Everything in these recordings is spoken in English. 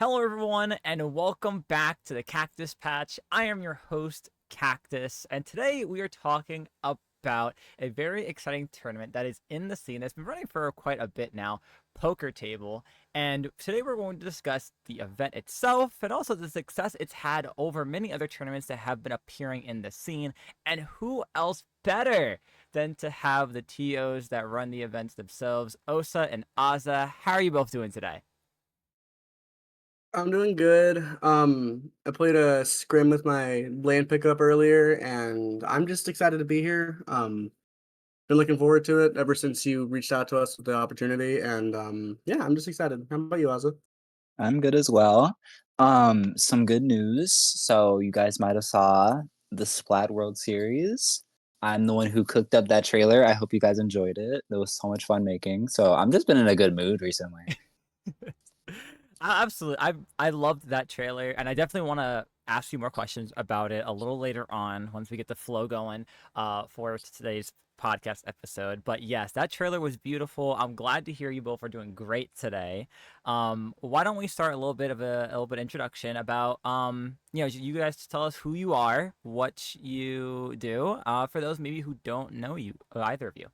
Hello, everyone, and welcome back to the Cactus Patch. I am your host, Cactus, and today we are talking about a very exciting tournament that is in the scene that's been running for quite a bit now, Poker Table. And today we're going to discuss the event itself and also the success it's had over many other tournaments that have been appearing in the scene. And who else better than to have the TOs that run the events themselves, Osa and Aza. How are you both doing today? I'm doing good. I played a scrim with my land pickup earlier, and I'm just excited to be here. Been looking forward to it ever since you reached out to us with the opportunity, and yeah, I'm just excited. How about you, Azza? I'm good as well. Some good news. So you guys might have saw the Splat World Series. I'm the one who cooked up that trailer. I hope you guys enjoyed it. It was so much fun making. So I'm just been in a good mood recently. Absolutely. I loved that trailer, and I definitely want to ask you more questions about it a little later on once we get the flow going for today's podcast episode. But yes, that trailer was beautiful. I'm glad to hear you both are doing great today. Why don't we start a little bit introduction about you guys tell us who you are, what you do, for those maybe who don't know you, either of you.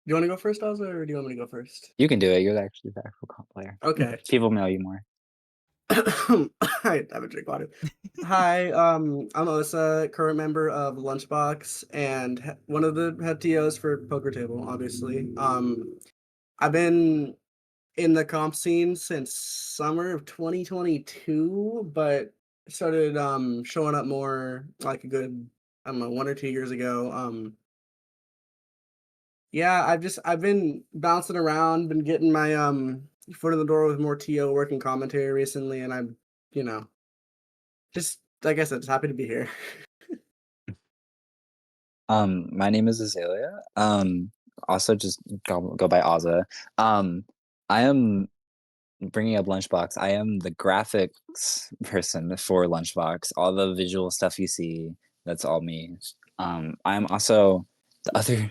Do you want to go first, Azza, or do you want me to go first? You can do it. You're actually the actual comp player. Okay. People know you more. I have a drink water. Hi, I'm Osa, current member of Lunchbox and one of the head TOs for Poker Table, obviously. I've been in the comp scene since summer of 2022, but started showing up more like a good, I don't know, 1 or 2 years ago. Yeah, I've been bouncing around, been getting my foot in the door with more TO work and commentary recently, and I'm, you know, just like I said, just happy to be here. My name is Azalea. Also just go by Aza. I am bringing up Lunchbox. I am the graphics person for Lunchbox. All the visual stuff you see, that's all me. I'm also the other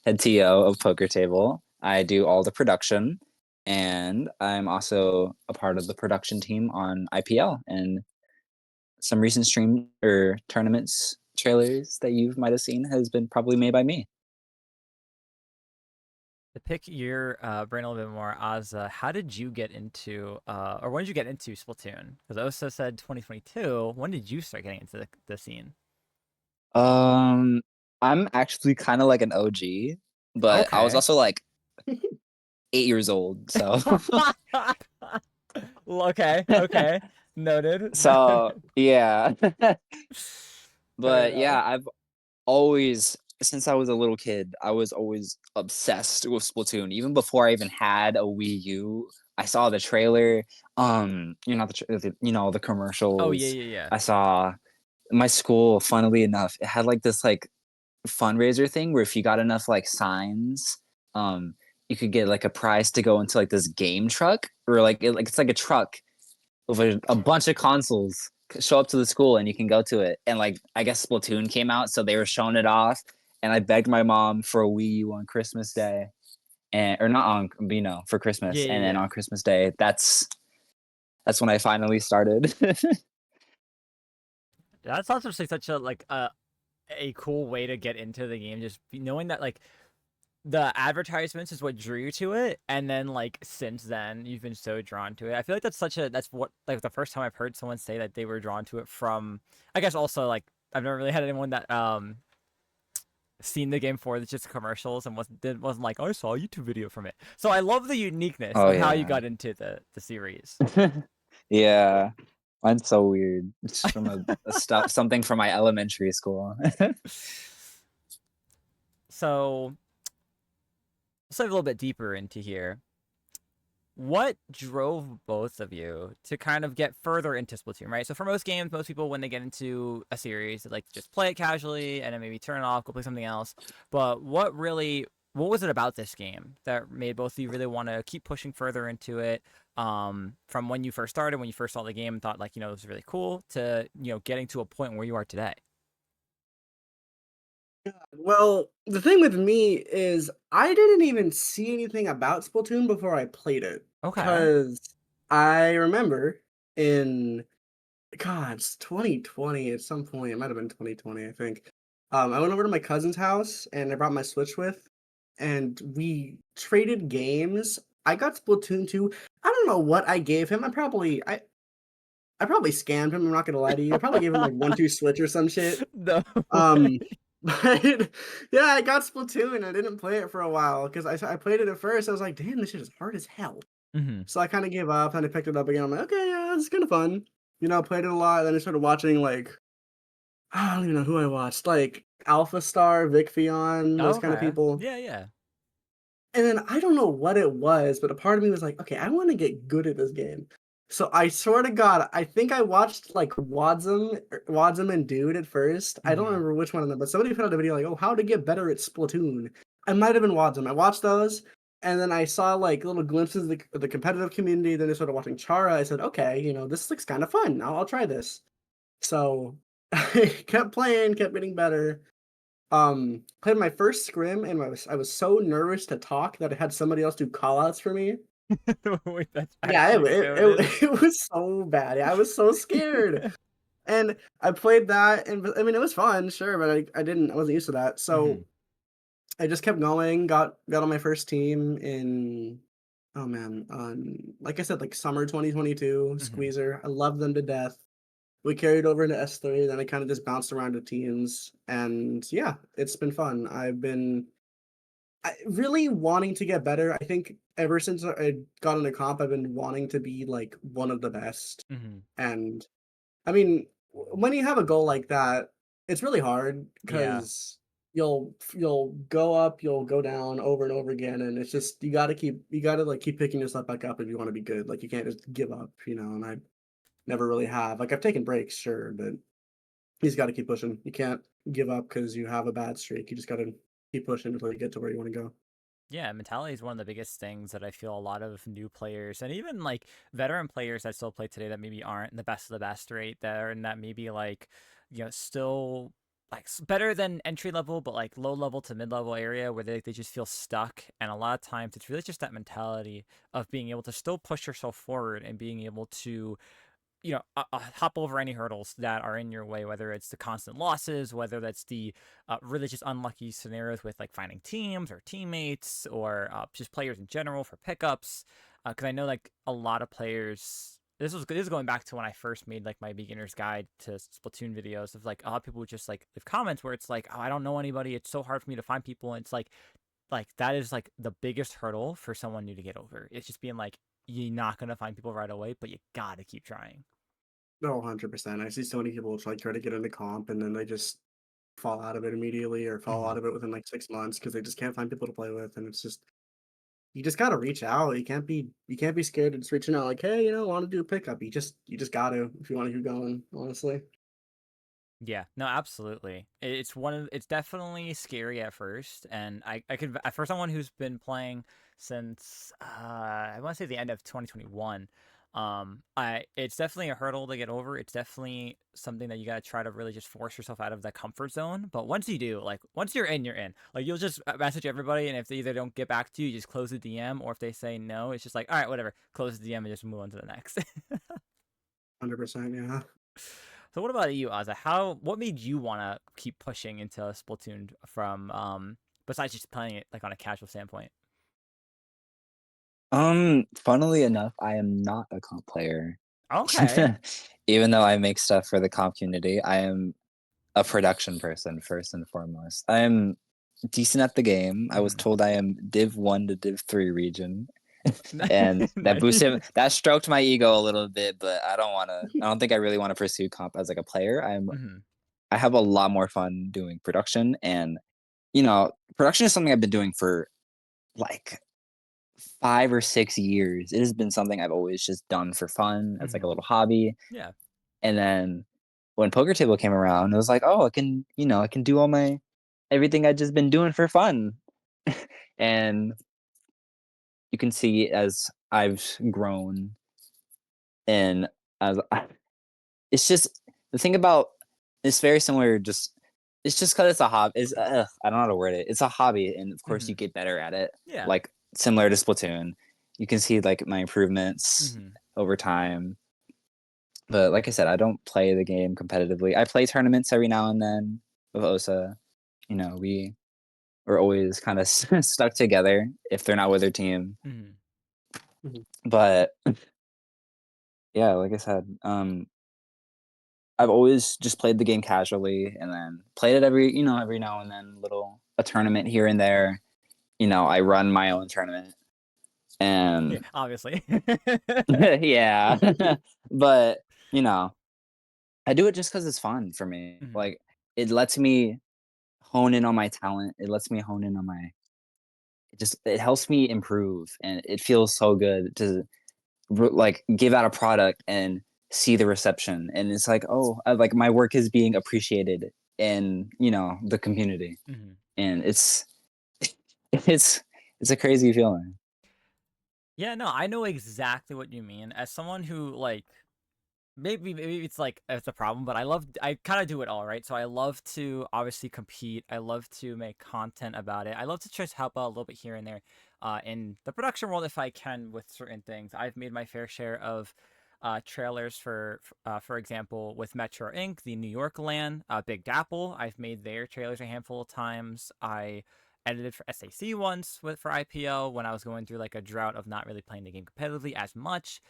head TO of Poker Table. I do all the production, and I'm also a part of the production team on IPL and some recent stream or tournaments trailers that you might have seen has been probably made by me. To pick your brain a little bit more, Oz, how did you get into, or when did you get into Splatoon? Because Osa said 2022. When did you start getting into the scene? Um, I'm actually kind of like an OG, but I was Okay. also like 8 years old, so Okay. Okay. Noted. so yeah. Fair But enough. yeah, I've always since I was a little kid, I was always obsessed with Splatoon. Even before I even had a Wii U, I saw the trailer. Not the Oh yeah, commercials. yeah, yeah. I saw my school. Funnily enough, it had like this like fundraiser thing where if you got enough like signs, um, you could get like a prize to go into like this game truck or like it's like a truck with a bunch of consoles show up to the school and you can go to it. And like I guess Splatoon came out, so they were showing it off. And I begged my mom for a Wii U on Christmas Day, and or not on for Yeah, Christmas. yeah, And then yeah. on Christmas Day, that's when I finally started. That's also just like such a a cool way to get into the game. Just knowing that like the advertisements is what drew you to it, and then like since then you've been so drawn to it. I feel like that's what like the first time I've heard someone say that they were drawn to it from. I guess also like I've never really had anyone that seen the game for just commercials and wasn't like, oh, I saw a YouTube video from it. So I love the uniqueness Oh of how you yeah, got into the series. yeah. Mine's so weird. It's from a stuff something from my elementary school. So let's dive a little bit deeper into here. What drove both of you to kind of get further into Splatoon, right? So for most games, most people when they get into a series, they like to just play it casually and then maybe turn it off, go play something else. But what was it about this game that made both of you really want to keep pushing further into it? From when you first started, when you first saw the game and thought like, this is really cool to, getting to a point where you are today. Well, the thing with me is I didn't even see anything about Splatoon before I played it, Okay. because I remember in it's 2020 at some point. It might have been 2020, I think. I went over to my cousin's house and I brought my Switch with, and we traded games. I got Splatoon 2. I don't know what I gave him. I probably scammed him. I'm not gonna lie to you. I probably gave him like 1-2 Switch or some shit. No Um, way. but yeah, I got Splatoon. I didn't play it for a while because I played it at first. I was like, damn, this shit is hard as hell. Hmm. So I kind of gave up and I picked it up again. I'm like, okay, yeah, it's kind of fun. Played it a lot. Then I started watching like I don't even know who I watched, like Alpha Star, Vic Fion, those kind of Okay. people. Yeah, yeah. And then I don't know what it was, but a part of me was like, okay, I want to get good at this game. So I swear to God, I think I watched like Wadsum and Dude at first. I don't Hmm. remember which one of them, but somebody put out a video like, oh, how to get better at Splatoon. I might have been Wadsum. I watched those, and then I saw like little glimpses of the competitive community. Then I started watching Chara. I said, okay, this looks kind of fun. I'll try this. So I kept playing, kept getting better. Played my first scrim, and I was so nervous to talk that I had somebody else do callouts for me. Wait, that's Yeah, actually goaded. it was so bad. Yeah, I was so scared. And I played that, and I mean, it was fun, sure, but I wasn't used to that. Hmm. So I just kept going, got on my first team in, oh man, like I said, like summer 2022, Hmm. Squeezer. I love them to death. We carried over into S3, then I kind of just bounced around to teams, and yeah, it's been fun. I've been really wanting to get better. I think ever since I got into comp, I've been wanting to be like one of the best. Hmm. And I mean, when you have a goal like that, it's really hard Yeah. because you'll go up, you'll go down over and over again, and it's just you gotta like keep picking yourself back up if you want to be good. Like you can't just give up, and I never really have. Like I've taken breaks, sure, but you just got to keep pushing. You can't give up because you have a bad streak. You just got to keep pushing until you get to where you want to go. Yeah, mentality is one of the biggest things that I feel a lot of new players and even like veteran players that still play today that maybe aren't the best of the best, right? There and that maybe like, still like better than entry level, but like low level to mid level area where they just feel stuck. And a lot of times it's really just that mentality of being able to still push yourself forward and being able to hop over any hurdles that are in your way, whether it's the constant losses, whether that's the really just unlucky scenarios with like finding teams or teammates or just players in general for pickups. Because I know like a lot of players. This is going back to when I first made like my beginner's guide to Splatoon videos of like a lot of people would just like leave comments where it's like, oh, I don't know anybody. It's so hard for me to find people. And it's like that is like the biggest hurdle for someone new to get over. It's just being like you're not gonna find people right away, but you gotta keep trying. No, 100%. I see so many people like try to get into comp and then they just fall out of it immediately or fall Hmm. out of it within like 6 months because they just can't find people to play with. And it's just you just gotta reach out. You can't be scared of just reaching out like, hey, want to do a pickup. You just gotta if you want to keep going, honestly. Yeah, no, absolutely. It's definitely scary at first, and I could for someone who's been playing since I want to say the end of 2021. I it's definitely a hurdle to get over. It's definitely something that you gotta try to really just force yourself out of the comfort zone. But once you do, like once you're in, you're in. Like you'll just message everybody, and if they either don't get back to you, you just close the DM, or if they say no, it's just like all right, whatever, close the DM and just move on to the next. 100%, yeah. So what about you, Azza? What made you want to keep pushing into Splatoon from besides just playing it like on a casual standpoint? Funnily enough, I am not a comp player. Okay. Even though I make stuff for the comp community, I am a production person first and foremost. I am decent at the game. I was Hmm. told I am Div 1 to Div 3 region, and that Nice. boosted that stroked my ego a little bit, but I don't think I really want to pursue comp as like a player. Hmm. I have a lot more fun doing production, and production is something I've been doing for like 5 or 6 years. It has been something I've always just done for fun as like a Hmm. little hobby. Yeah. And then when poker table came around, it was like, oh, I can do all my everything I just been doing for fun. And you can see as I've grown and as it's just the thing about it's very similar. Just it's just because it's a hobby. I don't know how to word it. It's a hobby, and of course you Hmm. get better at it. Yeah. Like similar to Splatoon, you can see like my improvements Hmm. over time. But like I said, I don't play the game competitively. I play tournaments every now and then with Osa. You know, we're always kind of stuck together if they're not with their team. Mhm. Mhm. But yeah, like I said, I've always just played the game casually and then played it every now and then, little a tournament here and there. I run my own tournament Yeah, and obviously. yeah. But, you know, I do it just because it's fun for me. Mhm. Like, it lets me hone in on my talent. It lets me hone in on it helps me improve, and it feels so good to like give out a product and see the reception, and it's like, oh, like my work is being appreciated in the community, Mhm. and it's it's a crazy feeling. Yeah, no, I know exactly what you mean. As someone who like maybe it's like it's a problem, but I kind of do it all, right? So I love to obviously compete. I love to make content about it. I love to just help out a little bit here and there in the production world if I can with certain things. I've made my fair share of trailers for example, with Metro Inc., the New York LAN, Big Dapple. I've made their trailers a handful of times. I edited for SAC once for IPO when I was going through like a drought of not really playing the game competitively as much.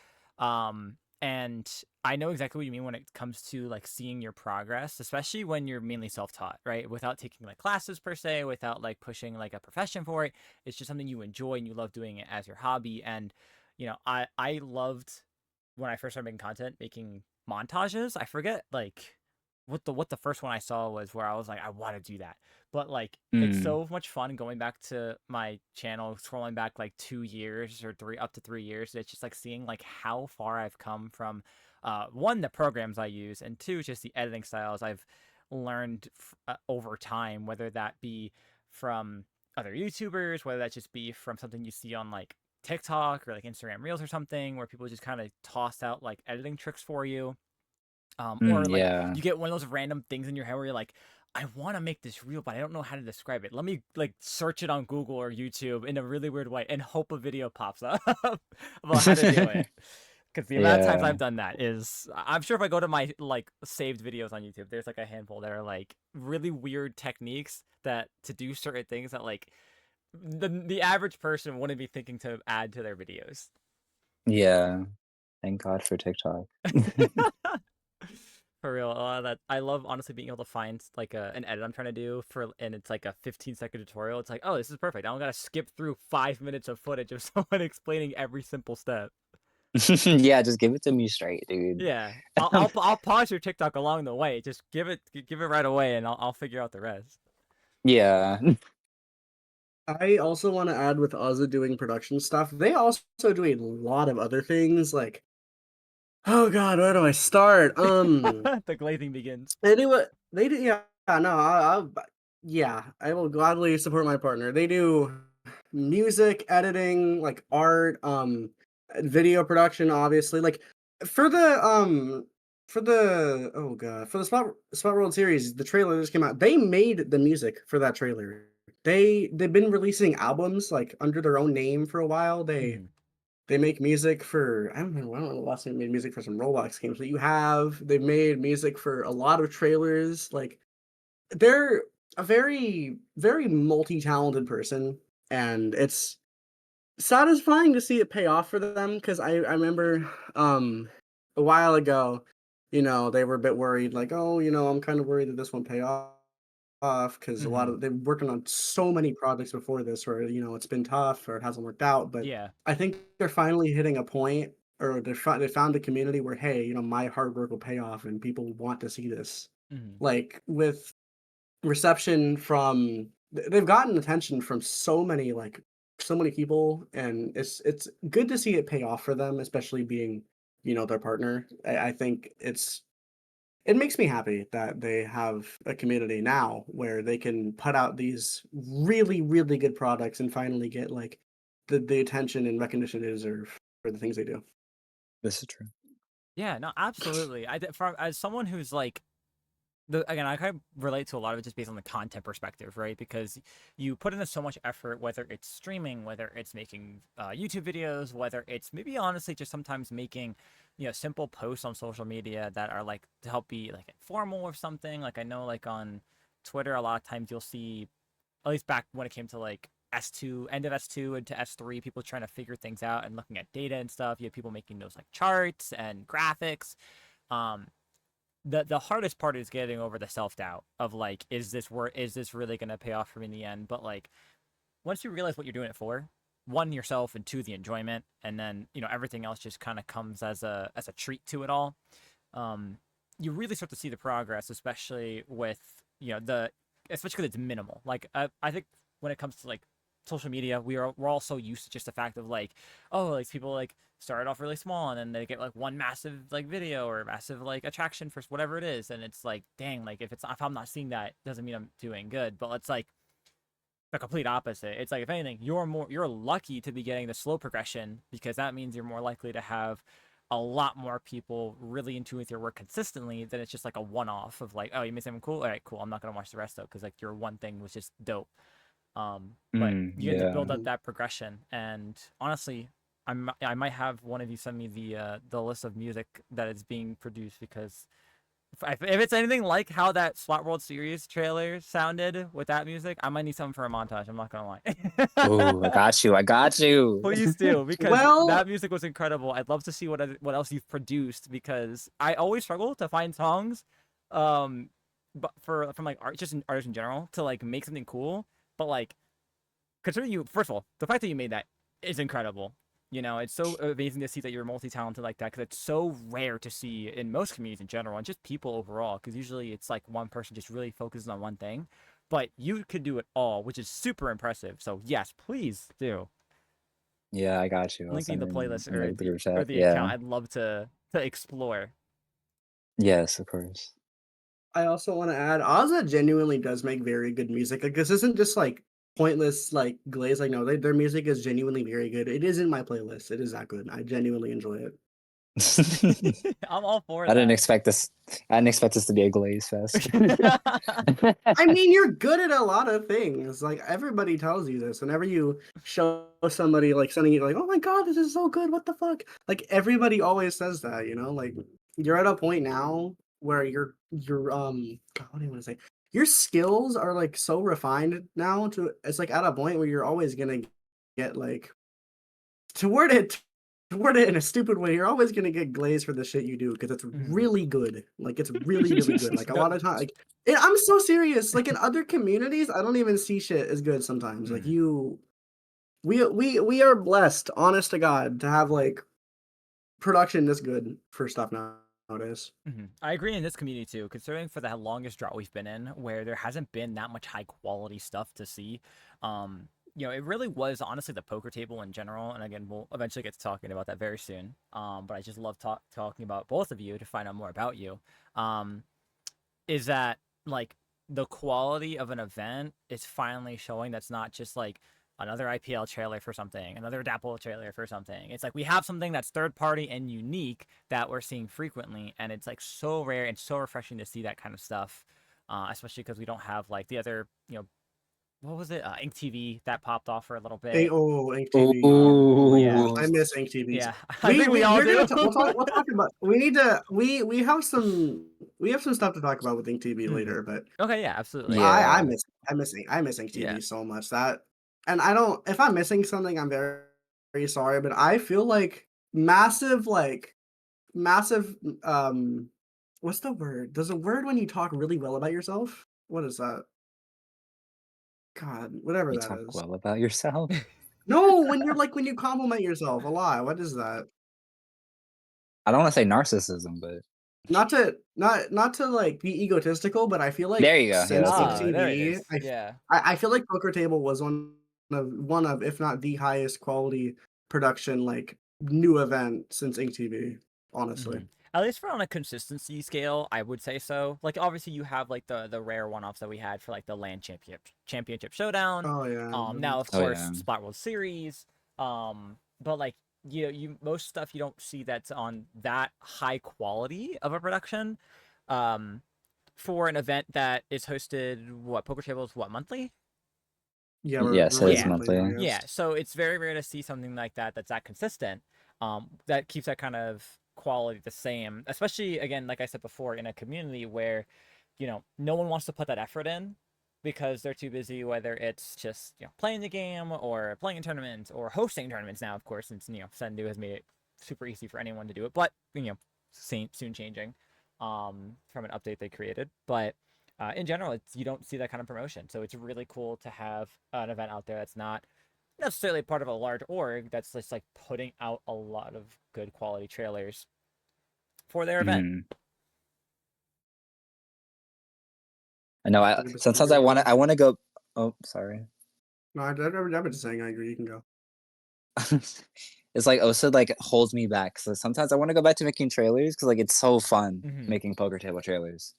And I know exactly what you mean when it comes to like seeing your progress, especially when you're mainly self-taught, right? Without taking like classes per se, without like pushing like a profession for it. It's just something you enjoy and you love doing it as your hobby. And I loved when I first started making content, making montages. I forget like what the first one I saw was where I was like, I want to do that. But like it's Mm, so much fun going back to my channel, scrolling back like 2 years or up to 3 years. It's just like seeing like how far I've come from one, the programs I use, and two, just the editing styles I've learned over time, whether that be from other YouTubers, whether that just be from something you see on like TikTok or like Instagram Reels or something, where people just kind of toss out like editing tricks for you. Or like yeah. you get one of those random things in your head where you're like, I want to make this reel, but I don't know how to describe it. Let me like search it on Google or YouTube in a really weird way and hope a video pops up about how to do it. Because the amount of times Yeah. I've done that is, I'm sure if I go to my like saved videos on YouTube, there's like a handful that are like really weird techniques that to do certain things that like the average person wouldn't be thinking to add to their videos. Yeah. Thank God for TikTok. For real, that I love honestly being able to find like an edit I'm trying to do for, and it's like a 15-second tutorial. It's like, oh, this is perfect. I don't gotta skip through 5 minutes of footage of someone explaining every simple step. Yeah, just give it to me straight, dude. Yeah, I'll pause your TikTok along the way. Just give it right away, and I'll figure out the rest. Yeah. I also want to add with Ozza doing production stuff. They also do a lot of other things. Like, oh God, where do I start? The glazing begins. They do what they do. Yeah, no, yeah, I will gladly support my partner. They do music editing, like art, video production, obviously. Like for the oh god, for the Spot World series, the trailer just came out. They made the music for that trailer. They've been releasing albums like under their own name for a while. They Mhm. they make music for I don't know the last time they made music for some Roblox games, but they've made music for a lot of trailers. Like they're a very multi-talented person, and it's satisfying to see it pay off for them because I remember a while ago, they were a bit worried, like, oh, I'm kind of worried that this won't pay off because a lot Mhm. of they've working on so many projects before this where it's been tough or it hasn't worked out. But Yeah. I think they're finally hitting a point, or they found a community where, hey, my hard work will pay off and people want to see this. Mhm. Like with reception from they've gotten attention from so many people, and it's good to see it pay off for them, especially being their partner. I think it makes me happy that they have a community now where they can put out these really really good products and finally get like the attention and recognition they deserve for the things they do. This is true. Yeah. No, absolutely. From as someone who's like again, I kind of relate to a lot of it just based on the content perspective, right? Because you put in so much effort, whether it's streaming, whether it's making YouTube videos, whether it's maybe honestly just sometimes making, simple posts on social media that are like to help be like informal or something. Like I know like on Twitter, a lot of times you'll see, at least back when it came to like S2, end of S2 into S3, people trying to figure things out and looking at data and stuff. You have people making those like charts and graphics. Um, the hardest part is getting over the self-doubt of like, is this really going to pay off for me in the end? But like once you realize what you're doing it for, one, yourself, and two, the enjoyment, and then everything else just kind of comes as a treat to it all. um you really start to see the progress, especially with the especially because it's minimal. Like I think when it comes to like social media, we're all so used to just the fact of like, oh, like people like start off really small and then they get like one massive like video or massive like attraction for whatever it is, and it's like, dang, like if I'm not seeing that, doesn't mean I'm doing good. But it's like the complete opposite. It's like, if anything, you're lucky to be getting the slow progression, because that means you're more likely to have a lot more people really in tune with your work consistently than it's just like a one-off of like, oh, you made something cool, all right, cool, I'm not gonna watch the rest though because like your one thing was just dope. But you get to build Yeah. up that progression, and honestly, I might have one of you send me the list of music that is being produced, because if it's anything like how that Slot World Series trailer sounded with that music, I might need something for a montage. I'm not gonna lie. Oh, I got you. I got you. Please do, because Well, that music was incredible. I'd love to see what else you've produced, because I always struggle to find songs, um, but from like art, just artists in general, to like make something cool. But like, considering you, first of all, the fact that you made that is incredible. It's so amazing to see that you're multi-talented like that, because it's so rare to see in most communities in general, and just people overall, because usually it's like one person just really focuses on one thing. But you could do it all, which is super impressive. So yes, please do. Yeah, I got you. I'll Link me send the in, playlist in or the the group or chat. the account. Yeah. I'd love to explore. Yes, of course. I also want to add, Ozza genuinely does make very good music. Like this isn't just like pointless like glaze. Like no, their music is genuinely very good. It is in my playlist. It is that good. I genuinely enjoy it. I'm all for I didn't that. expect this. I didn't expect this to be a glaze fest. I mean, you're good at a lot of things. Like everybody tells you this. Whenever you show somebody like sending you like, "Oh my god, this is so good. What the fuck?" Like everybody always says that, you know? Like you're at a point now where you're God, what do you want to say? Your skills are like so refined now to it's like at a point where you're always going to get like to word it to word it in a stupid way, you're always gonna get glazed for the shit you do because it's Mhm. really good. Like it's really, really good. Like a No. lot of time, like I'm so serious. Like in other communities, I don't even see shit as good sometimes. Like Mhm. we are blessed, honest to God, to have like production this good for stuff nowadays. I agree in this community too, considering for the longest drought we've been in, where there hasn't been that much high quality stuff to see. It really was honestly the poker table in general, and again, we'll eventually get to talking about that very soon. But I just love talking about both of you to find out more about you. Um, is that like the quality of an event is finally showing that's not just like another IPL trailer for something, another Dapple trailer for something. It's like we have something that's third party and unique that we're seeing frequently, and it's like so rare and so refreshing to see that kind of stuff, especially because we don't have like the other, what was it, Ink TV that popped off for a little bit. Ink TV. Yeah, Oh, I miss Ink TVs. yeah, I think we all We're gonna do. we'll talk about we need to we have some stuff to talk about with Ink TV Mhm. later, but Okay, yeah, absolutely. I yeah. miss Ink Yeah. TV so much that, and I don't if I'm missing something, I'm very, very sorry, but I feel massive what's the word? There's a word when you talk really well about yourself. What is that? God, whatever You that talk is. well about yourself. No, when you compliment yourself a lot. What is that? I don't want to say narcissism, but Not to like be egotistical, but I feel like there you go. Yeah, since that's Ink it. There it TV, is. Yeah. I feel like Poker Table was one of if not the highest quality production like new event since Ink TV. Honestly. At least for on a consistency scale, I would say so. Like obviously you have like the rare one-offs that we had for like the land championship showdown. Oh yeah. Now of Oh course yeah. Splat World Series. But like you most stuff you don't see that's on that high quality of a production. Um, for an event that is hosted, what, poker tables, what, monthly? Yeah, Yes, we're it is Yeah. monthly now, monthly. Yeah, yes. so it's very rare to see something like that's that consistent. That keeps that kind of quality the same, especially again, like I said before, in a community where, no one wants to put that effort in because they're too busy, whether it's just playing the game or playing in tournaments or hosting tournaments now, of course, since Sendu has made it super easy for anyone to do it, but soon changing, from an update they created, but. In general, you don't see that kind of promotion, so it's really cool to have an event out there that's not necessarily part of a large org that's just like putting out a lot of good quality trailers for their event. Mhm. I know. 100% Sometimes I agree. want to. I want to go. Oh, sorry. No, I've been just saying I agree. You can go. It's like Osa like holds me back. So sometimes I want to go back to making trailers because like it's so fun Mm-hmm. making poker table trailers.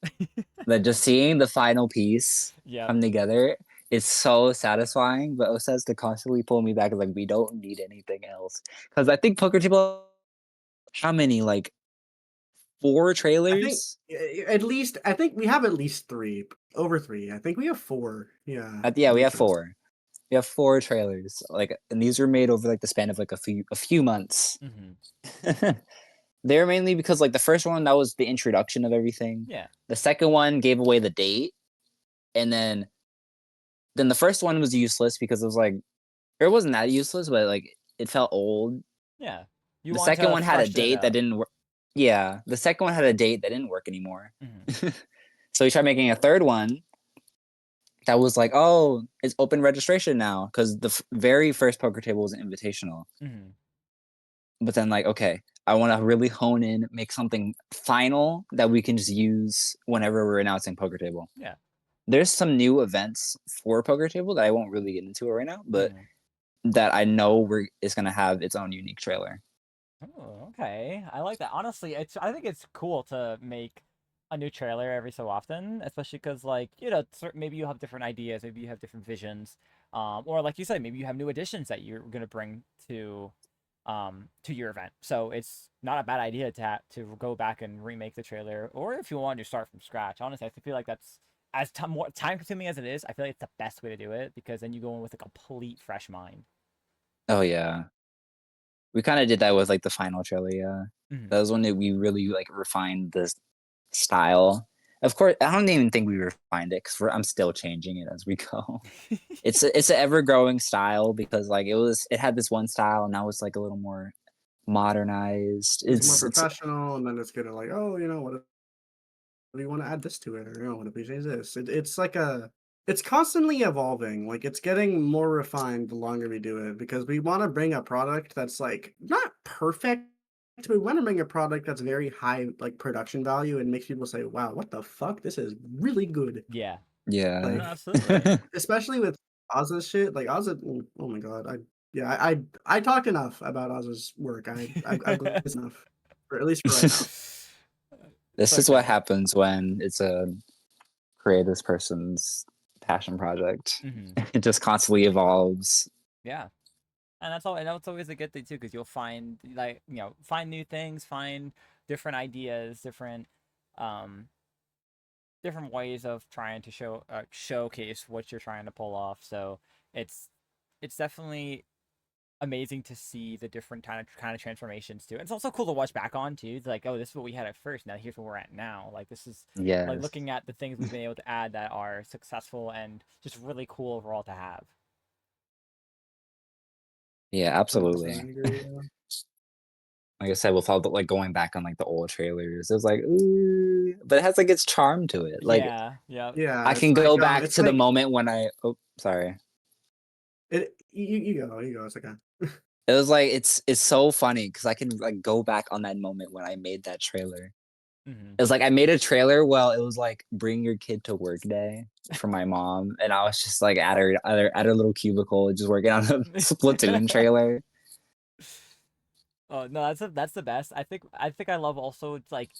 Like just seeing the final piece Yep. come together is so satisfying. But Osa has to constantly pull me back. Like we don't need anything else because I think poker table. How many like 4 I think trailers? at least I think we have at least 3, over 3. I think we have 4. Yeah, Yeah, to we be have trust. 4. We have 4 trailers. Like, and these were made over like the span of like a few months. Mm-hmm. They're mainly because like the first one that was the introduction of everything. Yeah. The second one gave away the date, and then the first one was useless because it was like or it wasn't that useless, but like it felt old. Yeah. You The want second to one had a freshen it date that up. didn't work. Yeah, the second one had a date that didn't work anymore. Mm-hmm. So we tried making a third one that was like, oh, it's open registration now because the very first poker table was invitational. Mm-hmm. But then like, okay, I want to really hone in, make something final that we can just use whenever we're announcing poker table. Yeah. There's some new events for poker table that I won't really get into it right now, but Mm. that I know is gonna have its own unique trailer. Oh, okay. I like that. Honestly, I think it's cool to make a new trailer every so often, especially because like maybe you have different ideas, maybe you have different visions, or like you said, maybe you have new additions that you're gonna bring to your event. So it's not a bad idea to go back and remake the trailer, or if you want to start from scratch. Honestly, I feel like that's as more time consuming as it is. I feel like it's the best way to do it because then you go in with a complete fresh mind. Oh yeah, we kind of did that with like the final trailer. Yeah, Mm-hmm. that was when we really like refined the style. Of course, I don't even think we refined it because I'm still changing it as we go. It's an ever growing style because like it had this one style and now it's like a little more modernized. It's more It's professional, and then it's gonna like, oh, what do you want to add this to it, or what if we change this? It's like it's constantly evolving. Like it's getting more refined the longer we do it because we want to bring a product that's like not perfect. We want to bring a product that's very high like production value and makes people say, "Wow, what the fuck? This is really good." Yeah. yeah. No, Like absolutely. especially with Oz's shit. Like Oz, oh my god, I talk enough about Oz's work. I've glimpsed enough, for at least for right now. This So is what good. happens when it's a creative person's passion project. Mm-hmm. It just constantly evolves. Yeah. And that's always a good thing too, because you'll find like find new things, find different ideas, um different ways of trying to showcase what you're trying to pull off. So it's it's definitely amazing to see the different kind of transformations too. And it's also cool to watch back on too. It's like, oh, this is what we had at first. Now here's where we're at now. Like this is like Yes. looking at the things we've been able to add that are successful and just really cool overall to have. Yeah, 100% absolutely. agree. Yeah. Like I said, with all the like going back on like the old trailers, it was like, ooh, but it has like its charm to it. Like Yeah, yeah. I Yeah, can go back to the moment when oh, sorry. you go. It's okay. It was like it's so funny because I can like go back on that moment when I made that trailer. Hmm. It was like I made a trailer while it was like bring your kid to work day for my mom, and I was just like at her little cubicle, just working on a Splatoon trailer. Oh no, that's the best. I think I love also like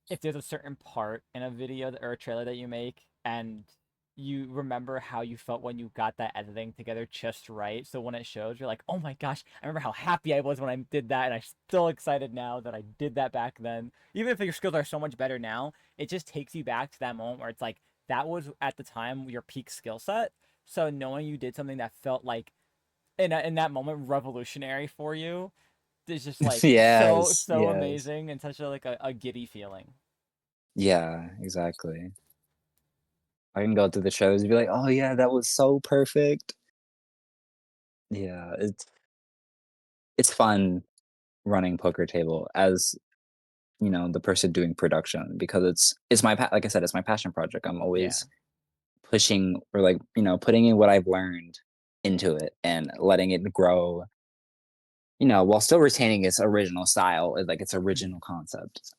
if there's a certain part in a video or a trailer that you make and you remember how you felt when you got that editing together just right. So when it shows, you're like, oh my gosh, I remember how happy I was when I did that, and I'm still excited now that I did that back then. Even if your skills are so much better now, it just takes you back to that moment where it's like that was at the time your peak skill set. So knowing you did something that felt like in that moment revolutionary for you is just like Yes, so yes. amazing and such a like a giddy feeling. Yeah, exactly. I can go to the shows and be like, "Oh, yeah, that was so perfect." Yeah, it's fun running poker table as, the person doing production because it's my like I said, it's my passion project. I'm Yeah. always pushing or, like, putting in what I've learned into it and letting it grow, while still retaining its original style, like, its Mhm. original concept.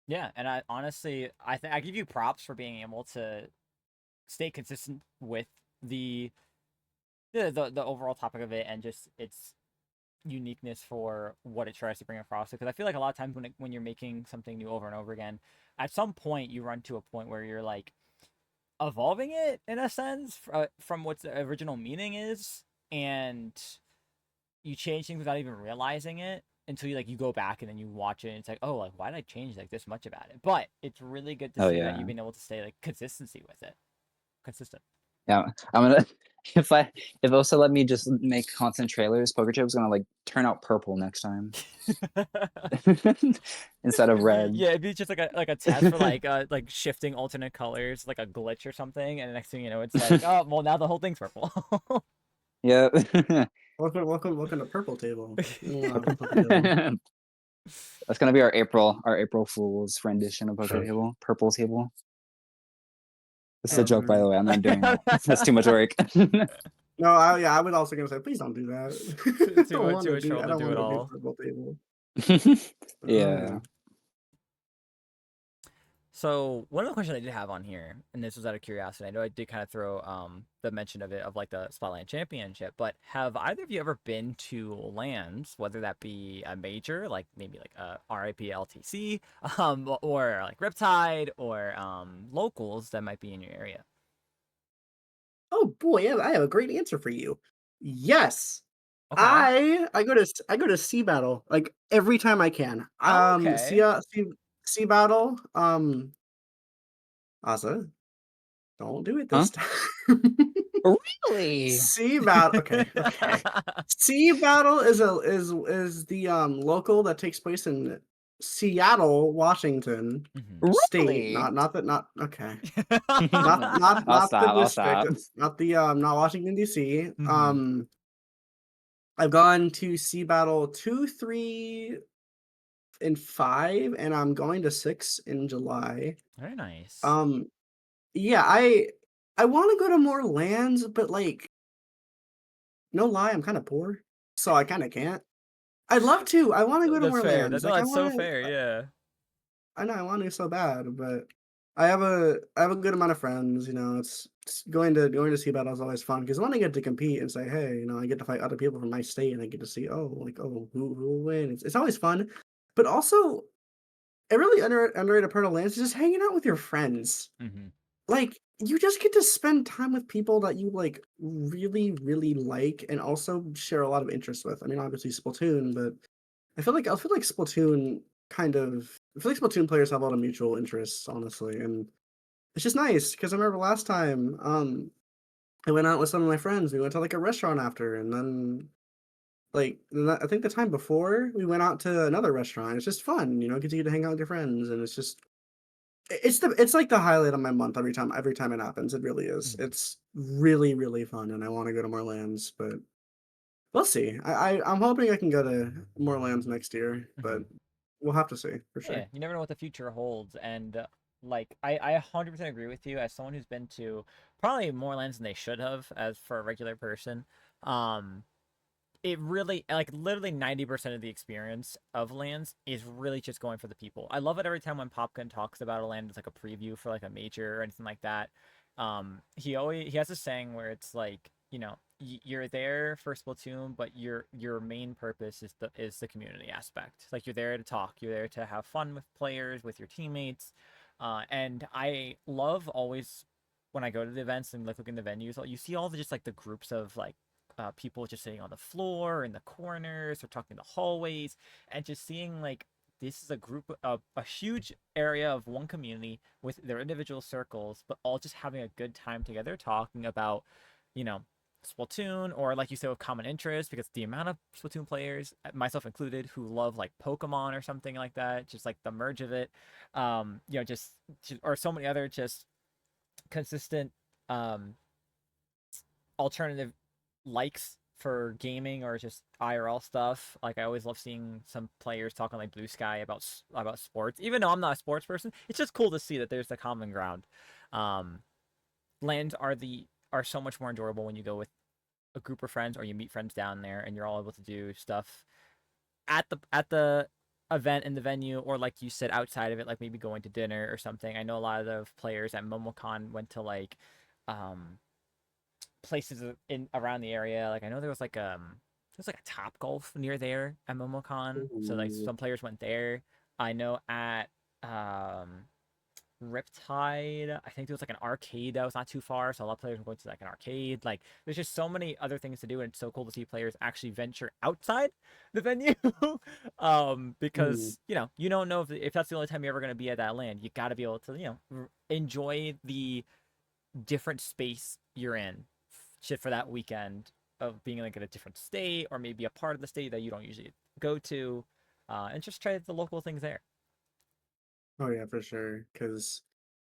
Yeah, and I honestly, I give you props for being able to stay consistent with the the overall topic of it and just its uniqueness for what it tries to bring across. Because I feel like a lot of times when you're making something new over and over again, at some point you run to a point where you're like evolving it in a sense from what the original meaning is, and you change things without even realizing it until you go back and then you watch it and it's like, oh, like why did I change like this much about it? But it's really good to Oh, see that yeah. you've been able to stay like consistency with it. Consistent. Yeah, I'm gonna if Osa let me just make constant trailers, poker chip's gonna, like, turn out purple next time instead of red. Yeah, it'd be just like a test for like shifting alternate colors, like a glitch or something, and the next thing you know, it's like, oh well, now the whole thing's purple. Yeah. Welcome to Purple Table. Purple. Poker Table. That's gonna be our April Fool's rendition of poker table, purple table. This is a joke, by Um, the way. I'm not doing that. That's too much work. no, I was also gonna say, please don't do that. I don't want too to much do. trouble I to don't do want it to do all. Purple Table. Yeah. So one of the questions I did have on here, and this was out of curiosity, I know I did kind of throw the mention of it of like the Spotlight Championship, but have either of you ever been to lands, whether that be a major, like maybe like a RIP LTC, or like Riptide, or locals that might be in your area? Oh boy, I have a great answer for you. Yes. Okay. I go to Sea Battle like every time I can. Oh, okay. Sea Battle. Asa, don't do it Huh? this time. Really? Sea Battle. Okay, okay. Sea Battle is the local that takes place in Seattle, Washington Mhm. state. Really? Not okay. Not I'll the stop. I'll district. stop. Not the not Washington D.C. Mhm. I've gone to Sea Battle 2, 3, and 5, and I'm going to 6 in July. Very nice. Um, yeah, I want to go to more lands, but like, no lie, I'm kind of poor, so I kind of can't. I'd love to. I want to go to That's more fair. lands. No, Like, I that's so want to. fair. Yeah. I know I want to so bad, but I have a good amount of friends. It's going to see battle is always fun because when I get to compete and say, hey, I get to fight other people from my state and I get to see, oh, like, oh, who will win? It's always fun, but also a really underrated part of lands is just hanging out with your friends. Mhm. Like, you just get to spend time with people that you like really, really like, and also share a lot of interests with. I mean, obviously Splatoon, but I feel like Splatoon I feel like Splatoon players have a lot of mutual interests, honestly, and it's just nice because I remember last time I went out with some of my friends. We went to like a restaurant after, and then I think the time before we went out to another restaurant. It's just fun, get to hang out with your friends, and it's like the highlight of my month every time it happens. It really is. Mhm. It's really really fun, and I want to go to more lands, but we'll see. I'm hoping I can go to more lands next year, but Mhm. we'll have to see for Yeah, sure. you never know what the future holds, and like I 100% agree with you as someone who's been to probably more lands than they should have as for a regular person. Um, it really like literally 90% of the experience of lands is really just going for the people. I love it every time when Popkin talks about a land as like a preview for like a major or anything like that. He has a saying where it's like, you're there for Splatoon, but your main purpose is the community aspect. Like you're there to talk, you're there to have fun with players, with your teammates. And I love always when I go to the events and like look in the venues, you see all the just like the groups of like people just sitting on the floor in the corners or talking in the hallways, and just seeing like this is a group of a huge area of one community with their individual circles, but all just having a good time together, talking about, you know, Splatoon, or like you said, with common interest, because the amount of Splatoon players, myself included, who love like Pokemon or something like that, just like the merge of it, you know, just or so many other just consistent um alternative likes for gaming or just IRL stuff. Like I always love seeing some players talking like Blue Sky about sports. Even though I'm not a sports person, it's just cool to see that there's the common ground. Um, lands are so much more enjoyable when you go with a group of friends or you meet friends down there and you're all able to do stuff at the event in the venue, or like you said, outside of it, like maybe going to dinner or something. I know a lot of the players at MomoCon went to like um places in around the area. Like I know there's like a Top Golf near there at MomoCon, so like Ooh. some players went there. I know at um Riptide, I think there was like an arcade that was not too far, so a lot of players were going to like an arcade. Like there's just so many other things to do, and it's so cool to see players actually venture outside the venue. Mm. Because you don't know if that's the only time you're ever going to be at that land. You got to be able to enjoy the different space you're in shit for that weekend, of being like in a different state or maybe a part of the state that you don't usually go to, and just try the local things there. Oh yeah, for sure. Because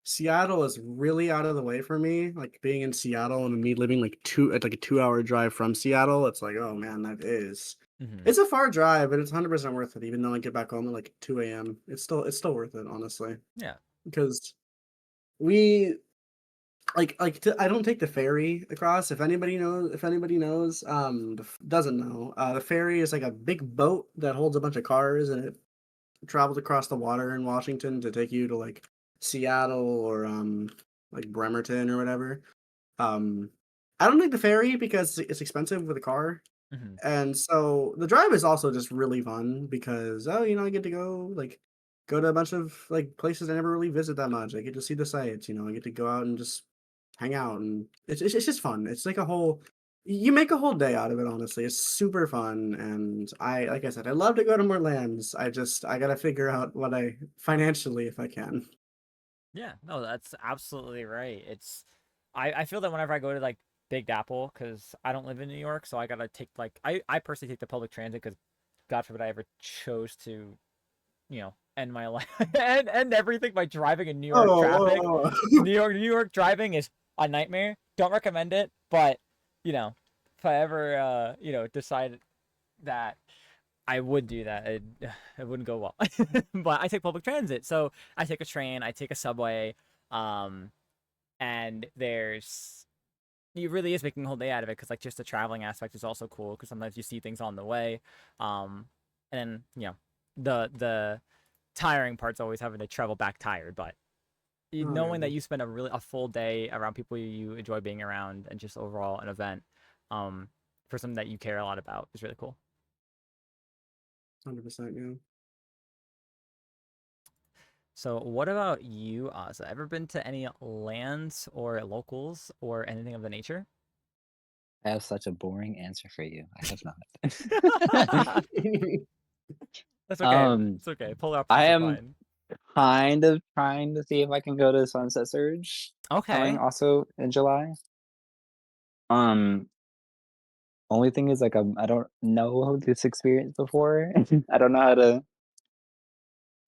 Seattle is really out of the way for me. Like being in Seattle and me living like like a 2 hour drive from Seattle. It's like, oh man, that is. Hmm. It's a far drive, but it's 100% worth it. Even though I get back home at like 2 a.m., it's still worth it, honestly. Yeah. Because we I don't take the ferry across. If anybody knows, doesn't know, the ferry is like a big boat that holds a bunch of cars and it travels across the water in Washington to take you to like Seattle or like Bremerton or whatever. Um, I don't take the ferry because it's expensive with a car, Hmm. and so the drive is also just really fun because I get to go to a bunch of like places I never really visit that much. I get to see the sights. I get to go out and just hang out, and it's just fun. It's like a whole you make a whole day out of it, honestly. It's super fun, and like I said, I love to go to more lands. I gotta figure out what I financially if I can. Yeah, no, that's absolutely right. I feel that whenever I go to like Big Dapple, because I don't live in New York, so I gotta take like I personally take the public transit because God forbid I ever chose to, end my life and end everything by driving in New York traffic. Oh, New York driving is a nightmare. Don't recommend it, but you know, if I ever decide that I would do that, it wouldn't go well. But I take public transit, so I take a train, I take a subway, um, and it really is making a whole day out of it, because like just the traveling aspect is also cool, because sometimes you see things on the way, um, and then the tiring part's always having to travel back tired, but oh knowing that yeah, you spend a full day around people you enjoy being around, and just overall an event, um, for something that you care a lot about, is really cool. 100%. Yeah. So, what about you, Asa? Ever been to any lands or locals or anything of the nature? I have such a boring answer for you. I have not. That's okay. um, It's okay. Polar I opposites are am fine. kind of trying to see if I can go to Sunset Surge coming Okay. also in July. Um, only thing is like I don't know this experience before. I don't know how to,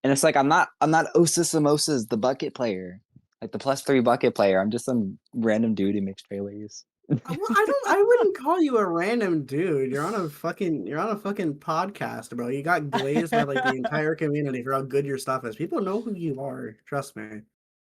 and it's like I'm not Osa Samosas, the bucket player, like the +3 bucket player. I'm just some random dude who makes trailers. Well, I wouldn't call you a random dude. You're on a fucking podcast, bro. You got glazed by like the entire community for how good your stuff is. People know who you are. Trust me.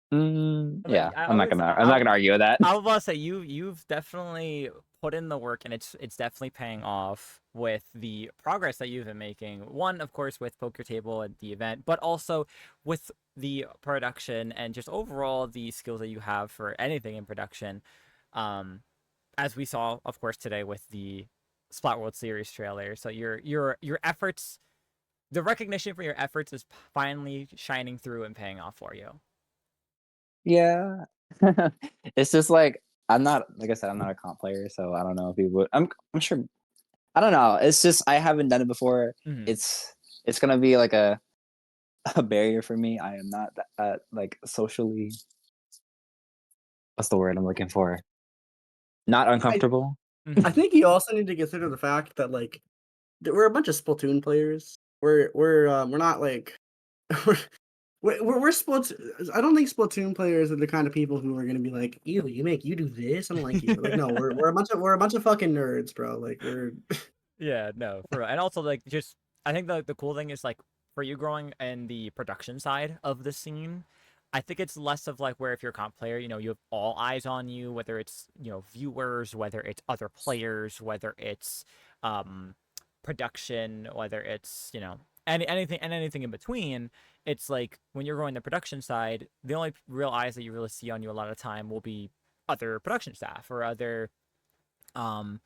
But Yeah, I was I'm not gonna argue with that. I was about to say, you've definitely put in the work, and it's definitely paying off with the progress that you've been making. One, of course, with Poker Table and the event, but also with the production and just overall the skills that you have for anything in production. Um, as we saw, of course, today with the Splat World Series trailer. So your efforts, the recognition for your efforts is finally shining through and paying off for you. Yeah. It's just like I'm not like I said, I'm not a comp player, so I don't know if he would. I'm sure. I don't know. It's just I haven't done it before. Mhm. It's gonna be like a a barrier for me. I am not that like socially. What's the word I'm looking for? Not I uncomfortable. I Mhm. think you also need to consider the fact that like we're a bunch of Splatoon players. We're not like we're we're Splat. I don't think Splatoon players are the kind of people who are gonna be like, "Ew, you do this? I don't like you." Like, no, we're a bunch of fucking nerds, bro. Like, we're Yeah, no, for real. And also like just I think the cool thing is like for you growing in the production side of the scene, I think it's less of like where if you're a comp player, you have all eyes on you, whether it's, viewers, whether it's other players, whether it's um production, whether it's, anything in between. It's like when you're growing the production side, the only real eyes that you really see on you a lot of time will be other production staff or other um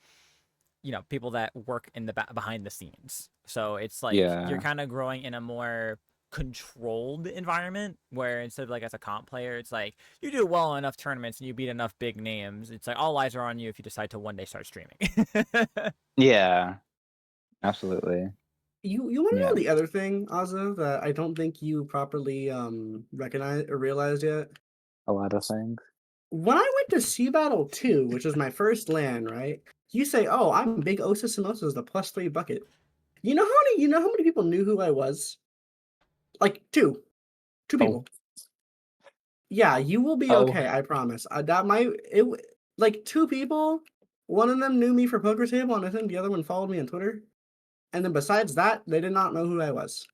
people that work in the behind the scenes. So it's like you're Yeah. kind of growing in a more controlled environment where instead of like as a comp player, it's like you do well enough tournaments and you beat enough big names. It's like all eyes are on you if you decide to one day start streaming. Yeah. Absolutely. you wanna Yeah. know the other thing, Azza, that I don't think you properly, recognized or realized yet? A lot of things. When I went to Sea Battle 2, which was my first LAN, right? You say, "Oh, I'm big Osa Samosas, the +3 bucket." You know how many people knew who I was? Like, 2. 2 Oh. people. Yeah, you will be Oh. okay, I promise. That might it w like, 2 people, one of them knew me for Poker Table, and I think the other one followed me on Twitter, and then besides that, they did not know who I was.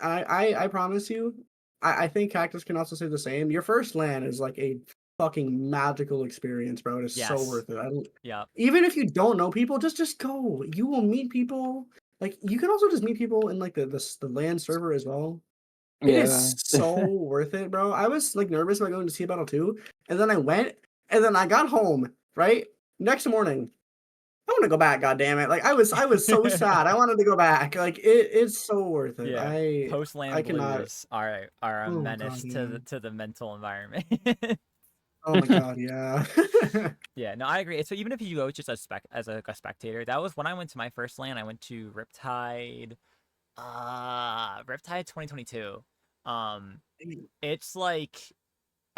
I promise you, I think Cactus can also say the same. Your first LAN is like a fucking magical experience, bro. It is so Yes. worth it. I don't Yep. even if you don't know people, just go. You will meet people. Like, you can also just meet people in, like, the LAN server as well. It Yeah. is so worth it, bro. I was, like, nervous about going to Sea Battle 2, and then I went, and then I got home, right? Next morning, I wanna go back, goddammit. Like, I was so sad. I wanted to go back. Like, it's so worth it. Yeah. Post I land cannot. blues are a Oh god, menace to yeah. the mental environment. Oh my god, yeah. Yeah, no, I agree. So even if you go just as a spectator, that was when I went to my first LAN. I went to Riptide, Riptide 2022. Um, it's like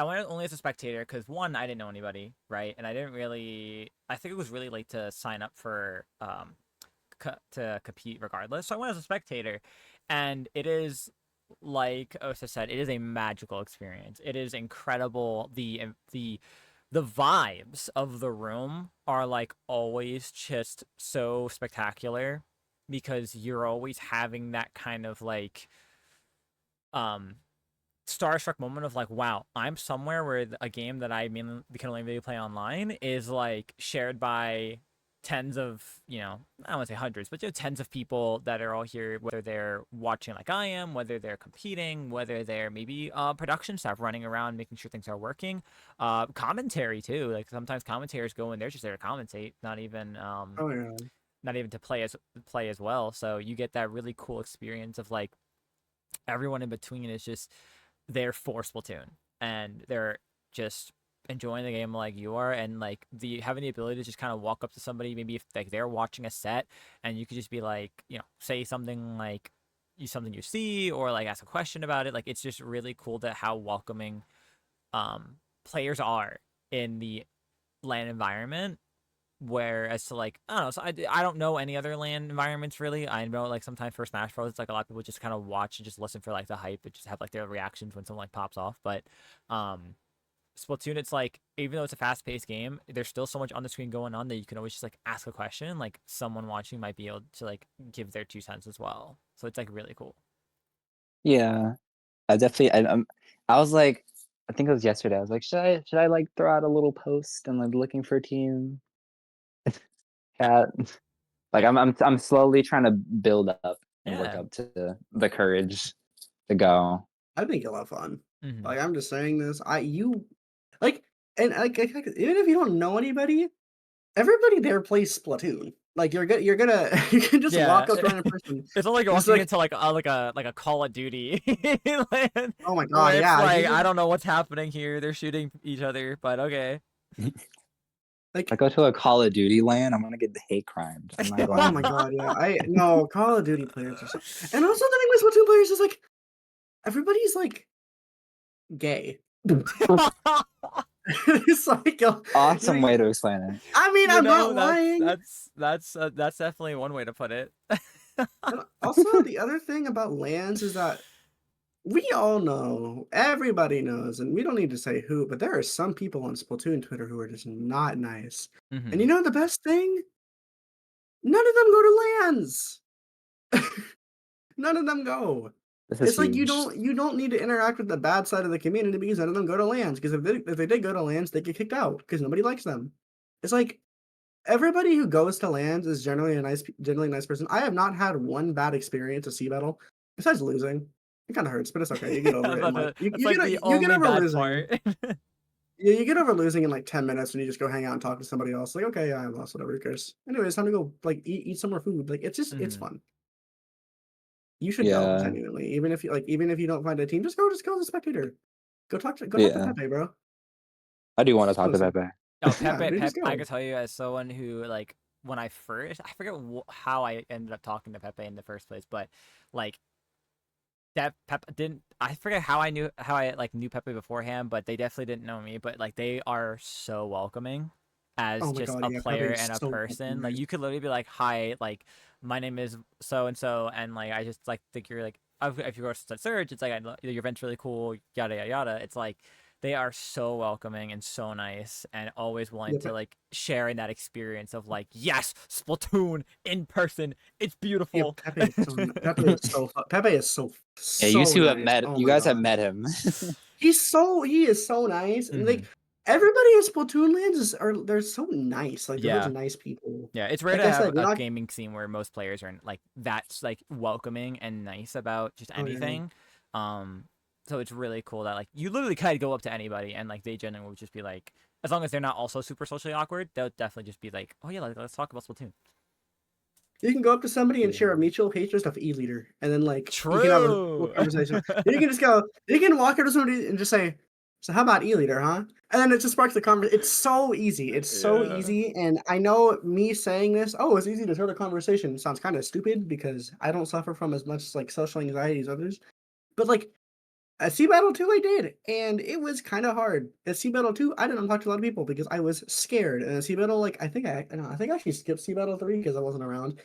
I went only as a spectator because one, I didn't know anybody, right? And I didn't really. I think it was really late to sign up for to compete regardless. So I went as a spectator, and it is like Osa said, it is a magical experience. It is incredible. The vibes of the room are like always just so spectacular because you're always having that kind of like um starstruck moment of like, wow, I'm somewhere where a game that I mean can only really play online is like shared by tens of, I don't want to say hundreds, but tens of people that are all here, whether they're watching like I am, whether they're competing, whether they're maybe production staff running around making sure things are working, commentary too. Like sometimes commentators go in, they're just there to commentate, Oh yeah. not even to play as well. So you get that really cool experience of like everyone in between is just there for Splatoon and they're just enjoying the game like you are, and like the having the ability to just kind of walk up to somebody, maybe if like they're watching a set, and you could just be like, say something like something you see or like ask a question about it. Like it's just really cool that how welcoming players are in the LAN environment. Whereas to like I don't know, so I don't know any other LAN environments really. I know like sometimes for Smash Bros, it's like a lot of people just kind of watch and just listen for like the hype and just have like their reactions when someone like pops off. But Splatoon, it's like even though it's a fast paced game, there's still so much on the screen going on that you can always just like ask a question. Like someone watching might be able to like give their 2 cents as well. So it's like really cool. Yeah. I definitely I was like I think it was yesterday. I was like, should I like throw out a little post and like looking for a team chat? Like Yeah, I'm slowly trying to build up and work yeah. up to the courage to go. I think you'll have fun. Mm-hmm. Like, I'm just saying this. Like, and like, even if you don't know anybody, everybody there plays Splatoon. Like you're gonna you can just Yeah, walk up to random person. it's not like you're Just walking like, into like a Call of Duty land oh my where god, it's yeah. You like just I don't know what's happening here. They're shooting each other, but okay. If I like, go to a Call of Duty land, I'm gonna get the hate crimes. I'm not oh going my there. god, yeah. I no Call of Duty players are so. And also the thing with Splatoon players is like everybody's like gay. It's like Awesome way to explain it. I mean, You I'm know, not lying. that's definitely one way to put it. And also, the other thing about lands is that we all know, everybody knows, and we don't need to say who, but there are some people on Splatoon Twitter who are just not nice. And you Mhm. know the best thing? None of them go to lands. None of them go. This is It's like huge. you don't need to interact with the bad side of the community because none of them go to lands. Because if they did go to lands, they get kicked out because nobody likes them. It's like everybody who goes to lands is generally a nice person. I have not had one bad experience at Sea Battle besides losing. It kind of hurts, but it's okay. You get I over was it, and about like to, that's like the you get only over bad losing. part. Yeah, you get over losing in like 10 minutes when you just go hang out and talk to somebody else. Like, okay, yeah, I lost, whatever, who cares? Anyway, it's time to go like eat some more food. Like, it's Mhm. fun. You should go Yeah, genuinely, even if you don't find a team, just go as a spectator. Go talk to yeah. Pepe, bro. I do want to talk to Honestly, Pepe. Oh, yeah, Pepe, dude, just I go. could tell you as someone who like when I forget how I ended up talking to Pepe in the first place, but like that Pepe didn't I forget how I like knew Pepe beforehand, but they definitely didn't know me. But like they are so welcoming as Oh my just god, a yeah, Pepe player is and a so fucking person. Like nice. you could literally be like, "Hi, like my name is so and so," and like I just like think you're like if you go to Surge, it's like your event's really cool, yada yada yada. It's like they are so welcoming and so nice and always willing Yeah, to like share in that experience of like, yes, Splatoon in person, it's yeah, beautiful. Pepe is so Yeah, you so two have nice. met. Oh You my guys have god. met him. He is so nice, and like Hmm. everybody in Splatoon lands they're so nice. Like they're such Yeah. nice people. Yeah, it's rare Like to I have said, you're a not. gaming scene where most players are like that's like welcoming and nice about just Oh yeah, anything. Um, so it's really cool that like you literally could go up to anybody and like they genuinely would just be like, as long as they're not also super socially awkward, they'll definitely just be like, oh yeah, let's talk about Splatoon. you can go up to somebody and Yeah. share a mutual hatred of E-Leader, and then like you can have a full True. conversation. Then you can just go. You can walk up to somebody and just say, "So how about E-Leader, huh?" And then it just sparks the conversation. It's so easy. It's so Yeah. easy. And I know me saying this, oh, it's easy to start a conversation. Sounds kind of stupid because I don't suffer from as much like social anxiety as others. But like at Sea Battle 2, I did, and it was kind of hard. At Sea Battle 2, I didn't talk to a lot of people because I was scared. And at Sea Battle, like I think I actually skipped Sea Battle 3 because I wasn't around.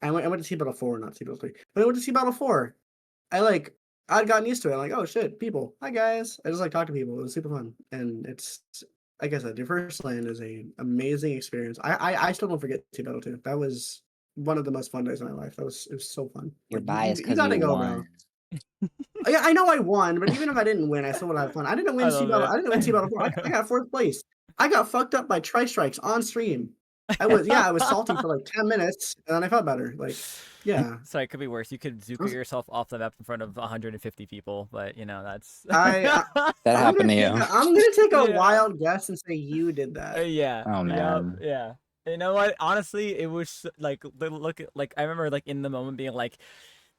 I went to Sea Battle 4, not Sea Battle 3. But I went to Sea Battle 4. I'd gotten used to it. I'm like, oh shit, people. Hi guys. I just like talk to people. It was super fun. And it's like I said, your first land is a amazing experience. I still don't forget Sea Battle 2. That was one of the most fun days of my life. It was so fun. You're Like biased you because you gotta go, bro. won. Yeah, I know I won, but even if I didn't win, I still would have fun. I love I didn't win Sea Battle 4. I got fourth place. I got fucked up by tri-strikes on stream. I was salty for like 10 minutes and then I felt better. Like, yeah. Sorry, it could be worse. You could Zuko yourself off the map in front of 150 people, but you know that's. I, I That happened to you. I'm gonna take a Yeah. wild guess and say you did that. Yeah. Oh Yep. man. Yeah. You know what? Honestly, it was like look at like I remember like in the moment being like,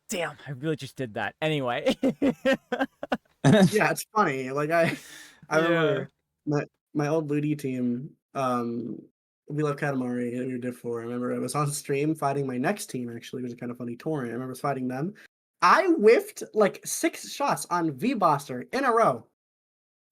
"Damn, I really just did that." Anyway. Yeah, it's funny. I Yeah. remember my old Ludi team. We love Katamari and we did four. I remember I was on stream fighting my next team. Actually, it was a kind of funny Tourney. I remember I was fighting them. I whiffed like 6 shots on V Boster in a row.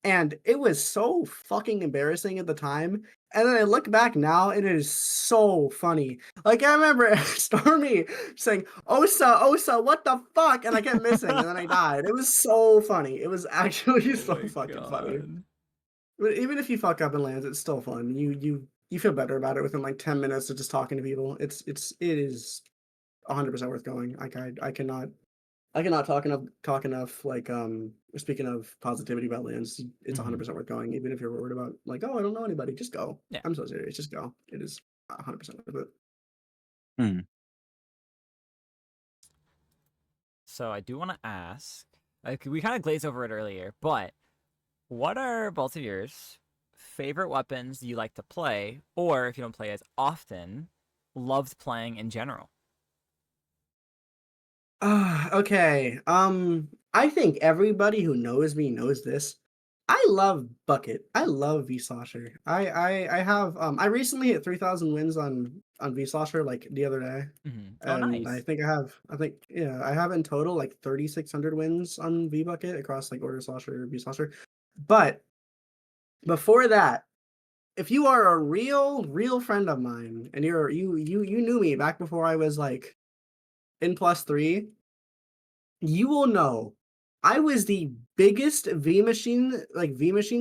And it was so fucking embarrassing at the time. And then I look back now, and it is so funny. Like I remember Stormy saying, "Osa, Osa, what the fuck?" And I kept missing, and then I died. It was so funny. It was actually Oh so my fucking funny. god. But even if you fuck up and lands, it's still fun. You feel better about it within like 10 minutes of just talking to people. It is 100% worth going. I cannot talk enough. Like speaking of positivity about lands, it's Hmm. 100% worth going. Even if you're worried about like, oh, I don't know anybody, just go. Yeah. I'm so serious, just go. It is 100% worth it. Hmm. So I do want to ask, like we kind of glazed over it earlier, but what are both of yours favorite weapons you like to play, or if you don't play as often, loved playing in general? Okay. I think everybody who knows me knows this. I love Bucket. I love V-Slosher. I have I recently hit 3,000 wins on V-Slosher like the other day. Oh, And nice. I think yeah, I have in total like 3,600 wins on V-Bucket across like Order Slosher, V-Slosher. But before that, if you are a real friend of mine and you knew me back before I was like in +3, you will know I was the biggest V Machine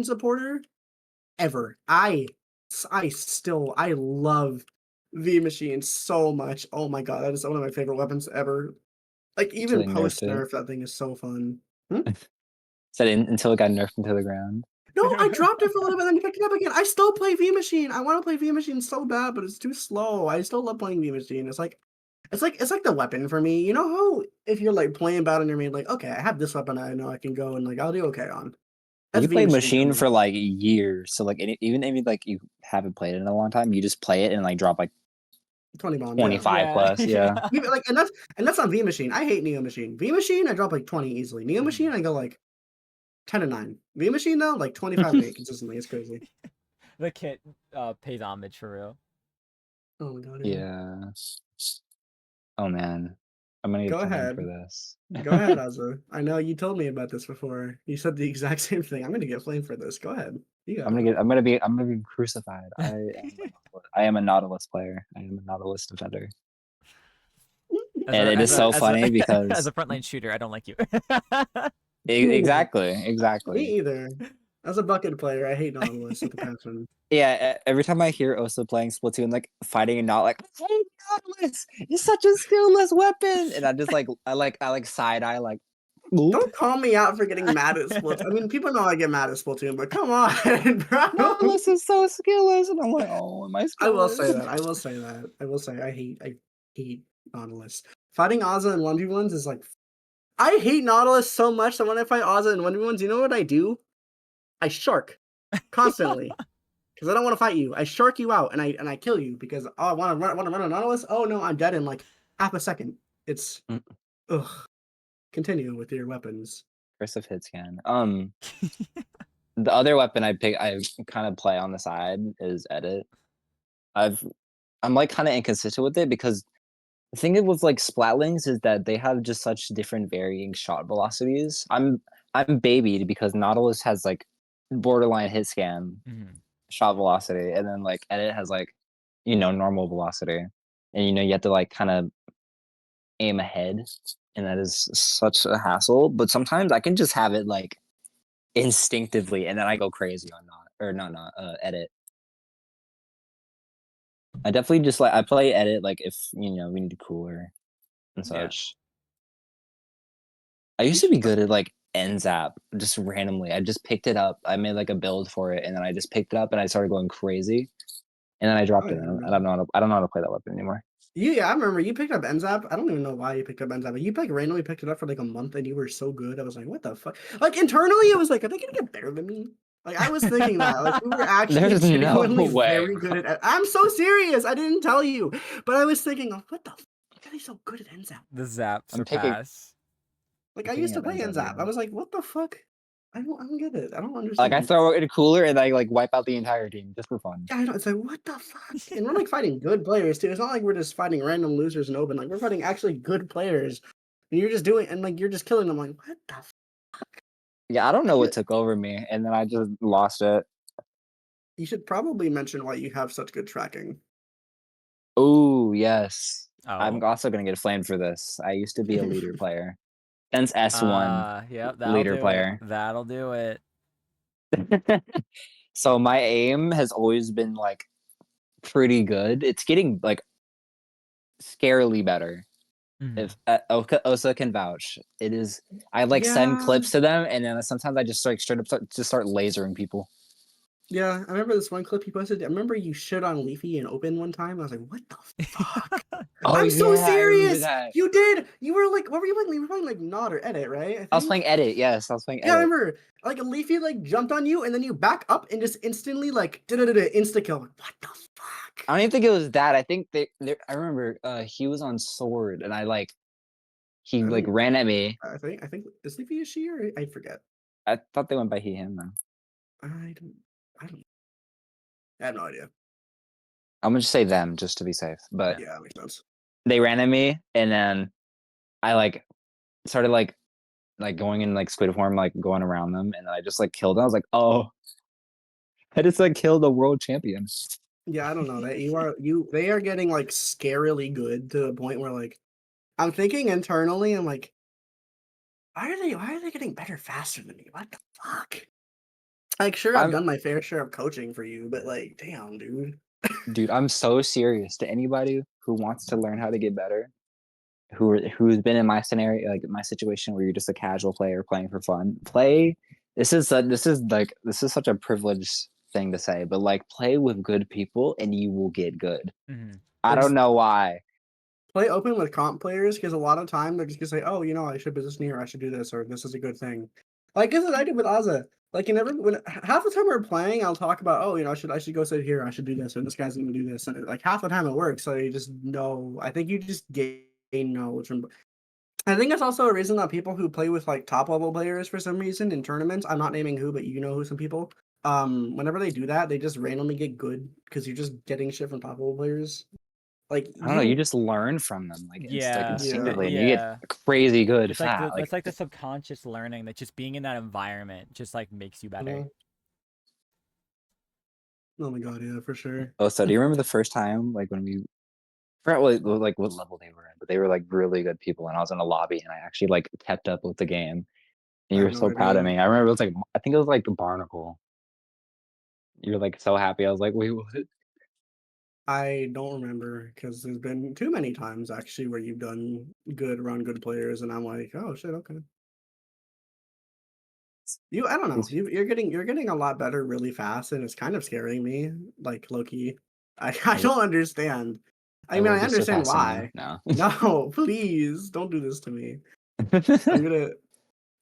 supporter ever. I love V Machine so much. Oh my god, that is one of my favorite weapons ever. Like Until even they nerfed post it. nerf, that thing is so fun. Hmm? Said until it got nerfed into the ground. No, I dropped it for a little bit, then picked it up again. I still play V Machine. I want to play V Machine so bad, but it's too slow. I still love playing V Machine. It's like the weapon for me. You know how if you're like playing bad on your main, like okay, I have this weapon, I know I can go and like I'll do okay on. That's You V play Machine for Machine me. for like years, so like even if like you haven't played it in a long time, you just play it and like drop like 20 bombs, yeah. 25 Yeah, plus. Yeah. yeah. Even, like and that's on V Machine. I hate Neo Machine. V Machine, I drop like 20 easily. Neo Machine, I go like 10 and 9. V Machine though, like 25 and 8 consistently. It's crazy. The kit pays homage for real. Oh my god, yeah. Yeah. Oh man, I'm gonna get Go blamed for ahead. this. Go ahead, Azza. I know you told me about this before. You said the exact same thing. I'm gonna get flamed for this. Go ahead. You got it. I'm gonna be crucified. I am a Nautilus player. I am a Nautilus defender. As And a it as is a so as a funny as because a frontline shooter, I don't like you. exactly, Me exactly. either. As a bucket player, I hate Nautilus with a passion. Yeah, every time I hear Osa playing Splatoon, like fighting and not like, hey, Nautilus, it's such a skillless weapon, and I'm just like, I like side eye, like, oop. Don't call me out for getting mad at Splatoon. I mean, people know I get mad at Splatoon, but come on, bro. Nautilus is so skillless, and I'm like, oh, am I I will say skillless? that. I will say I hate Nautilus. Fighting Oza in 1v1s is like I hate Nautilus so much that when I fight Oza in 1v1s, you know what I do? I shark constantly. Because I don't want to fight you. I shark you out and I kill you because oh, I want to run a Nautilus. Oh no, I'm dead in like half a second. It's Mm, ugh. Continue with your weapons. Curse of hit scan. The other weapon I kind of play on the side is edit. I've I'm like kind of inconsistent with it because the thing with like Splatlings is that they have just such different varying shot velocities. I'm babied because Nautilus has like borderline hit scan Mhm. shot velocity, and then like edit has like normal velocity, and you have to like kind of aim ahead, and that is such a hassle. But sometimes I can just have it like instinctively, and then I go crazy on not edit. I definitely just like I play edit like if we need a cooler and Yeah. such. I You used to be should. good at like NZAP just randomly. I just picked it up. I made like a build for it, and then I just picked it up and I started going crazy, and then I Oh dropped it. yeah, And I no. don't know how to play that weapon anymore. Yeah, I remember you picked up Enzap. I don't even know why you picked up Enzap, but you like randomly picked it up for like a month and you were so good. I was like, what the fuck? Like internally, I was like, are they gonna get better than me? Like I was thinking that. Like we were actually There's no genuinely way, very bro. good at I'm so serious. I didn't tell you. But I was thinking, oh, what the fuck? Why are they so good at Enzap? The zap I'm picking surpass. Like I'm I used picking to up play NZAP Enzap. I again. was like, what the fuck? I don't get it. I don't Like I understand. throw it in a cooler and I like wipe out the entire team just for fun. Yeah, I know. It's like, what the fuck? And we're like fighting good players too. It's not like we're just fighting random losers in open. Like we're fighting actually good players. And you're just doing and like you're just killing them. Like, what the Yeah, I don't know what fuck? took over me, and then I just lost it. You should probably mention why you have such good tracking. Oh yes, I'm Oh. also gonna get flamed for this. I used to be a leader player. Since S1 Yep, that'll leader do it. player. That'll do it. So my aim has always been like pretty good. It's getting like scarily better. Mhm. If Osa can vouch, it is. I like send Yeah. clips to them, and then sometimes I just like straight up start lasering people. Yeah. I remember this one clip you posted. I remember you shit on Leafy in open one time. I was like, what the fuck? Oh I'm so yeah, I remember serious. that. You did. You were like, what were you playing? You were playing like Nod or Edit, right? I I was think. playing edit. Yes, I was playing Yeah, I edit. remember. Like Leafy like jumped on you and then you back up and just instantly like insta kill. Like, what the fuck? I don't even think it was that. I think I remember he was on sword, and he like ran at me. I think is it he or she or I forget. I thought they went by he him though. I don't. I have no idea. I'm gonna just say them just to be safe. But Yeah, that makes sense. they ran at me, and then I started going in squid form, going around them, and then I just killed them. I was like, oh, I just killed a world champion. Yeah, I don't know that they are getting scarily good to the point where I'm thinking internally, I'm like, why are they getting better faster than me? What the fuck? Sure, I've done my fair share of coaching for you, but damn, dude. Dude, I'm so serious. To anybody who wants to learn how to get better, who's been in my scenario, my situation where you're just a casual player playing for fun, play. This is such a privileged thing to say, but play with good people and you will get good. Mm-hmm. I don't know why. Play open with comp players because a lot of time they're just gonna say, "Oh, I should position here, I should do this, or this is a good thing." This is what I did with Aza. When half the time we're playing, I'll talk about, "Oh, I should go sit here, I should do this, and this guy's gonna do this," and half the time it works. So you just know. I think you just gain knowledge from. I think it's also a reason that people who play with top level players for some reason in tournaments, I'm not naming who, but you know who some people. Whenever they do that, they just randomly get good because you're just getting shit from top level players. I don't know. You just learn from them, Yeah, instinctively, and you yeah. get crazy good It's fast. it's like the subconscious learning that just being in that environment just makes you better. Oh my god, yeah, for sure. Oh, so do you remember the first time, when we forgot what level they were in, but they were really good people, and I was in a lobby, and I actually kept up with the game, and I you have were no so proud of idea. me. I remember it was I think it was the Barnacle. You were so happy. I was like, wait, what? I don't remember because there's been too many times actually where you've done good around good players, and I'm like, oh shit, okay. I don't know. You're getting a lot better really fast, and it's kind of scaring me, low key. I don't understand. I I mean, will I be understand surpassing you why. now. No, please don't do this to me. I'm gonna.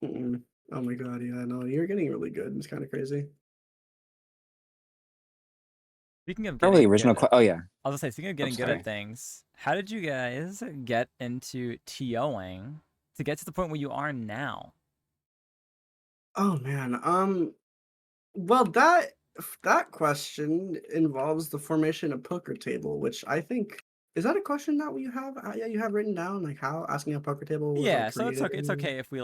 Mm-mm. Oh my god, yeah, no, you're getting really good. It's kind of crazy. Speaking of Probably getting original. good at, Oh yeah. I was gonna say, speaking of Oh, getting good at sorry. things, how did you guys get into TOing to get to the point where you are now? Oh man. Well, that question involves the formation of poker table, which I think is that a question that you have? Yeah, you have written down how asking a poker table was Yeah, so created. it's okay if we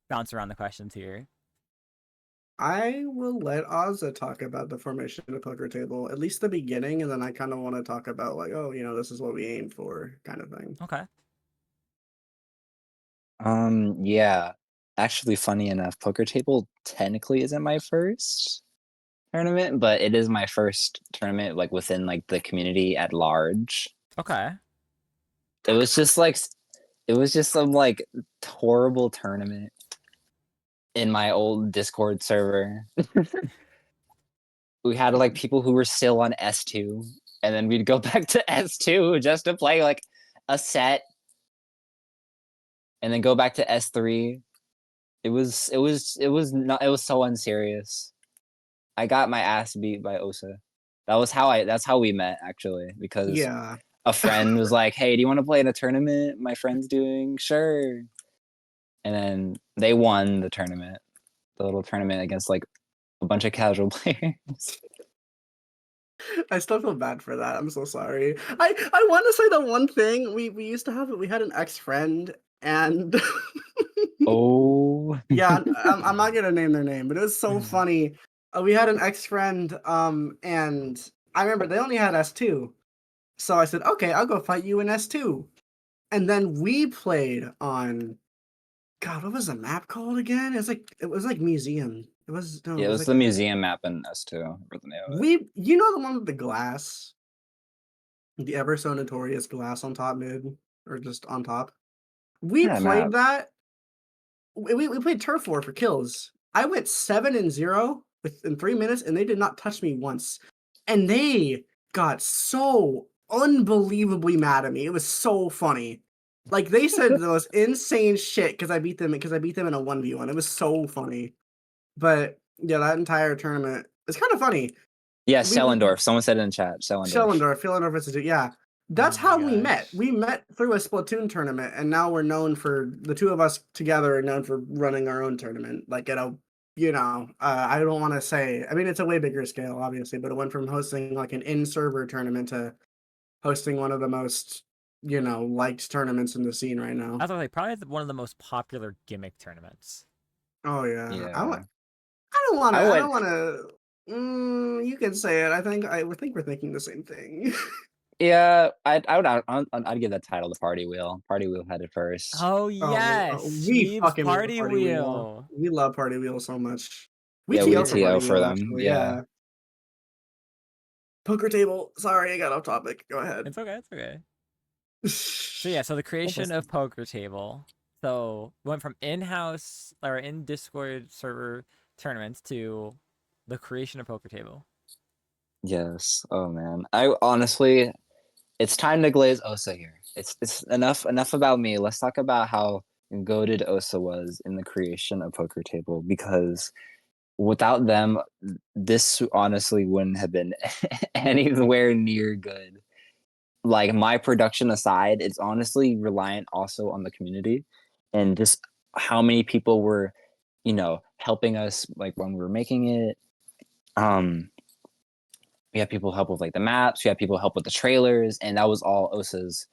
bounce around the questions here. I will let Ozza talk about the formation of the poker table, at least the beginning, and then I kind of want to talk about oh, this is what we aim for, kind of thing. Okay. Yeah. Actually, funny enough, poker table technically isn't my first tournament, but it is my first tournament within the community at large. Okay. It was just some horrible tournament in my old Discord server. We had people who were still on S2, and then we'd go back to S2 just to play a set, and then go back to S3. It was so unserious. I got my ass beat by Osa. That's how we met actually, because Yeah. a friend was like, "Hey, do you want to play in a tournament my friend's doing?" Sure. And then they won the tournament, the little tournament against a bunch of casual players. I still feel bad for that. I'm so sorry. I want to say the one thing we used to have. We had an ex friend, and Oh. yeah, I'm not gonna name their name, but it was so funny. We had an ex friend, and I remember they only had S2, so I said, okay, I'll go fight you in S2, and then we played on. God, what was the map called again? It was like museum. It was no, Yeah, it it was was like the a museum map in S2. Or the name of it. the one with the glass, the ever so notorious glass on top mid or just on top. We Yeah, map. played that. We played turf war for kills. I went 7-0 within 3 minutes, and they did not touch me once. And they got so unbelievably mad at me. It was so funny. They said the most insane shit because I beat them in a 1v1. It was so funny. But yeah, that entire tournament, it's kind of funny. Yeah, we Schellendorf. Someone said it in chat. Schellendorf. Philendorf Institute. Yeah, Oh that's my how we met. gosh. We met through a Splatoon tournament, and now we're known for the two of us together are known for running our own tournament. Like at a, I don't want to say. I mean, it's a way bigger scale, obviously, but it went from hosting like an in-server tournament to hosting one of the most, liked tournaments in the scene right I now. was gonna say probably one of the most popular gimmick tournaments. Oh yeah, Yeah. I don't want to. I I would don't want to. You can say it. I think we're thinking the same thing. yeah, I'd give that title to Party Wheel. Party Wheel had it first. Oh Oh, yes, we Shmeeb's fucking love party Party Wheel. wheel. We love Party Wheel so much. We Yeah, we TO for TO Party for Wheel them. actually. Yeah. Yeah. Poker table. Sorry, I got off topic. Go ahead. It's okay. It's okay. So yeah, so the creation of Poker Table. So went from in-house or in Discord server tournaments to the creation of Poker Table. Yes. Oh man. I honestly, it's time to glaze Osa here. It's enough about me. Let's talk about how goated Osa was in the creation of Poker Table because without them, this honestly wouldn't have been anywhere near good. Like my production aside, it's honestly reliant also on the community and just how many people were, helping us like when we were making it. Um, we had people help with like the maps, we had people help with the trailers, and that was all Osa's,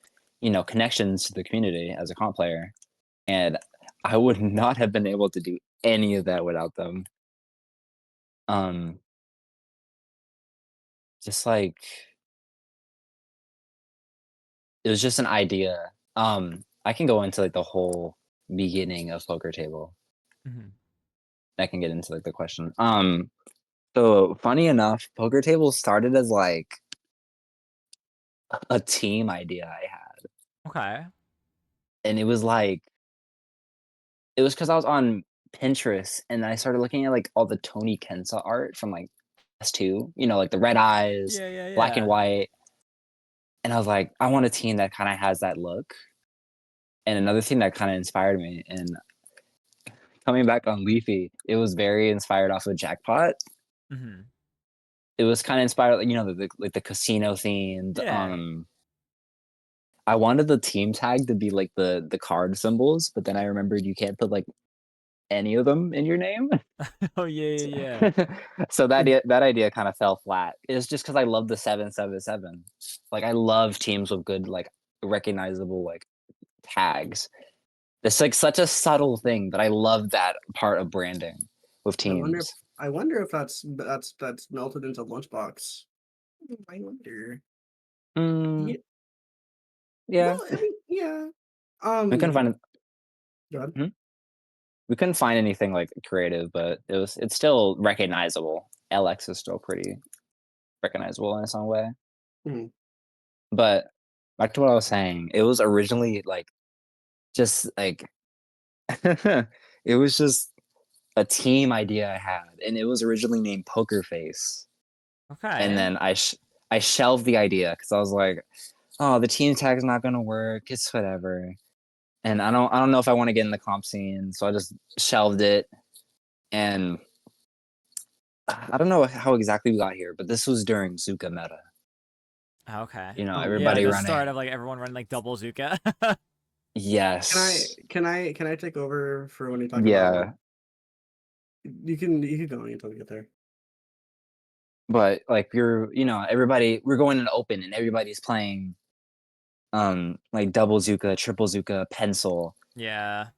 connections to the community as a comp player. And I would not have been able to do any of that without them. Um, just like it was just an idea. I can go into like the whole beginning of Poker Table. Mm-hmm. I can get into like the question. So funny enough, Poker Table started as like a team idea I had, Okay. and it was because I was on Pinterest and I started looking at like all the Tony Kensa art from like S2, like the red eyes, Yeah, yeah, black and yeah. white. And I was like, I want a team that kind of has that look. And another thing that kind of inspired me, and coming back on Leafy, it was very inspired off of Jackpot. Mm-hmm. It was kind of inspired, like the casino themed. Yeah. I wanted the team tag to be like the card symbols, but then I remembered you can't put like any of them in your name. Oh yeah, yeah, yeah. So that idea kind of fell flat. It's just because I love the 777. Like I love teams with good like recognizable like tags. It's like such a subtle thing, but I love that part of branding with I wonder. teams. I wonder if that's melted into Lunchbox. I wonder. Mm, Yeah. yeah, Well, I mean, yeah. we couldn't find Go ahead. hmm? We couldn't find anything like creative, but it's still recognizable. LX is still pretty recognizable in its own way. Mhm. But back to what I was saying, it was originally like just like it was just a team idea I had, and it was originally named Poker Face. And Okay. then I shelved the idea because I was like, oh, the team tag's not gonna work. It's whatever. And I don't know if I want to get in the comp scene, so I just shelved it. And I don't know how exactly we got here, but this was during Zuka meta. Okay. Oh Yeah, Everybody the yeah. start running. of like everyone running like double Zuka. Can I Yes. can I can I take over for when you talk about? Yeah. You can go until we get there. But like everybody we're going in open and everybody's playing like double Zuka, triple Zuka, pencil. Yeah.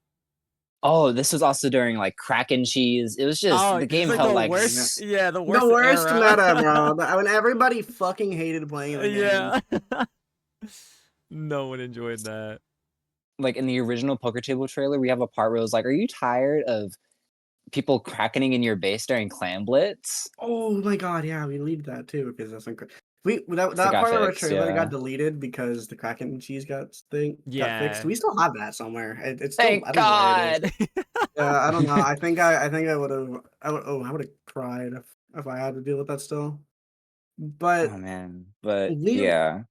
Oh, this was also during like crack and cheese. It was just Oh, the this is game like felt the like worst. Yeah, the The worst worst era. meta, bro. When everybody fucking hated playing the game. Yeah. No one enjoyed that. like in the original poker table trailer, we have a part where it was like, "Are you tired of people cracking in your base during Clan Blitz?" Oh my god, yeah, we leave that too because that's incredible. So it That got part of our fixed. trailer got Yeah. deleted because the Kraken cheese got fixed. Yeah. We still have that somewhere. It's still Thank I don't know where it is. God. I don't know. I think I would have cried if I had to deal with that still. Oh But man. But we yeah.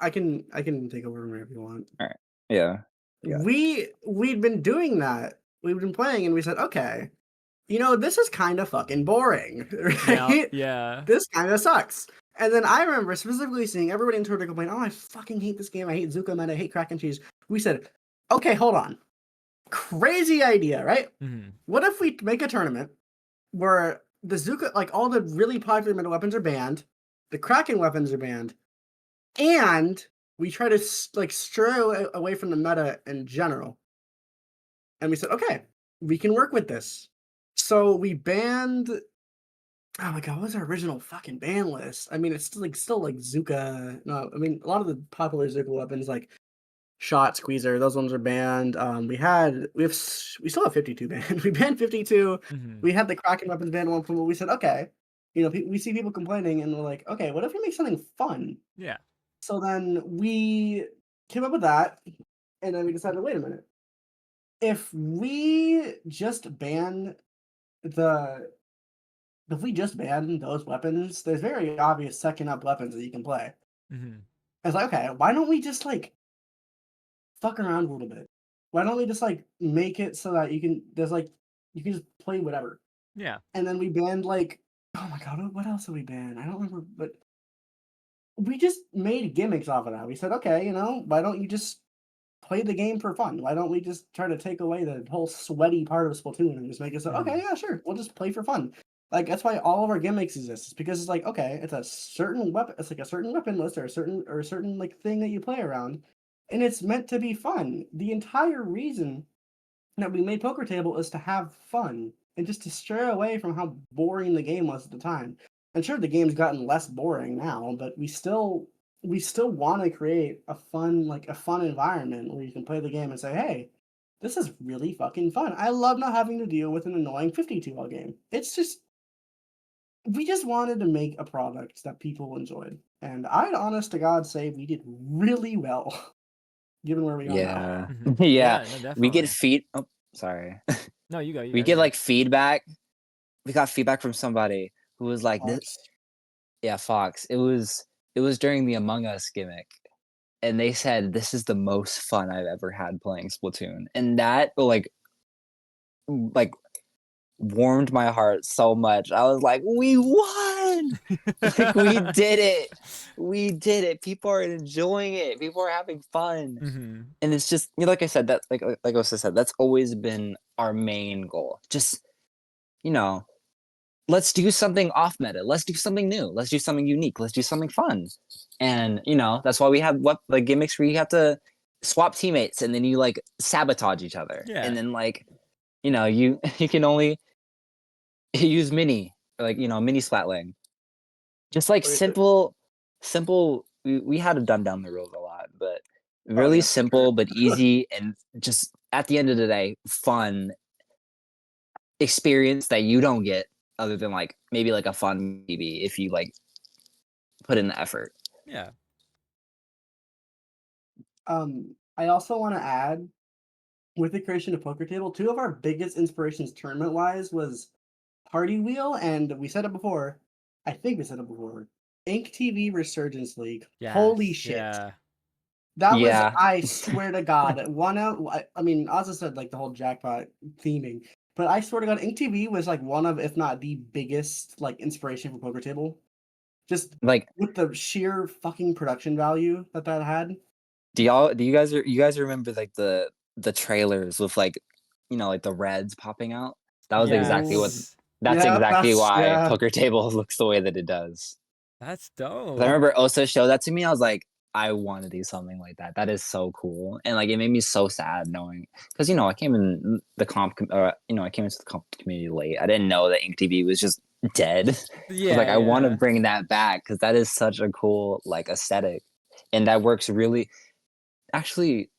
I can take over whenever you want. All right. Yeah. Yeah. We'd been doing that. We've been playing and we said, okay, this is kind of fucking boring, Yeah, right? yeah. This kind of sucks. And then I remember specifically seeing everybody in Twitter complain, "Oh, I fucking hate this game. I hate Zuka meta. I hate crack and cheese." We said, "Okay, hold on. Crazy idea, right? Mhm. What if we make a tournament where the Zuka, like all the really popular meta weapons are banned, the Kraken weapons are banned, and we try to like stray away from the meta in general." And we said, "Okay, we can work with this." So we banned. Oh my god, what was our original fucking ban list? I mean, it's still like Zuka. No, I mean a lot of the popular Zuka weapons like Shot, Squeezer, those ones are banned. We still have 52 banned. We banned 52. Mhm. We had the Kraken weapons banned at one point. We said, okay, we see people complaining, and we're like, okay, what if we make something fun? Yeah. So then we came up with that, and then we decided, wait a minute, if we just ban the if we just ban those weapons, there's very obvious second up weapons that you can play. Mhm. I was like, okay, why don't we just like fuck around a little bit? Why don't we just like make it so that you can just play whatever? Yeah. And then we banned like, oh my god, what else did we ban? I don't remember, but we just made gimmicks off of that. We said, okay, why don't you just play the game for fun? Why don't we just try to take away the whole sweaty part of Splatoon and just make it so, okay, yeah, sure, we'll just play for fun. Like that's why all of our gimmicks exist. It's because it's like, okay, it's a certain weapon, it's like a certain weapon list or a certain like thing that you play around, and it's meant to be fun. The entire reason that we made Poker Table is to have fun and just to stray away from how boring the game was at the time. And sure, the game's gotten less boring now, but we still want to create a fun environment where you can play the game and say, "Hey, this is really fucking fun. I love not having to deal with an annoying 52 all game." It's just we just wanted to make a product that people enjoyed, and I'd honest to God say we did really well given where we are now. Yeah. Mhm. Yeah. Yeah, no, We get definitely. oh, sorry. No, you go, you We go, you get, go. like, feedback. We got feedback from somebody who was like, "This." Fox. Yeah, Fox. It was during the Among Us gimmick, and they said, "This is the most fun I've ever had playing Splatoon." And that, like, warmed my heart so much. I was like, "We won!" Like, we did it. We did it. People are enjoying it. People are having fun. Mhm. And it's just, like I said, that like Osa said, that's always been our main goal. Just, you know, let's do something off meta. Let's do something new. Let's do something unique. Let's do something fun. And, that's why we have what like gimmicks where you have to swap teammates and then you like sabotage each other. Yeah. And then like, you you can only use mini, or like, mini splatling. Just like Wait, simple we had to dumb down the rules a lot, but oh really yeah, for sure. simple but easy and just at the end of the day, fun experience that you don't get other than like maybe like a fun maybe if you like put in the effort. Yeah. I also want to add with the creation of Poker Table, two of our biggest inspirations tournament wise was Party Wheel, and we said it before. I think we said it before. Ink TV Resurgence League. Holy Yes. shit. Yeah. That was, Yeah. I swear to God, one of, I mean, Ozza said like the whole jackpot theming, but I swear to God, Ink TV was like one of, if not the biggest, like inspiration for Poker Table. Just Like with the sheer fucking production value that had. do you guys remember like the trailers with like like the reds popping out? That was exactly what Oh, Yes. that's yeah, exactly why yeah. poker table looks the way that it does. That's 'Cause I dope. remember Osa showed that to me. I was like, I want to do something like that. That is so cool. And like it made me so sad knowing because I came in the I came into the comp community late. I didn't know that Ink TV was just dead. I was like, Yeah, I want to yeah. bring that back because that is such a cool like aesthetic, and that works really. Actually,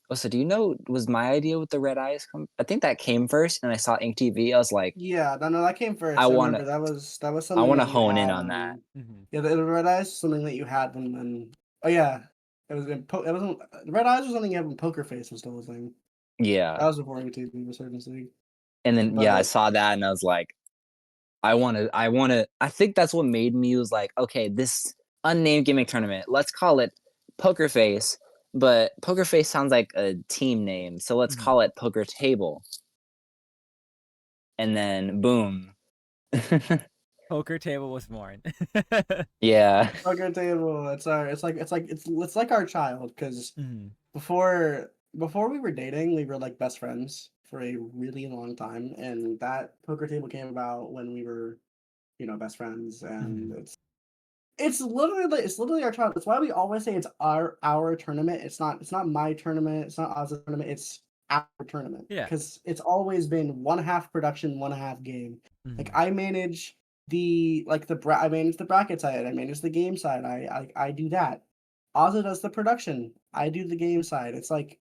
Osa, do you know was my idea with the red eyes come? I think that came first, and I saw Ink TV. I was like, Yeah, no, that came I first. I wanna, remember that was I something wanna that you hone in had on that. when Mhm. yeah, the red eyes was something that you had when oh yeah, it was it wasn't the red eyes was something you had when Poker Face was still a thing. Yeah, That was before MTV was certain league. and then yeah, I But saw that, and I was like, I wanna. I think that's what made me was like, okay, this unnamed gimmick tournament. Let's call it Poker Face, but Poker Face sounds like a team name, so let's Mhm. call it Poker Table. and then boom. Poker table was born. Yeah. Poker table. It's like our child because Mhm. before we were dating, we were like best friends for a really long time, and that poker table came about when we were, best friends, and Mhm. it's literally our child. That's why we always say it's our tournament. It's not my tournament. It's not Oza's tournament. It's our tournament Yeah. because it's always been one half production, one half game. Like Mhm. I manage I manage the bracket side. I manage the game side. I do that. Oza does the production. I do the game side. It's like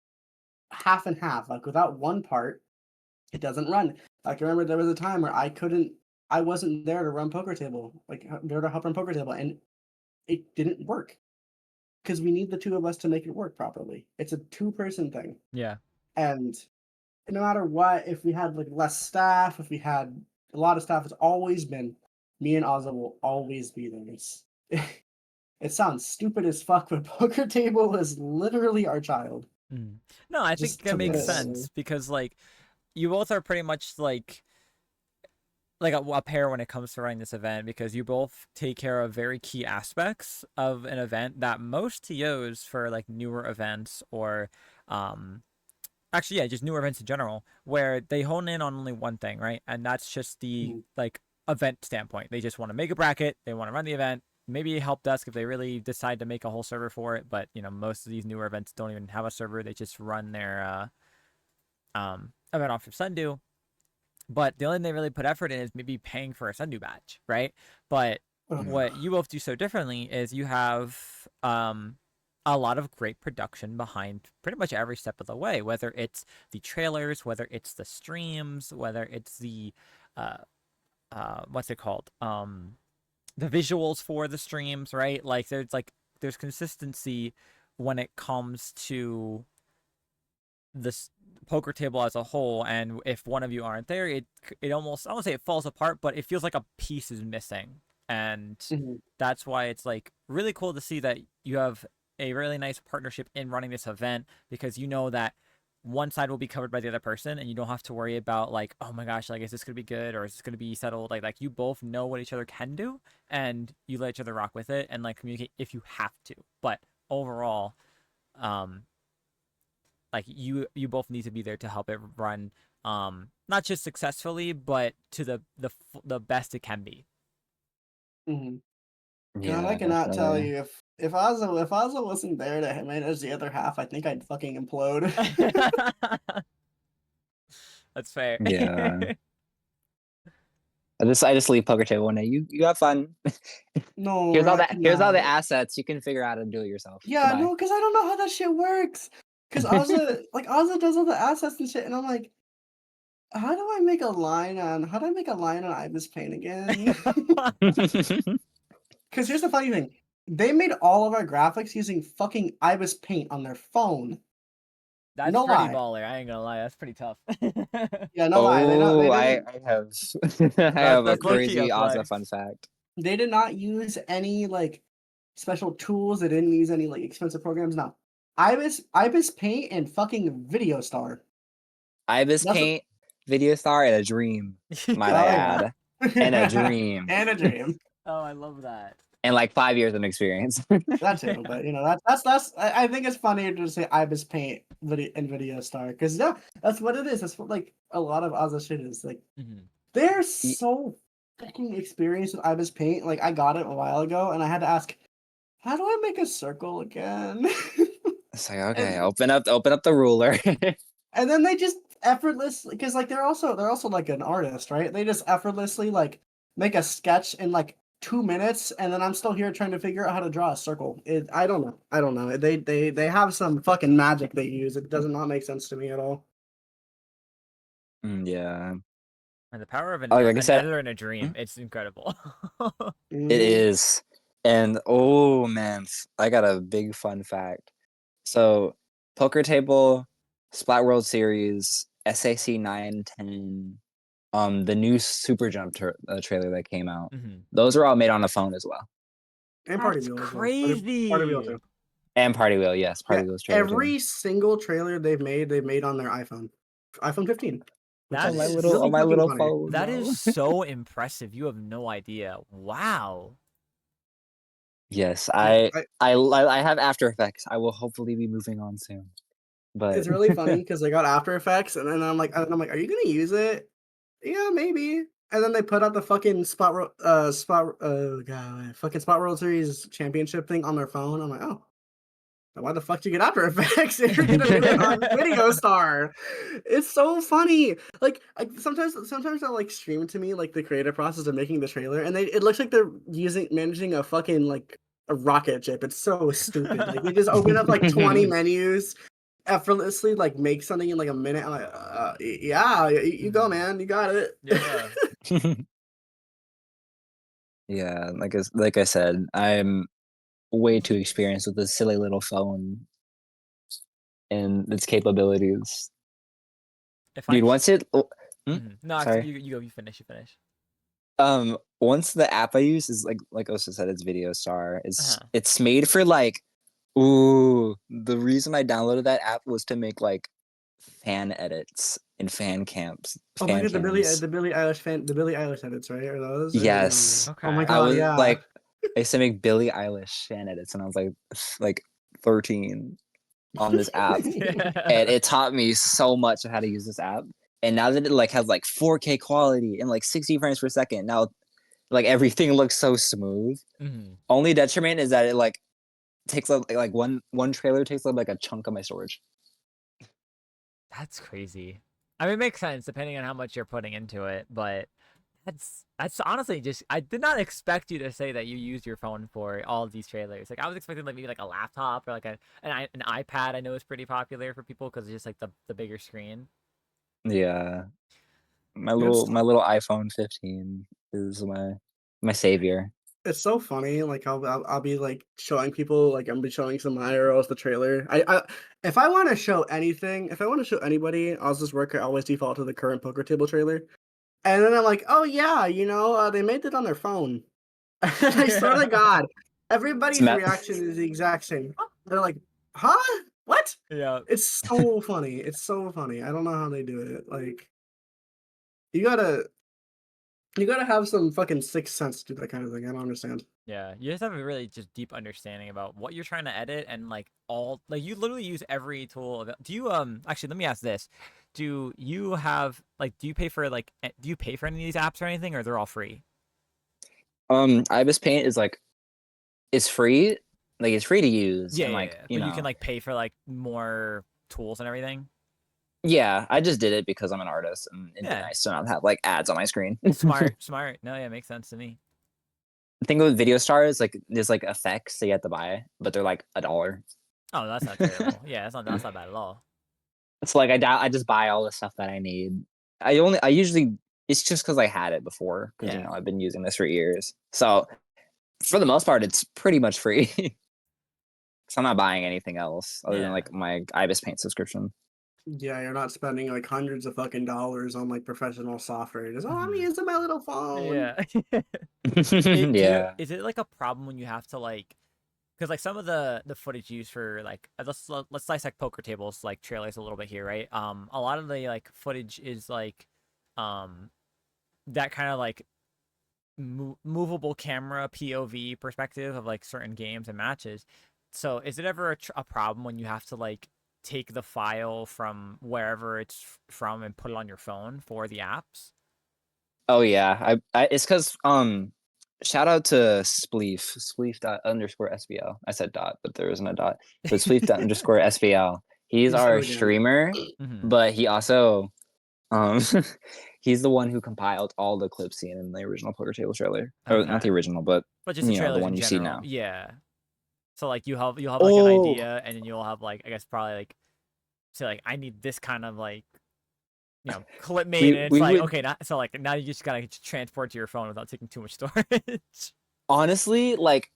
half and half. Like without one part, it doesn't run. Like I remember there was a time where I wasn't there to run poker table, like there to help run poker table, and it didn't work because we need the two of us to make it work properly. It's a two-person thing, Yeah. and no matter what, if we had like less staff, if we had a lot of staff, it's always been me and Ozza will always be there. It sounds stupid as fuck, but poker table is literally our child. Mhm. No, I think Just that to put makes it that way. sense because like you both are pretty much like a pair when it comes to running this event because you both take care of very key aspects of an event that most TOs for like newer events or um actually yeah, just newer events in general where they hone in on only one thing, right? And that's just the Mhm. like event standpoint. They just want to make a bracket, they want to run the event, maybe help desk if they really decide to make a whole server for it, but most of these newer events don't even have a server. They just run their event off of Sundew. But the only thing they really put effort in is maybe paying for a Sundew badge, right? But Ugh. what you both do so differently is you have a lot of great production behind pretty much every step of the way, whether it's the trailers, whether it's the streams, whether it's the uh what's it called? The visuals for the streams, right? There's consistency when it comes to this poker table as a whole, and if one of you aren't there, it almost, I don't say it falls apart, but it feels like a piece is missing. And Mhm. that's why it's like really cool to see that you have a really nice partnership in running this event because you know that one side will be covered by the other person and you don't have to worry about like, oh my gosh, like is this gonna be good or is this gonna be settled? Like you both know what each other can do and you let each other rock with it and like communicate if you have to. But overall, um like you both need to be there to help it run not just successfully but to the best it can be. Mhm. God, I Yeah, cannot tell definitely. you if Ozza wasn't there to manage the other half, I think I'd fucking implode. That's fair. Yeah. I just leave poker table one day. You have fun. No, Here's all I that. Here's all cannot. the assets. You can figure out how to do it yourself. Yeah, Goodbye. no, because I don't know how that shit works. Because Ozza does all the assets and shit, and I'm like, how do I make a line on Ibis Paint again? Because here's the funny thing. They made all of our graphics using fucking Ibis Paint on their phone. That's No pretty lie. baller. I ain't gonna lie. That's pretty tough. Yeah, no lie. Oh, they I have I that's have a that's low key a crazy Ozza flex. fun fact. they did not use any like special tools. They didn't use any like expensive programs. No. Ibis Paint and fucking Video Star. Ibis That's what Paint, Video Star, and a dream, might I oh yeah. add. And a dream. And a dream. Oh, I love that. And like 5 years of experience. That too, but that's I think it's funnier to say Ibis Paint Video Star because yeah, that's what it is. That's what like a lot of Ozza shit is. Like Mhm. they're Y- so fucking experienced with Ibis Paint. Like I got it a while ago and I had to ask, how do I make a circle again? It's like, okay, and open up the ruler. and then they just effortlessly because like they're also like an artist, right? They just effortlessly like make a sketch in like 2 minutes, and then I'm still here trying to figure out how to draw a circle. I don't know. I don't know. They have some fucking magic they use. It does not make sense to me at all. Yeah. And the power of Like I an said, editor in a dream, it's incredible. it Hmm. is. And oh man, I got a big fun fact. So, poker table, Splat World Series, SAC 910, the new Super Jump trailer that came out. Mhm. Those are all made on a phone as well. And Party That's Wheel as well. Party Wheel crazy. too. And Party Wheel, yes, Yeah, Party Wheel's trailer too. every single trailer they've made on their iPhone 15. which That on my is is little really on my fucking little funny. phone. that No. is so impressive. You have no idea. Wow. Yes, Yeah, I have After Effects. I will hopefully be moving on soon. But it's really funny because I got After Effects, and then I'm like, are you gonna use it? Yeah, maybe. And then they put out the fucking fucking Spot World Series championship thing on their phone. I'm like, oh, why the fuck do you get After Effects if you're gonna do it on Video Star? It's so funny. Like, sometimes they'll like stream to me like the creative process of making the trailer, and it looks like they're managing a fucking like a rocket ship. It's so stupid. Like they just open up like 20 menus effortlessly, like make something in like a minute. I'm like, yeah, you go, man, you got it. Yeah. yeah, like I said, I'm way too experienced with this silly little phone and its capabilities. If I Dude, sh- once it No, actually, sorry. you go. You finish. You finish. Once the app I use is like Osa said, it's Video Star. Uh-huh. It's made for like ooh, the reason I downloaded that app was to make like fan edits and Oh my fan god, cams. the Billie Eilish edits, right? Are those? Or no? Yes. Oh my Okay. I god, was yeah. like I used to make Billie Eilish fan edits when I was like 13 on this app. Yeah. And it taught me so much of how to use this app. And now that it like has like 4K quality and like 60 frames per second, now like everything looks so smooth. Mhm. Only detriment is that it like takes up like one trailer takes up like a chunk of my storage. That's crazy. I mean, it makes sense depending on how much you're putting into it, but that's honestly just I did not expect you to say that you used your phone for all of these trailers. Like I was expecting like maybe like a laptop or like an iPad. I know is pretty popular for people because it's just like the bigger screen. Yeah. It's My little iPhone 15 is my savior. it's so funny. Like I'll be like showing people like I'm be showing some IRLs the trailer. I if I want to show anything, if I want to show anybody, I'll just work. I always default to the current poker table trailer, and then I'm like, oh yeah, they made it on their phone. And I swear to Yeah. God, It's everybody's Matt. reaction is the exact same. They're like, huh? What? Yeah. It's so funny. It's so funny. I don't know how they do it. Like you gotta you gotta have some fucking sixth sense to do that kind of thing. I don't understand. Yeah, you just have a really just deep understanding about what you're trying to edit and like all like you literally use every tool. Do you actually let me ask this: Do you have like do you pay for any of these apps or anything, or they're all free? Ibis Paint is like it's free. Like it's free to use Yeah, and yeah, like, yeah. you But you can know. like pay for like more tools and everything. Yeah, I just did it because I'm an artist and it'd be Yeah, nice to not have like ads on my screen. smart, smart. No, yeah, makes sense to me. The thing with Video Stars, like there's like effects that you have to buy, but they're like $1. Oh, that's not terrible. Yeah, that's not bad at all. It's like I just buy all the stuff that I need. I usually it's just because I had it before because Yeah, I've been using this for years. So for the most part, it's pretty much free. So I'm not buying anything else other than yeah, like my Ibis Paint subscription. Yeah, you're not spending like hundreds of fucking dollars on like professional software. Just I'm Mhm. using my little phone. Yeah. Yeah. Is it like a problem when you have to like because like some of the footage used for like let's dissect poker tables like trailers a little bit here, right? A lot of the like footage is like um that kind of like movable camera POV perspective of like certain games and matches. So is it ever a problem when you have to like take the file from wherever it's from and put it on your phone for the apps? Oh yeah. I it's because shout out to Spleef dot underscore SBL. I said dot, but there isn't a dot. But Spleef dot underscore SBL. He's He's so our again. streamer, Hmm. but he also um he's the one who compiled all the clips seen in the original Poker Table trailer. Or not the Okay. original, but But just the the trailers in one you see general. now. Yeah. So like you'll have like an Oh, idea and then you'll have like I guess probably like say like I need this kind of like clip made and it's we like would okay so like now you just gotta transport to your phone without taking too much storage. honestly like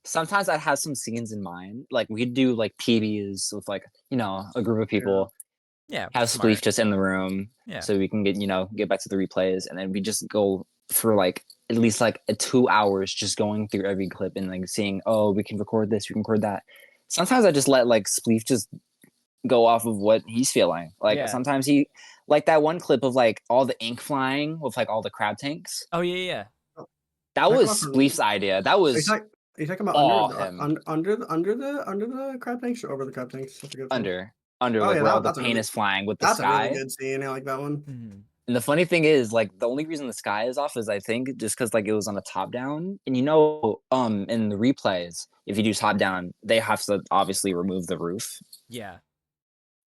sometimes I'd have some scenes in mind. Like we'd do like PBs with like, a group of Yeah. people, Yeah, have Spleef smart. just in the room Yeah. so we can get back to the replays and then we just go for like at least like 2 hours just going through every clip and like seeing, oh, we can record this, we can record that. Sometimes I just let like Spleef just go off of what he's feeling. Like Yeah. sometimes he, like that one clip of like all the ink flying with like all the crab tanks. Oh yeah. Oh, That talking was about for Spleef's idea. That are you, was are you talking about all him. under the crab tanks or over the crab tanks? I forget which one. Under Oh like yeah, where all the that's a paint really is flying with the that's a really sky. good scene. I like that one. Mm-hmm. And the funny thing is, like, the only reason the sky is off is I think just because like it was on a top down, and in the replays, if you do top down, they have to obviously remove the roof. Yeah.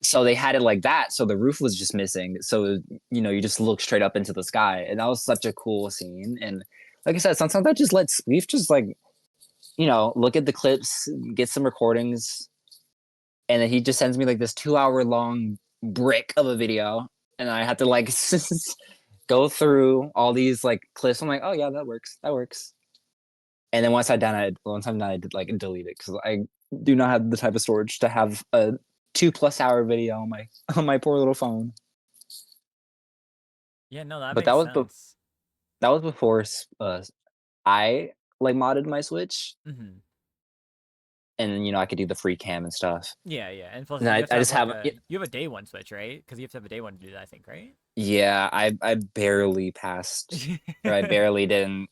So they had it like that, so the roof was just missing. So you just look straight up into the sky, and that was such a cool scene. And like I said, sometimes I just let Spleef just like look at the clips, get some recordings, and then he just sends me like this 2 hour long brick of a video, and I have to like go through all these like clips. I'm like, oh yeah, that works. That works. And then once I'm done, I did like delete it because I do not have the type of storage to have a 2+ hour video on my on my poor little phone. Yeah, no, that But makes sense. that was before I like modded my Switch, Mm-hmm. and then I could do the free cam and stuff. Yeah, yeah. And plus And you have to I have just like have a you have a day one Switch, right? Because you have to have a day one to do that, I think, right? yeah, I barely passed, or I barely didn't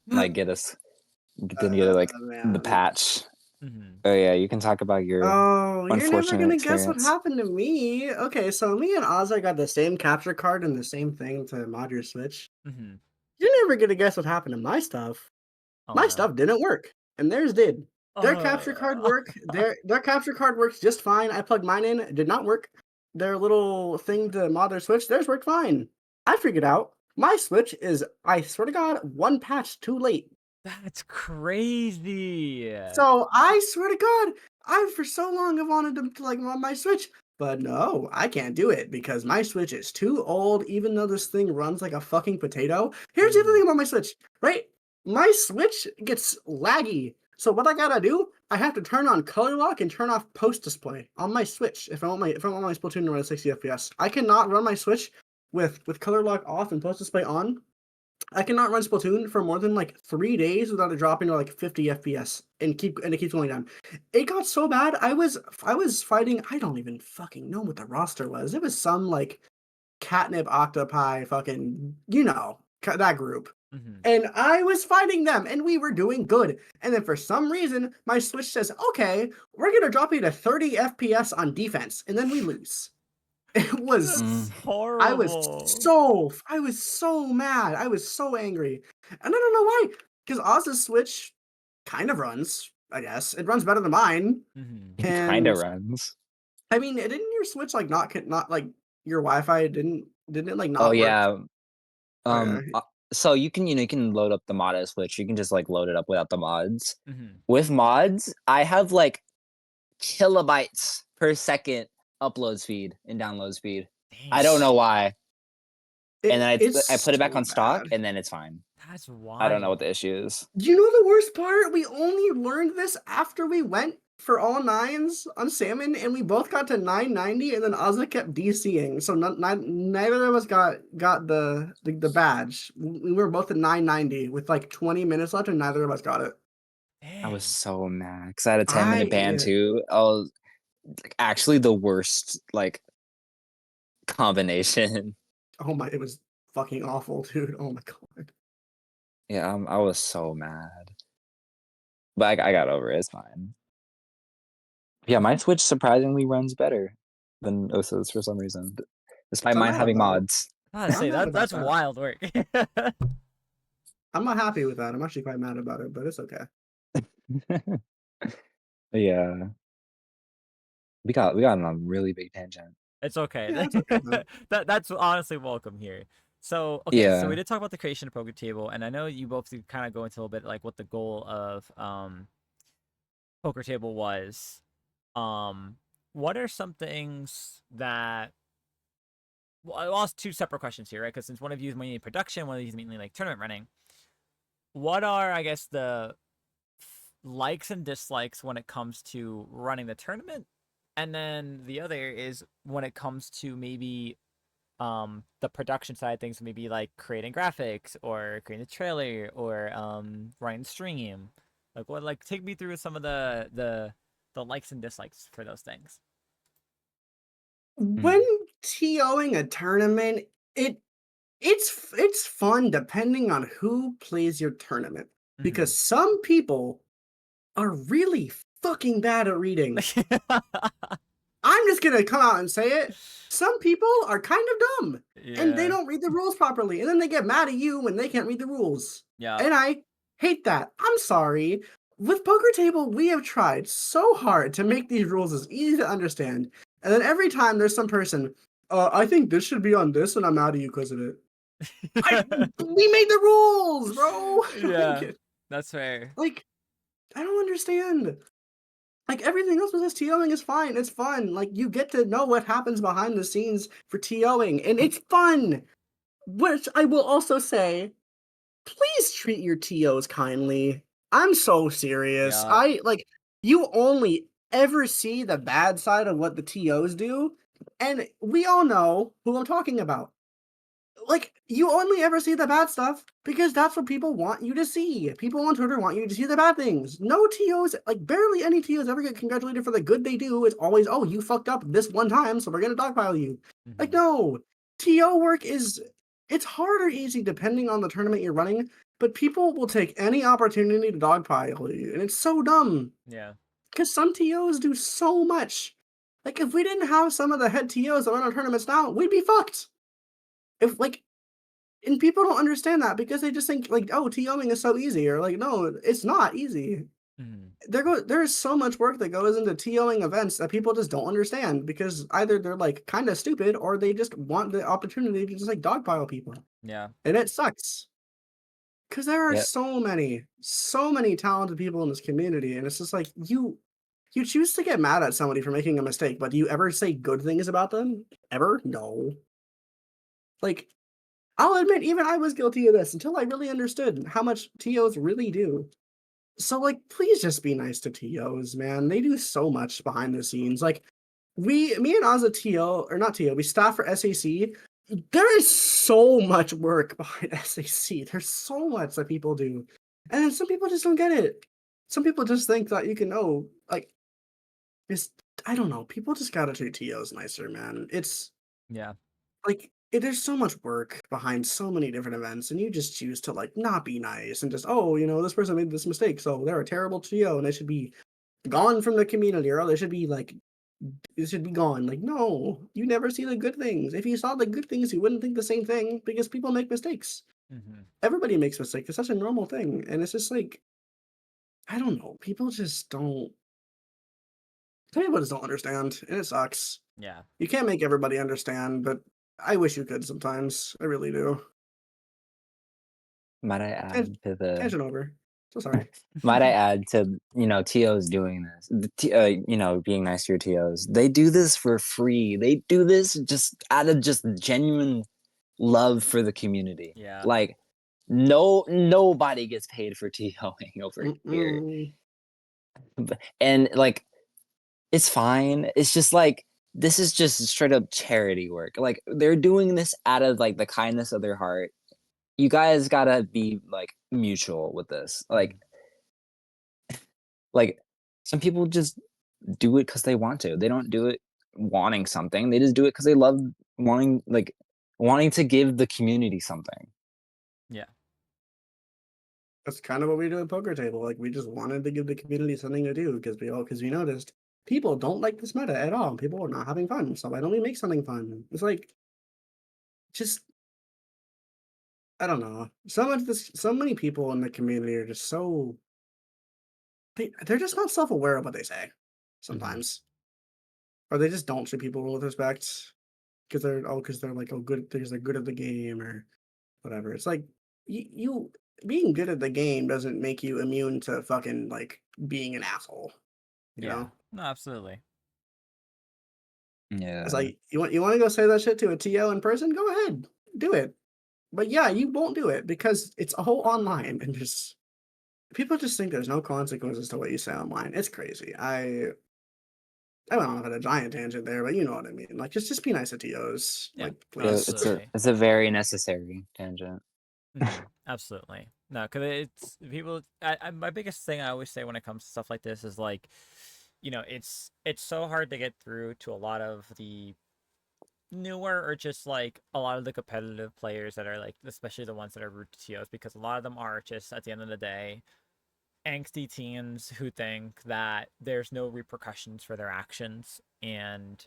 like didn't get like the Man. patch. Mm-hmm. Oh yeah, you can talk about your Oh, you're never unfortunate gonna guess what experience. happened to me. Okay, so me and Ozzy got the same capture card and the same thing to mod your Switch. Mm-hmm. You're never gonna guess what happened to my stuff. Oh My no. stuff didn't work, and theirs did. Their capture card Uh, work. Their capture card works just fine. I plugged mine in, it did not work. Their little thing to mod their Switch, theirs worked fine. I figured out my Switch is, I swear to God, one patch too late. that's crazy. So I swear to God, I for so long have wanted to like on my Switch, but no, I can't do it because my Switch is too old. Even though this thing runs like a fucking potato. Here's the other thing about my Switch, right? My Switch gets laggy. So what I gotta do, I have to turn on color lock and turn off post display on my Switch if I want my Splatoon to run at 60 FPS. I cannot run my Switch with color lock off and post display on. I cannot run Splatoon for more than like 3 days without it dropping to like 50 FPS and it keeps going down. It got so bad. I was fighting. I don't even fucking know what the roster was. It was some like catnip octopi fucking that group. Mm-hmm. And I was fighting them, and we were doing good. And then for some reason, my Switch says, "Okay, we're gonna drop you to 30 FPS on defense," and then we lose. It was That's Mm. horrible. I was so mad. I was so angry. And I don't know why. Because Oz's Switch kind of runs, I guess. It runs better than mine. Mm-hmm. It kind of And runs. I mean, didn't your Switch like not like your Wi-Fi didn't it like Oh not work? yeah. Okay. So you can load up the mod as Switch. You can just like load it up without the mods. Mm-hmm. With mods, I have like kilobytes per second upload speed and download speed. I don't Dang. know why. And then I It's put it back so on stock, bad. and then it's fine. That's I don't know what wild. the issue is. You know the worst part? We only learned this after we went for all nines on salmon, and we both got to 990, and then Ozza kept DCing. So neither of us got the badge. We were both at 990 with like 20 minutes left, and neither of us got it. I was Dang. so mad because I had a 10-minute ban I too. I was like actually the worst like combination. oh my, it was fucking awful, dude. Oh my God. Yeah, I was so mad, but I got over it. It's fine. Yeah, my Switch surprisingly runs better than Osa's for some reason, despite So I'm mine mad having about mods. I gotta I'm say mad that about that's that. wild work. I'm not happy with that. I'm actually quite mad about it, but it's okay. Yeah, we got on a really big tangent. It's okay. Yeah, it's okay though. That's honestly welcome here. So okay, so we Yeah, did talk about the creation of Poker Table, and I know you both did kind of go into a little bit like what the goal of Poker Table was. Um, what are some things that well, I'll ask two separate questions here, right? Because since one of you is mainly production, one of you is mainly like tournament running. What are, I guess, the likes and dislikes when it comes to running the tournament? And then the other is when it comes to maybe the production side of things, maybe like creating graphics or creating the trailer or running the stream. Like what, like take me through some of the likes and dislikes for those things. when TOing a tournament, it's fun depending on who plays your tournament, because some people are really fucking bad at reading. I'm just gonna come out and say it. Some people are kind of dumb, and they Yeah. don't read the rules properly, and then they get mad at you when they can't read the rules. Yeah. And I hate that. I'm sorry. With Poker Table, we have tried so hard to make these rules as easy to understand, and then every time there's some person, I think this should be on this, and I'm mad at you because of it. We made the rules, bro. Yeah. That's fair. Like, I don't understand. Like, everything else with this TOing is fine. It's fun. Like, you get to know what happens behind the scenes for TOing, and it's fun. Which I will also say, please treat your TOs kindly. I'm so serious. Yeah. You only ever see the bad side of what the TOs do, and we all know who I'm talking about. Like, you only ever see the bad stuff because that's what people want you to see. People on Twitter want you to see the bad things. No TOs, like, barely any TOs ever get congratulated for the good they do. It's always, oh, you fucked up this one time, so we're gonna dogpile you. Like, no. TO work it's hard or easy depending on the tournament you're running, but people will take any opportunity to dogpile you, and it's so dumb. Yeah. Because some TOs do so much. Like, if we didn't have some of the head TOs that run our tournaments now, we'd be fucked. If, like, and people don't understand that because they just think, like, oh, TOing is so easy, or like, no, it's not easy. There is so much work that goes into TOing events that people just don't understand because either they're like kind of stupid or they just want the opportunity to just like dogpile people. Yeah. And it sucks. Because there are Yep. so many talented people in this community, and it's just like you choose to get mad at somebody for making a mistake, but do you ever say good things about them? Ever? No. Like, I'll admit, even I was guilty of this until I really understood how much TOs really do. So, like, please just be nice to TOs, man. They do so much behind the scenes. Like, me and Oza TO, or not TO, we staff for SAC. There is so much work behind SAC. There's so much that people do. And then some people just don't get it. Some people just think that you can know, like, just, I don't know. People just gotta treat TOs nicer, man. It's, Yeah. like, there's so much work behind so many different events, and you just choose to like not be nice and just, oh, this person made this mistake, so they're a terrible TO and they should be gone from the community, or they should be like, it should be gone. Like, no, you never see the good things. If you saw the good things, you wouldn't think the same thing because people make mistakes. Everybody makes mistakes. It's such a normal thing, and it's just like, I don't know. People just don't. People just don't understand, and it sucks. Yeah. You can't make everybody understand, but I wish you could sometimes. I really do. Might I add to the Tangent over. So sorry. Might I add to, TOs doing this, being nice to your TOs. They do this for free. They do this just out of just genuine love for the community. Yeah. Like, nobody gets paid for TOing over here. And like, it's fine. It's just like, this is just straight up charity work. Like, they're doing this out of like the kindness of their heart. You guys gotta be like mutual with this. Like, some people just do it because they want to. They don't do it wanting something. They just do it because they love wanting to give the community something. Yeah. That's kind of what we do at Poker Table. Like, we just wanted to give the community something to do because we noticed people don't like this meta at all. People are not having fun. So why don't we make something fun? It's like, just, I don't know. So many people in the community are just so, they're just not self-aware of what they say sometimes. Or they just don't treat people with respect because they're like, oh, good, because they're good at the game or whatever. It's like, you being good at the game doesn't make you immune to fucking like being an asshole. You Yeah. know? No, absolutely. Yeah. It's like, you want to go say that shit to a TO in person? Go ahead, do it. But yeah, you won't do it because it's all online, and just people just think there's no consequences to what you say online. It's crazy. I went on a giant tangent there, but you know what I mean. Like, just be nice to TOs. Yeah. Like, Yeah, please. Absolutely. it's a very necessary tangent. Absolutely. No, because it's people. My biggest thing I always say when it comes to stuff like this is like, it's so hard to get through to a lot of the newer or just like a lot of the competitive players that are like, especially the ones that are root to TOs, because a lot of them are just at the end of the day angsty teens who think that there's no repercussions for their actions and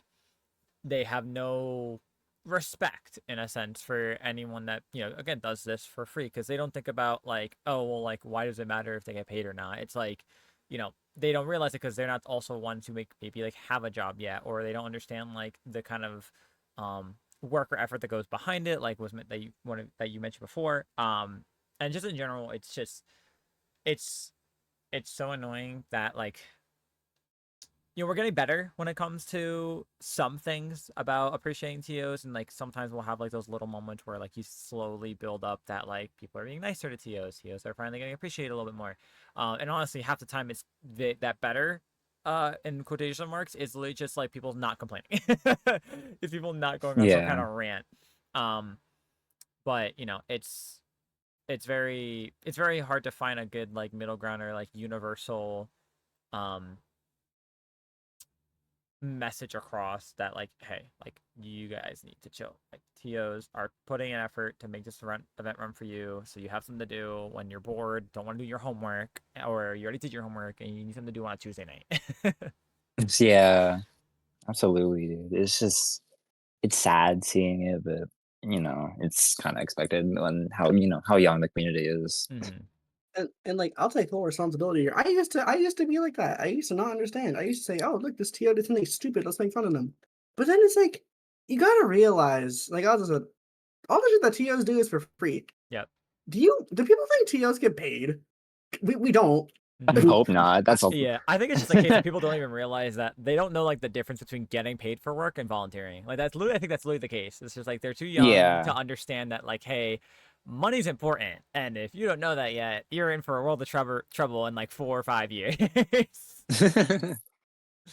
they have no respect in a sense for anyone that again does this for free, because they don't think about like, oh well, like why does it matter if they get paid or not. It's like, they don't realize it because they're not also ones who maybe like have a job yet, or they don't understand like the kind of work or effort that goes behind it, like was that you mentioned before. And just in general, it's just it's it's so annoying that like, we're getting better when it comes to some things about appreciating TOs, and like sometimes we'll have like those little moments where like you slowly build up that like people are being nicer to TOs. TOs are finally getting appreciated a little bit more. And honestly, half the time it's that better. In quotation marks, is literally just like people not complaining. It's people not going on some kind Yeah. of rant. Um, but it's very hard to find a good like middle ground or like universal um message across that like, hey, like you guys need to chill. Like TOs are putting an effort to make this event run for you, so you have something to do when you're bored, don't want to do your homework, or you already did your homework and you need something to do on a Tuesday night. Yeah, absolutely, dude. It's sad seeing it, but it's kind of expected when how young the community is. Hmm. And like I'll take full responsibility here. I used to be like that. I used to not understand. I used to say, "Oh, look, this TO did something stupid. Let's make fun of them." But then it's like you gotta realize, like all the shit that TOs do is for free. Yep. Do people think TOs get paid? We don't. I No. hope not. That's a Yeah, I think it's just a case of people don't even realize that they don't know like the difference between getting paid for work and volunteering. Like I think that's literally the case. It's just like they're too young yeah. to understand that like, hey, money's important, and if you don't know that yet, you're in for a world of trouble in like 4 or 5 years.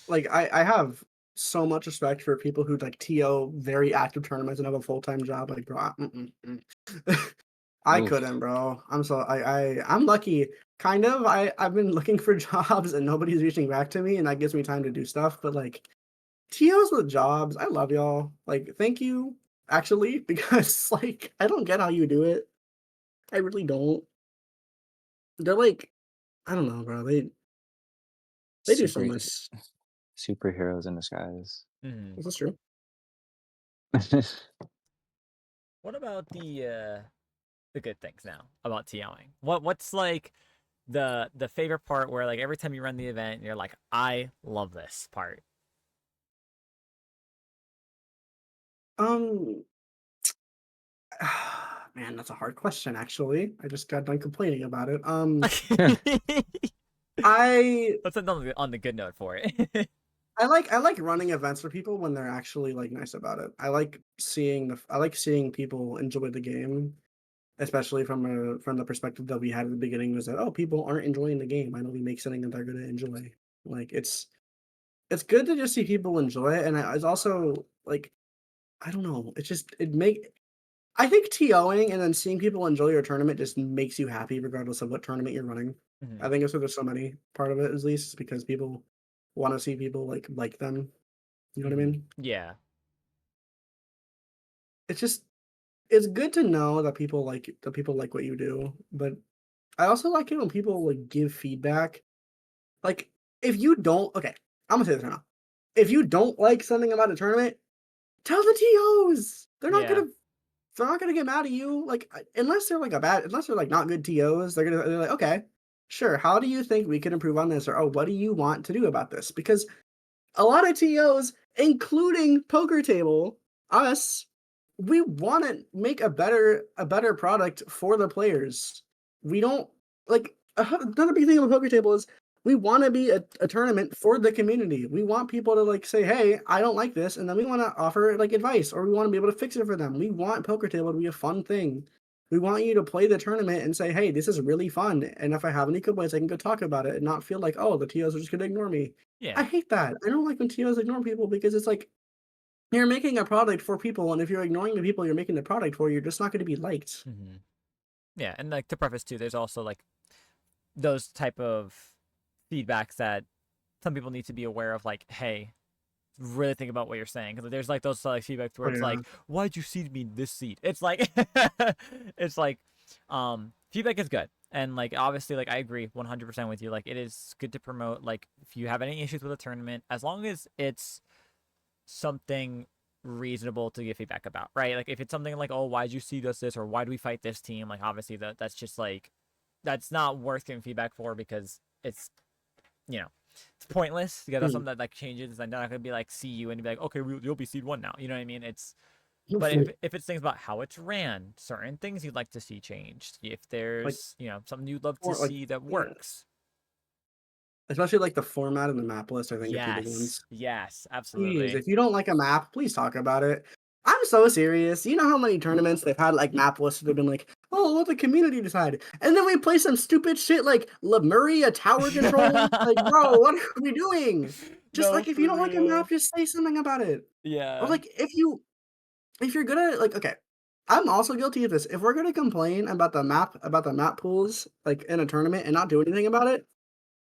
Like I have so much respect for people who like TO very active tournaments and have a full-time job. Like, bro, I Oof. couldn't, bro. I'm lucky. Kind of. I've been looking for jobs and nobody's reaching back to me, and that gives me time to do stuff. But like TOs with jobs, I love y'all. Like, thank you, actually, because like I don't get how you do it. I really don't. They're like, I don't know, bro. They do so Super much. superheroes in disguise. Mhm. This is true. What about the good things now about TOing? What's like the favorite part where like every time you run the event, you're like, I love this part. Um, man, that's a hard question. Actually, I just got done complaining about it. I Let's end on the good note for it. I like running events for people when they're actually like nice about it. I like seeing people enjoy the game, especially from the perspective that we had at the beginning was that, oh, people aren't enjoying the game. I know we make something that they're gonna enjoy. Like it's good to just see people enjoy it, and it's also like I don't know. It's just it make I think TOing and then seeing people enjoy your tournament just makes you happy regardless of what tournament you're running. I Mhm. think it's so there's so many part of it at least because people want to see people like them. You know what I Mhm. mean? Yeah. It's just it's good to know that people like what you do, but I also like it when people like give feedback. Like if you don't, okay, I'm gonna say this right now. If you don't like something about a tournament, tell the TOs. Yeah. They're not gonna get mad at you. Like unless they're like not good TOs, they're like, okay, sure. How do you think we can improve on this? Or oh, what do you want to do about this? Because a lot of TOs, including Poker Table, us, we want to make a better product for the players. We don't like another big thing of Poker Table is we want to be a tournament for the community. We want people to like say, "Hey, I don't like this," and then we want to offer like advice, or we want to be able to fix it for them. We want Poker Table to be a fun thing. We want you to play the tournament and say, "Hey, this is really fun," and if I have any complaints, I can go talk about it and not feel like, "Oh, the TOs are just gonna ignore me." I Yeah. hate that. I don't like when TOs ignore people because it's like you're making a product for people, and if you're ignoring the people you're making the product for, you're just not going to be liked. Mhm. Yeah, and like to preface too, there's also like those type of feedbacks that some people need to be aware of, like, hey, really think about what you're saying, because there's like those like feedbacks where Oh it's yeah. like, why'd you seed me in this seat? It's like it's like feedback is good. And like obviously like I agree 100% with you. Like it is good to promote, like if you have any issues with a tournament, as long as it's something reasonable to give feedback about, right? Like if it's something like, oh, why'd you seed us this, or why do we fight this team? Like obviously that's just like that's not worth giving feedback for, because it's, you know, it's pointless. Because that's Mm. something that like changes, and they're not gonna be like see you and be like, okay, you'll be seed one now. You know what I mean? It's, but if it's things about how it's ran, certain things you'd like to see changed, if like there's, you know, something you'd love to or like see that yeah. works. Especially like the format and the map list, I think are two big Yes, ones. yes, Please, absolutely. if you don't like a map, please talk about it. I'm so serious. You know how many tournaments they've had like map lists that have been like, oh, let the community decide. And then we play some stupid shit like Lemuria tower control. Like, bro, what are we doing? Just No, like if you for don't like a real. map, just say something about it. Or Yeah. like if you're gonna like okay. I'm also guilty of this. If we're gonna complain about the map pools like in a tournament and not do anything about it,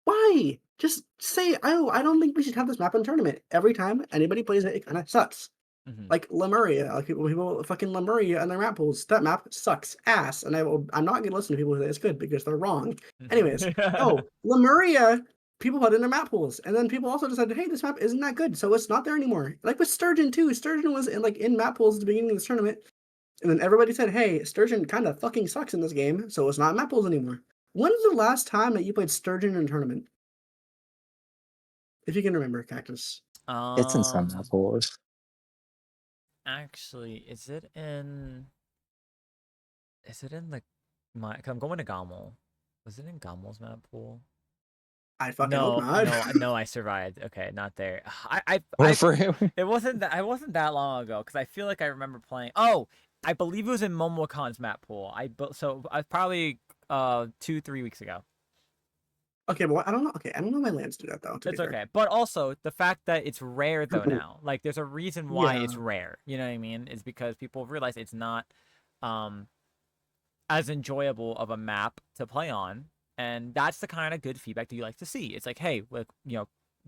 why? Just say, "Oh, I don't think we should have this map in tournament." Every time anybody plays it, it kinda sucks. Hmm. Like Lemuria, like people fucking Lemuria and their map pools. That map sucks ass, and I'm not gonna listen to people who say it's good because they're wrong. Anyways, oh, Lemuria, people put in their map pools, and then people also decided, hey, this map isn't that good, so it's not there anymore. Like with Sturgeon too. Sturgeon was in map pools at the beginning of this tournament, and then everybody said, hey, Sturgeon kind of fucking sucks in this game, so it's not in map pools anymore. When's the last time that you played Sturgeon in a tournament? If you can remember, Cactus. It's in some um apples. Actually, is it in the my? Cause I'm going to Gommel. Was it in Gommel's map pool? I fucking hope No, not. no, no. I survived. Okay, not there. I. For It wasn't that. I wasn't that long ago, because I feel like I remember playing. Oh, I believe it was in Momokon's map pool. So I probably 2-3 weeks ago. Okay, but I don't know. Okay, I don't know my lands do that though. To be It's fair. okay. But also the fact that it's rare though now. Like there's a reason why Yeah, it's rare. You know what I mean? Is because people realize it's not um as enjoyable of a map to play on. And that's the kind of good feedback that you like to see. It's like, hey, like, you know,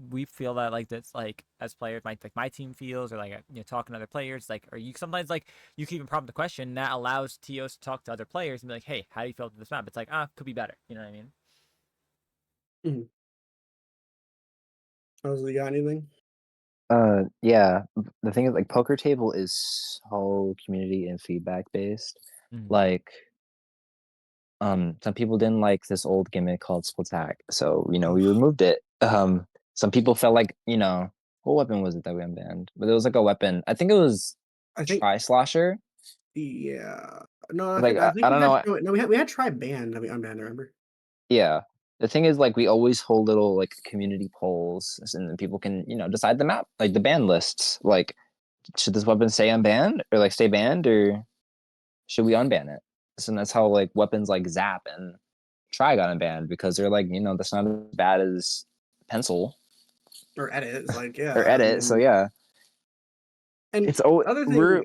we feel that like that's like as players, my team feels, or like you know, talking to other players, like, or you sometimes like you can even prompt the question that allows TOs to talk to other players and be like, hey, how do you feel about this map? It's like, could be better. You know what I mean? Mhm. You got anything? Yeah. The thing is, like, poker table is so community and feedback based. Mm. Like, some people didn't like this old gimmick called split attack, so Oh, we removed it. Some people felt like, what weapon was it that we unbanned? But it was like a weapon. I think it was I think Tri Slosher. yeah. No, I Like, think I think I don't know. no, we had try banned. I mean, unbanned. Remember? Yeah. The thing is, like, we always hold little like community polls, and then people can, decide the map, like the ban lists. Like, should this weapon stay unbanned or like stay banned, or should we unban it? So that's how like weapons like Zap and Try got unbanned, because they're like, that's not as bad as Pencil Or edit? It's like or yeah. I Edit. So mean, yeah, and it's oh other thing.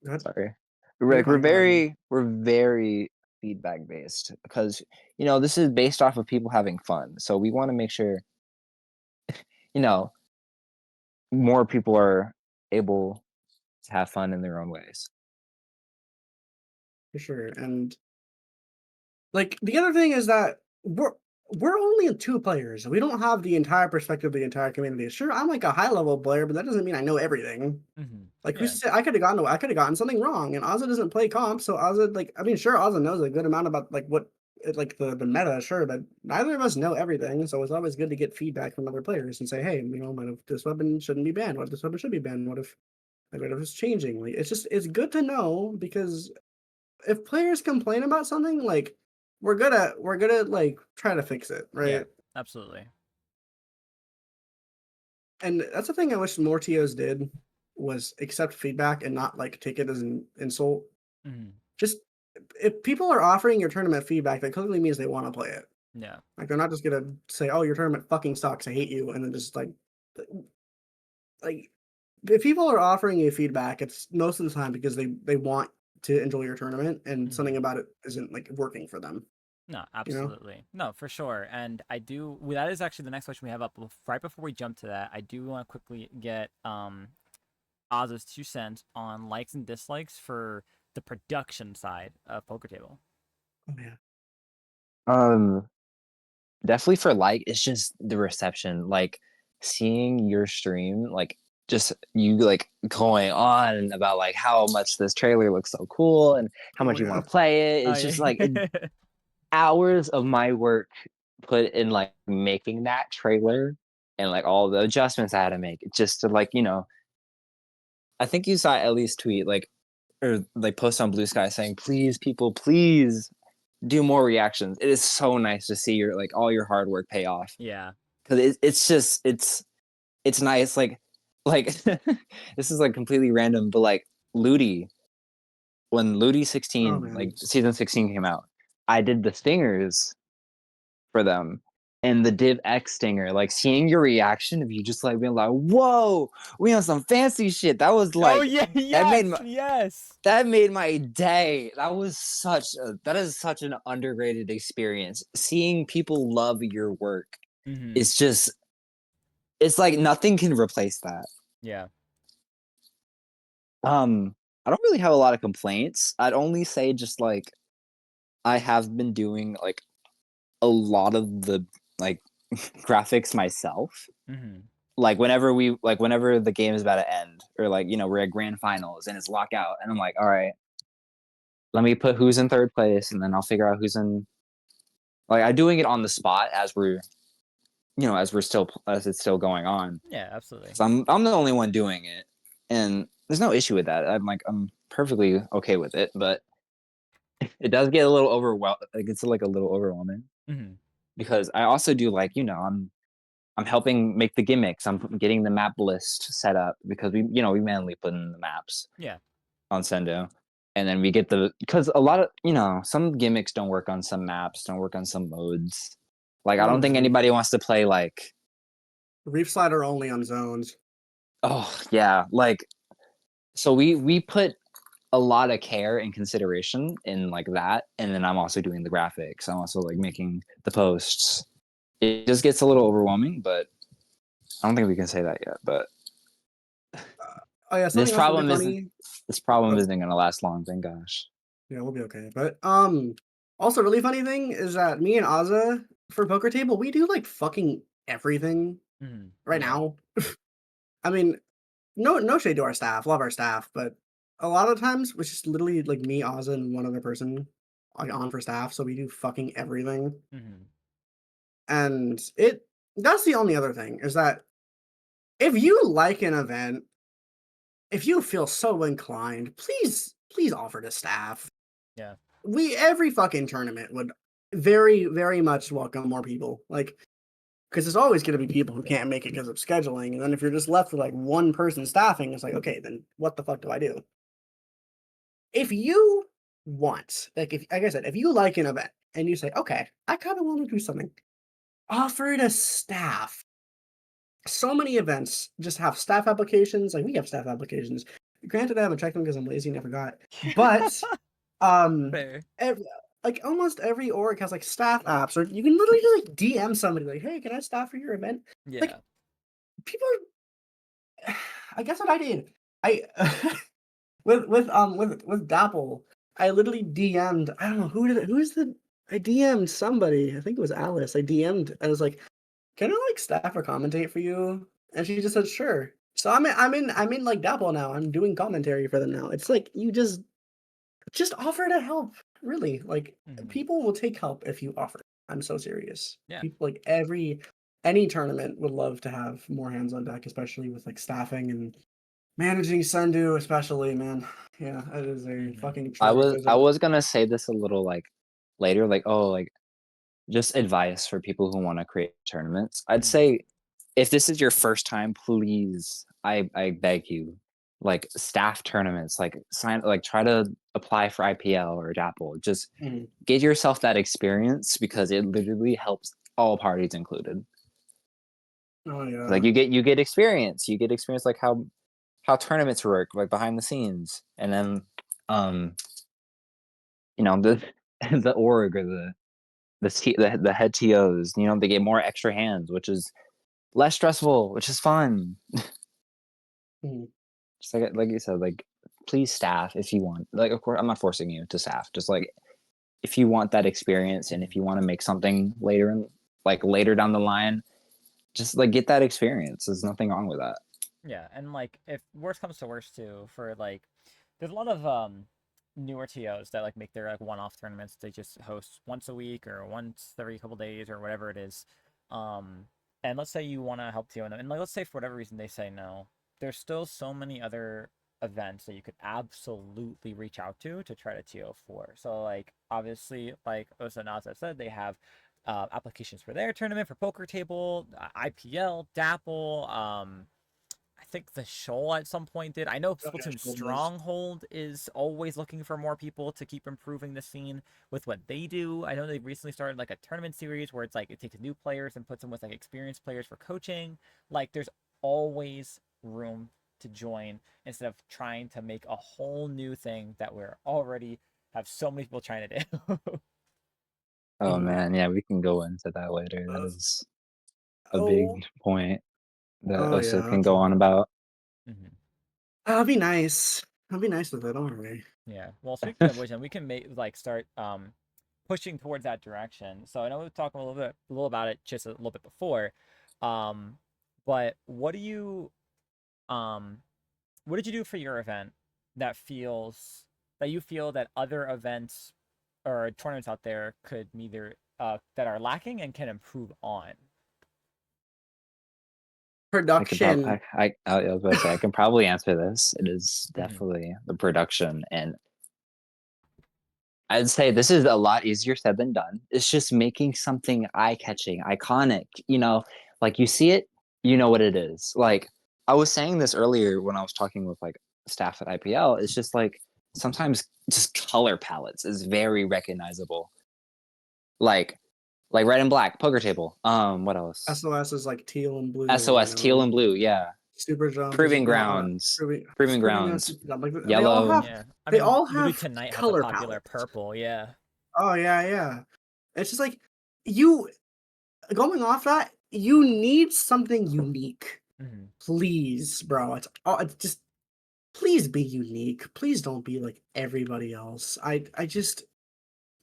God, sorry, no, you're we're fine. Go ahead. very feedback based, because this is based off of people having fun. So we want to make sure you know more people are able to have fun in their own ways. For sure. And like the other thing is that we're only two players. We don't have the entire perspective of the entire community. Sure, I'm like a high level player, but that doesn't mean I know everything. Mm-hmm. Like who's Yeah. to say I could have gotten something wrong, and Oza doesn't play comp, so Oza like I mean sure Oza knows a good amount about like what like the meta, sure, but neither of us know everything, so it's always good to get feedback from other players and say, hey, what if this weapon shouldn't be banned? What if this weapon should be banned? What if it's changing? Like it's good to know because if players complain about something, like we're gonna like try to fix it, Yeah. right? Absolutely. And that's the thing I wish more TOs did was accept feedback and not like take it as an insult. Mm-hmm. Just if people are offering your tournament feedback, that clearly means they want to play it. Yeah. Like they're not just gonna say, "Oh, your tournament fucking sucks. I hate you," and then just like if people are offering you feedback, it's most of the time because they want to enjoy your tournament and Mm-hmm. something about it isn't like working for them. No, you know? absolutely. No, for sure. And that is actually the next question we have up. Right before we jump to that, I do want to quickly get Oz's 2 cents on likes and dislikes for the production side of Poker Table. Oh yeah. Um, Definitely for like, it's just the reception, like seeing your stream, like just you like going on about like how much this trailer looks so cool and how Oh much you yeah. want to play it. Oh It's just like yeah. hours of my work put in like making that trailer and like all the adjustments I had to make just to like, I think you saw Ellie's tweet like or like post on Blue Sky saying, please, people, please do more reactions. It is so nice to see your like all your hard work pay off Yeah. because it's just it's nice like this is like completely random, but like Ludi when Ludi Oh 16 like man. season 16 came out, I did the stingers for them. And the Div X stinger, like seeing your reaction of you just like being like, "Whoa, we on some fancy shit." That was Oh like yeah. that made Yes. my Yes. that made my day. That is such an underrated experience. Seeing people love your work Mm-hmm. is just it's like nothing can replace that. Yeah. I don't really have a lot of complaints. I'd only say just like I have been doing like a lot of the like graphics myself. Mm-hmm. Whenever the game is about to end or like we're at grand finals and it's lockout and I'm like, all right, let me put who's in third place and then I'll figure out who's in like I'm doing it on the spot as as it's still going on Yeah. Absolutely. because I'm the only one doing it and there's no issue with that. I'm perfectly okay with it, but it does get a little like it's like a little overwhelming Mm-hmm. because I also do like I'm helping make the gimmicks. I'm getting the map list set up because we manually put in the maps Yeah. on Sendo. And then we get because a lot of, some gimmicks don't work on some maps, don't work on some modes. Like, I Oh don't think man. anybody wants to play like, Reef slider only on zones. oh, yeah. Like, so we put a lot of care and consideration in like that. And then I'm also doing the graphics. I'm also like making the posts. It just gets a little overwhelming, but I don't think we can say that yet. But Oh yeah, this something else really problem isn't funny. this problem Oh, isn't gonna last long, thank gosh. yeah, we'll be okay. But also really funny thing is that me and Aza for poker table, we do like fucking everything Mm-hmm. right Yeah. now. I mean, no shade to our staff, love our staff, but a lot of times it's just literally like me, Aza, and one other person like on for staff, so we do fucking everything. Mm-hmm. And that's the only other thing is that if you like an event, if you feel so inclined, please offer to staff. Yeah. Every fucking tournament would very, very much welcome more people. Like, because there's always going to be people who can't make it because of scheduling. And then if you're just left with like one person staffing, it's like, okay, then what the fuck do I do? If you want, like I said, if you like an event and you say, okay, I kind of want to do something, offer to staff. So many events just have staff applications. Like we have staff applications. Granted, I haven't checked them because I'm lazy and I forgot. But um, Fair. every, like almost every org has like staff apps, or you can literally just like DM somebody like, "Hey, can I staff for your event?" Like Yeah. people are. I guess what I did, I with Dapple, I literally DM'd. I don't know who's the. I DM'd somebody. I think it was Alice. I DM'd. I was like, "Can I like staff or commentate for you?" And she just said, "Sure." So I'm in like Dapple now. I'm doing commentary for them now. It's like you just offer to help. Really, like Mm-hmm. people will take help if you offer. I'm so serious. Yeah. People like any tournament would love to have more hands on deck, especially with like staffing and managing Sendu, especially, man. Yeah, it is a Mm-hmm. fucking I chore was because I of was gonna say this a little like later, like, oh, like just advice for people who want to create tournaments. I'd Mm-hmm. say if this is your first time, please, I beg you, like staff tournaments, like try to apply for IPL or Dapple. Just Mhm. get yourself that experience because it literally helps all parties included. Oh Like yeah. you get experience like how tournaments work, like behind the scenes, and then um the the org or the head TOs. You know, they get more extra hands, which is less stressful, which is fun. Mhm. Just like you said, like please staff if you want. Like, of course, I'm not forcing you to staff. Just like if you want that experience and if you want to make something later down the line, just like get that experience. There's nothing wrong with that. Yeah, and like if worst comes to worst too, for like there's a lot of newer TOs that like make their like one-off tournaments. They just host once a week or once every couple days or whatever it is. Um, and let's say you want to help TO, and like let's say for whatever reason they say no. There's still so many other events that you could absolutely reach out to try to TO for. So like obviously like Osa Aza said, they have applications for their tournament for poker table, IPL, Dapple, I think the Shoal at some point did. I know Oh, yeah, Splatoon Shoal does. Stronghold is always looking for more people to keep improving the scene with what they do. I know they've recently started like a tournament series where it's like it takes new players and puts them with like experienced players for coaching. Like there's always room to join instead of trying to make a whole new thing that we're already have so many people trying to do. Oh Mhm. man, yeah, we can go into that later. That Of- is a Oh, big point that oh Osa yeah. can go on about. hmm That'll be nice. I'll be nice with it. Don't worry. Yeah. Well, speaking of which, and we can make like start pushing towards that direction. So I know we've talked a little about it just a little bit before. Um, but um what did you do for your event that feels that you feel that other events or tournaments out there could neither that are lacking and can improve on? I could probably, Production. I was about to say, I can probably answer this. It is hmm definitely the production, and I'd say this is a lot easier said than done. It's just making something eye-catching, iconic. You know, like you see it, you know what it is. Like I was saying this earlier when I was talking with like staff at IPL. It's just like sometimes just color palettes is very recognizable. Like like red and black poker table. What else? SOS is like teal and blue, you SOS teal know. and blue. Yeah. Super jump is Proving grounds. it's Proving proving ground grounds. super jump. Like Yellow. Yeah. I they mean, all literally have tonight has a color popular palettes. purple. Yeah. Oh yeah, yeah. It's just like you going off that, you need something unique. hmm Please, bro. It's just please be unique. Please don't be like everybody else. I just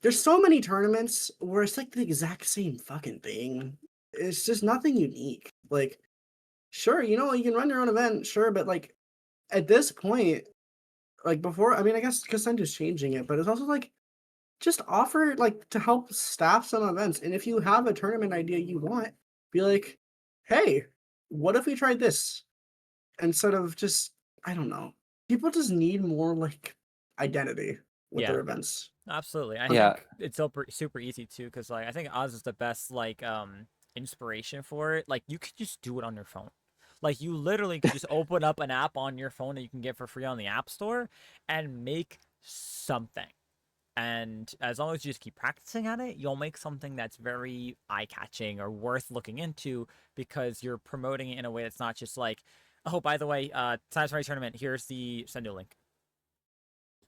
there's so many tournaments where it's like the exact same fucking thing. It's just nothing unique. Like, sure, you know, you can run your own event, sure, but like at this point, like before, I mean, I guess Kasendu's changing it, but it's also like just offer like to help staff some events. And if you have a tournament idea you want, be like, hey, what if we tried this? Instead of just, I don't know. People just need more like identity with Yeah. their events. Absolutely. I Yeah. think it's super easy too, because like I think Oz is the best like inspiration for it. Like you could just do it on your phone. Like you literally could just open up an app on your phone that you can get for free on the App Store and make something. And as long as you just keep practicing at it, you'll make something that's very eye-catching or worth looking into because you're promoting it in a way that's not just like, oh, by the way, Science Party Tournament, here's the send you a link.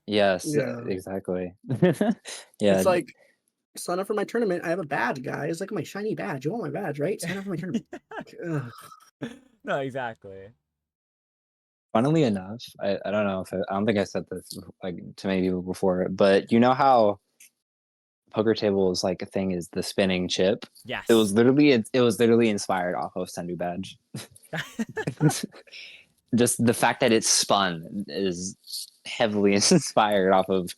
Yes, Yeah. exactly. It's Yeah, like sign up for my tournament. I have a badge, guys. Like my shiny badge. You want my badge, right? Sign up for my tournament. Like, ugh. No, exactly. funnily enough, I don't know if I don't think I said this like to many people before, but you know how poker tables like a thing is the spinning chip? Yes. It was literally inspired off of Sendu Badge. Just the fact that it's spun is heavily inspired off of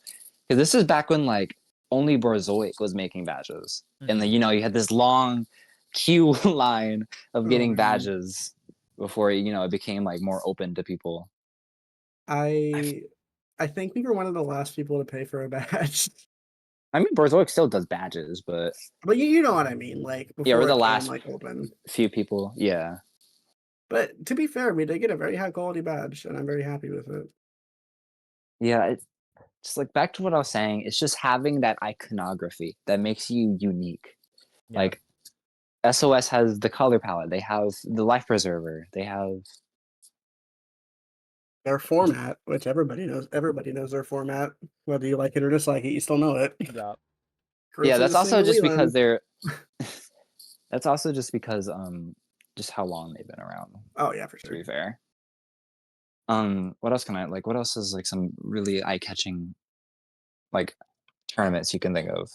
because this is back when like only Borzoic was making badges, and then hmm you know you had this long queue line of Oh getting man. badges before you know it became like more open to people. I I I think we were one of the last people to pay for a badge. I mean Borzoic still does badges, but But you know what I mean, like yeah, we're before the it became last like open. few people. Yeah, But to be fair, we did get a very high quality badge, and I'm very happy with it. yeah. It's just like back to what I was saying. It's just having that iconography that makes you unique. Yeah. Like SOS has the color palette. They have the life preserver. They have Their format, which everybody knows their format. Whether you like it or dislike it, you still know it. Yeah. Yeah, Grossly that's also single just because Leland. they're. That's also just because just how long they've been around. Oh yeah, for To sure. be fair. What else can I like? What else is like some really eye-catching like tournaments you can think of?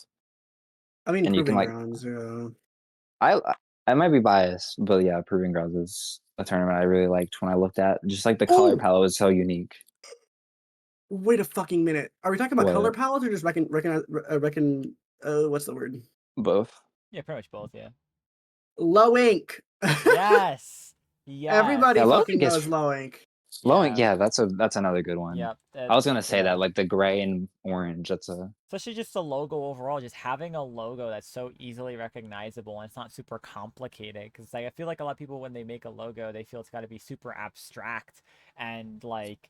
I mean, And you can Proving like Grounds. Yeah. I I might be biased, but yeah, Proving Grounds is a tournament I really liked when I looked at just like the color Oh, palette was so unique. wait a fucking minute. Are we talking about color What palettes or just what's the word? both? Yeah, pretty much both. Yeah. Low ink. Yes. Yes. Yeah, Everybody low fucking ink is knows low ink. Glowing, Yeah. yeah, that's another good one. Yep. I was gonna say Yeah. that, like the gray and orange. That's a Especially just the logo overall, just having a logo that's so easily recognizable and it's not super complicated. Because like I feel like a lot of people when they make a logo, they feel it's got to be super abstract and like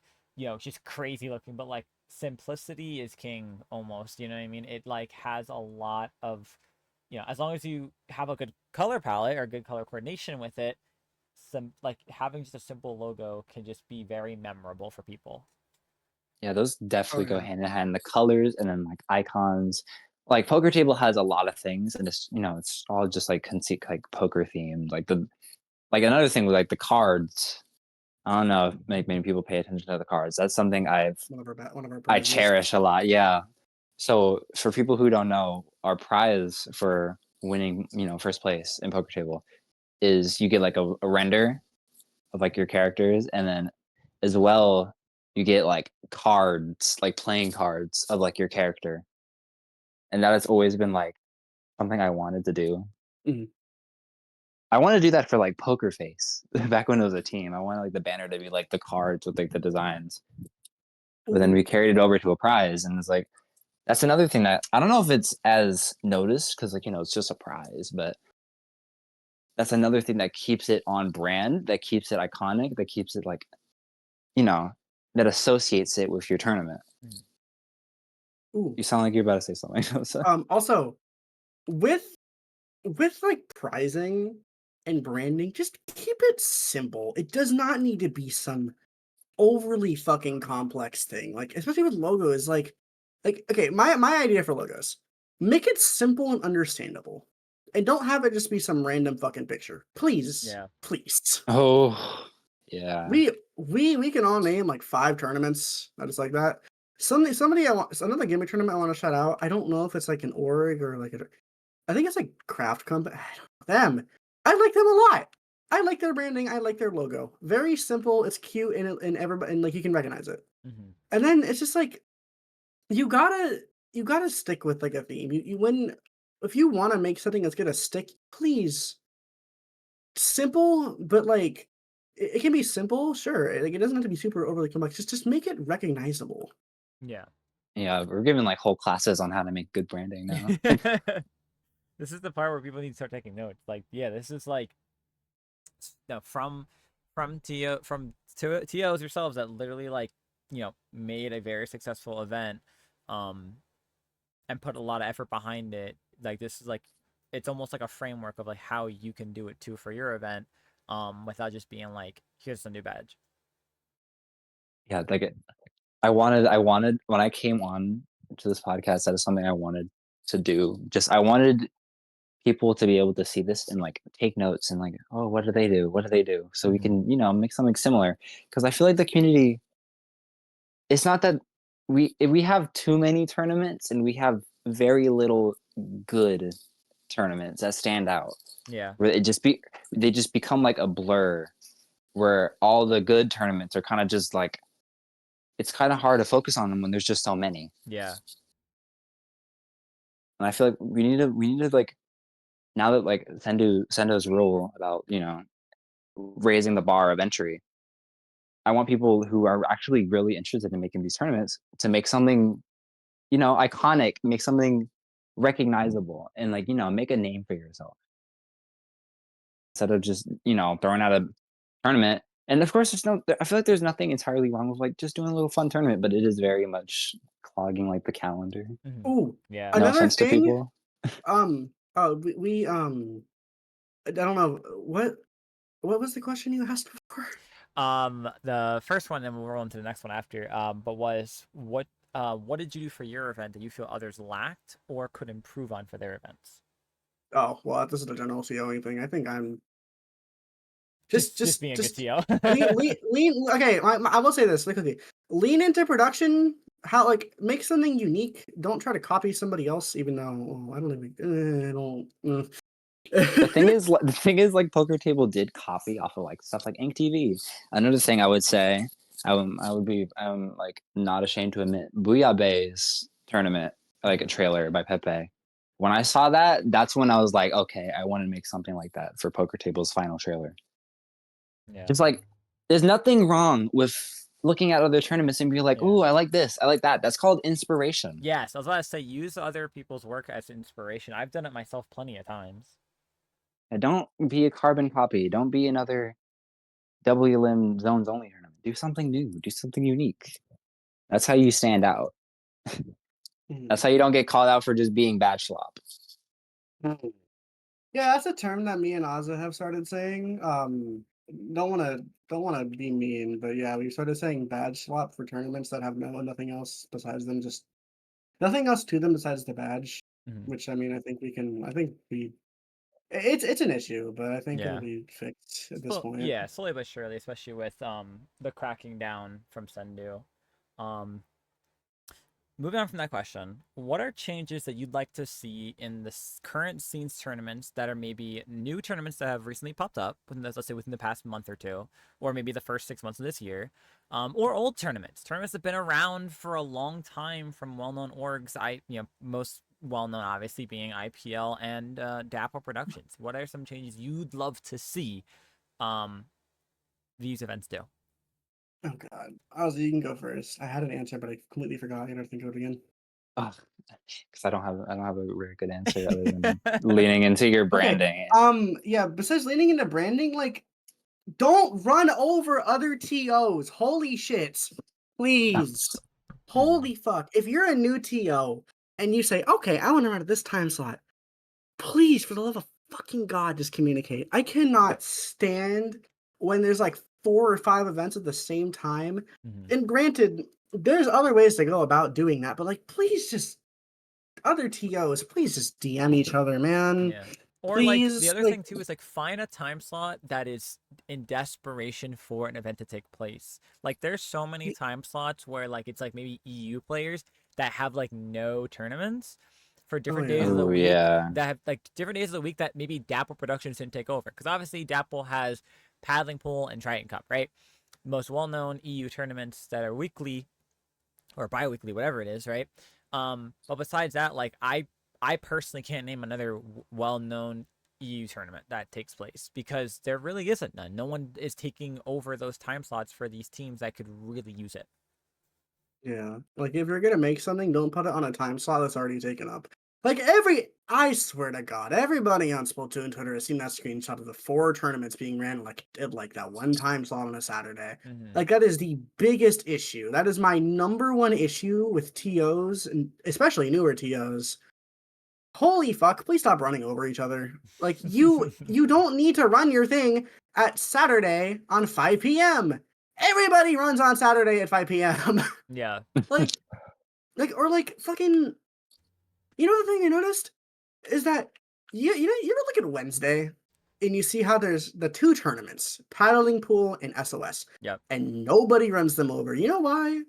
just crazy looking. But like simplicity is king almost. You know what I mean? It like has a lot of as long as you have a good color palette or good color coordination with it, some like having just a simple logo can just be very memorable for people. yeah, those Oh definitely go yeah. hand in hand. The colors and then like icons. Like poker table has a lot of things, and it's it's all just like conceit like poker themed. Like another thing with like the cards. I don't know if many people pay attention to the cards. That's something One of our I prizes. cherish a lot. Yeah. So for people who don't know, our prize for winning, first place in poker table is you get like a render of like your characters, and then as well you get like cards, like playing cards of like your character, and that has always been like something I wanted to do. Mhm. I want to do that for like Poker Face back when it was a team. I wanted like the banner to be like the cards with like the designs, but then Ooh. we carried it over to a prize, and it's like that's another thing that I don't know if it's as noticed because like it's just a prize, but that's another thing that keeps it on brand, that keeps it iconic, that keeps it like you know, that associates it with your tournament. Mm. Ooh. You sound like you're about to say something. So, Also, with like prizing and branding, just keep it simple. It does not need to be some overly fucking complex thing. Like especially with logos, like okay, my idea for logos, make it simple and understandable, and don't have it just be some random fucking picture. Please, Yeah. please. oh, yeah. We can all name like 5 tournaments that is like that. Somebody I want another gimmick tournament I want to shout out. I don't know if it's like an org or like I think it's like Craft Company. I don't know them. I like them a lot. I like their branding. I like their logo. Very simple. It's cute and everybody and like you can recognize it. Mm-hmm. And then it's just like you gotta stick with like a theme. You when if you want to make something that's gonna stick, please simple, but like it can be simple, sure. Like it doesn't have to be super overly complex. Just make it recognizable. Yeah. Yeah, we're giving like whole classes on how to make good branding now. This is the part where people need to start taking notes. Like, yeah, this is like no, from TOs yourselves that literally like made a very successful event, um, and put a lot of effort behind it. Like this is like it's almost like a framework of like how you can do it too for your event, without just being like here's the new badge. Yeah, like I wanted when I came on to this podcast, that is something I wanted to do. Just I wanted people to be able to see this and like take notes and like, oh, what do they do? What do they do? So we Mm-hmm. can, make something similar. Because I feel like the community, it's not that we have too many tournaments and we have very little good tournaments that stand out. Yeah. Where they just become like a blur where all the good tournaments are kind of just like it's kind of hard to focus on them when there's just so many. Yeah. And I feel like we need to like now that like Sendo's rule about raising the bar of entry. I want people who are actually really interested in making these tournaments to make something iconic, make something recognizable, and like make a name for yourself instead of just throwing out a tournament. And of course, I feel like there's nothing entirely wrong with like just doing a little fun tournament, but it is very much clogging like the calendar. Mm-hmm. Ooh, Yeah. No another offense to thing. people. We I don't know what was the question you asked before? The first one, then we'll roll into the next one after. But was what what did you do for your event that you feel others lacked or could improve on for their events? Oh, well, this is a general COing thing. I think I'm just Just just being a good just TO. lean. Okay, I will say this. Like, okay, lean into production. How like make something unique. Don't try to copy somebody else. Even though I don't even. I don't. The thing is, like Poker Table did copy off of like stuff like Ink TV. Another thing I would say, I'm like not ashamed to admit, Booyah Bay's tournament, like a trailer by Pepe. When I saw that, that's when I was like, okay, I want to make something like that for Poker Table's final trailer. Yeah. Just like, there's nothing wrong with looking at other tournaments and being like, Yeah. ooh, I like this, I like that. That's called inspiration. Yes, I was about to say use other people's work as inspiration. I've done it myself plenty of times. And don't be a carbon copy. Don't be another WLM zones only tournament. Do something new. Do something unique. That's how you stand out. That's how you don't get called out for just being bad schlop. Yeah, that's a term that me and Aza have started saying. Don't wanna be mean, but yeah, we started saying badge swap for tournaments that have nothing else besides them, just nothing else to them besides the badge. Mhm. Which I mean, I think we can. I think we. It's an issue, but I think it'll Yeah. be fixed at this Well, point. yeah, slowly but surely, especially with the cracking down from Sendu. Um, Moving on from that question, what are changes that you'd like to see in the current scenes tournaments that are maybe new tournaments that have recently popped up, let's say within the past month or two, or maybe the first 6 months of this year, or old tournaments, tournaments that have been around for a long time from well-known orgs. Most well-known obviously being IPL and Dapple Productions. What are some changes you'd love to see um, these events do? Oh God, Aza, you can go first. I had an answer, but I completely forgot. I gotta think of it again. Because I don't have a very good answer other than leaning into your Okay. branding. Yeah. Besides leaning into branding, like, don't run over other TOs. Holy shit. Please. Holy fuck. If you're a new TO and you say, okay, I want to run at this time slot, please, for the love of fucking God, just communicate. I cannot stand when there's like 4 or 5 events at the same time. Mhm. And granted, there's other ways to go about doing that, but like, please just, other TOs, please just DM each other, man. Yeah. Or like the Please, other like, thing too is like find a time slot that is in desperation for an event to take place. Like there's so many time slots where like it's like maybe EU players that have like no tournaments for oh different days yeah. of the Oh week yeah. that have like different days of the week that maybe Dapple Productions didn't take over. Because obviously Dapple has Paddling Pool and Triton Cup, right? Most well-known EU tournaments that are weekly or bi-weekly, whatever it is, right? But besides that, like I personally can't name another well-known EU tournament that takes place because there really isn't none. No one is taking over those time slots for these teams that could really use it. Yeah. Like if you're gonna make something, don't put it on a time slot that's already taken up. Like I swear to God, everybody on Splatoon Twitter has seen that screenshot of the 4 tournaments being ran like at like that one time slot on a Saturday. Mm-hmm. Like that is the biggest issue. That is my number one issue with TOs and especially newer TOs. Holy fuck, please stop running over each other. Like you don't need to run your thing at Saturday on 5 p.m. Everybody runs on Saturday at 5 p.m. Yeah. like or like fucking the thing I noticed is that you ever look at Wednesday and you see how there's the 2 tournaments, paddling pool and SOS, Yep. and nobody runs them over. You know why?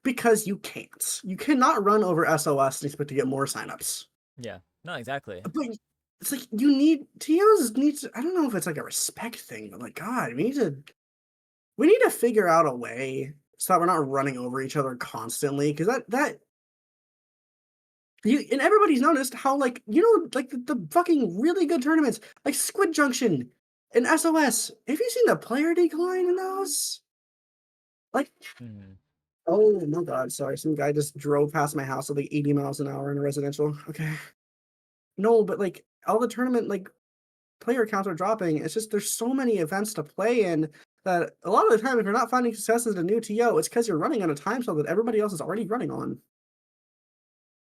Because you can't. You cannot run over SOS and expect to get more signups. Yeah. No, exactly. But it's like you need TOs need to, I don't know if it's like a respect thing, but like God, we need to figure out a way so that we're not running over each other constantly. Because that and everybody's noticed how like like the fucking really good tournaments like Squid Junction and SOS. Have you seen the player decline in those? Like, Mm-hmm. oh my God, sorry, some guy just drove past my house at like 80 miles an hour in a residential. Okay, no, but like all the tournament like player counts are dropping. It's just there's so many events to play in that a lot of the time, if you're not finding success as a new TO, it's because you're running on a time slot that everybody else is already running on.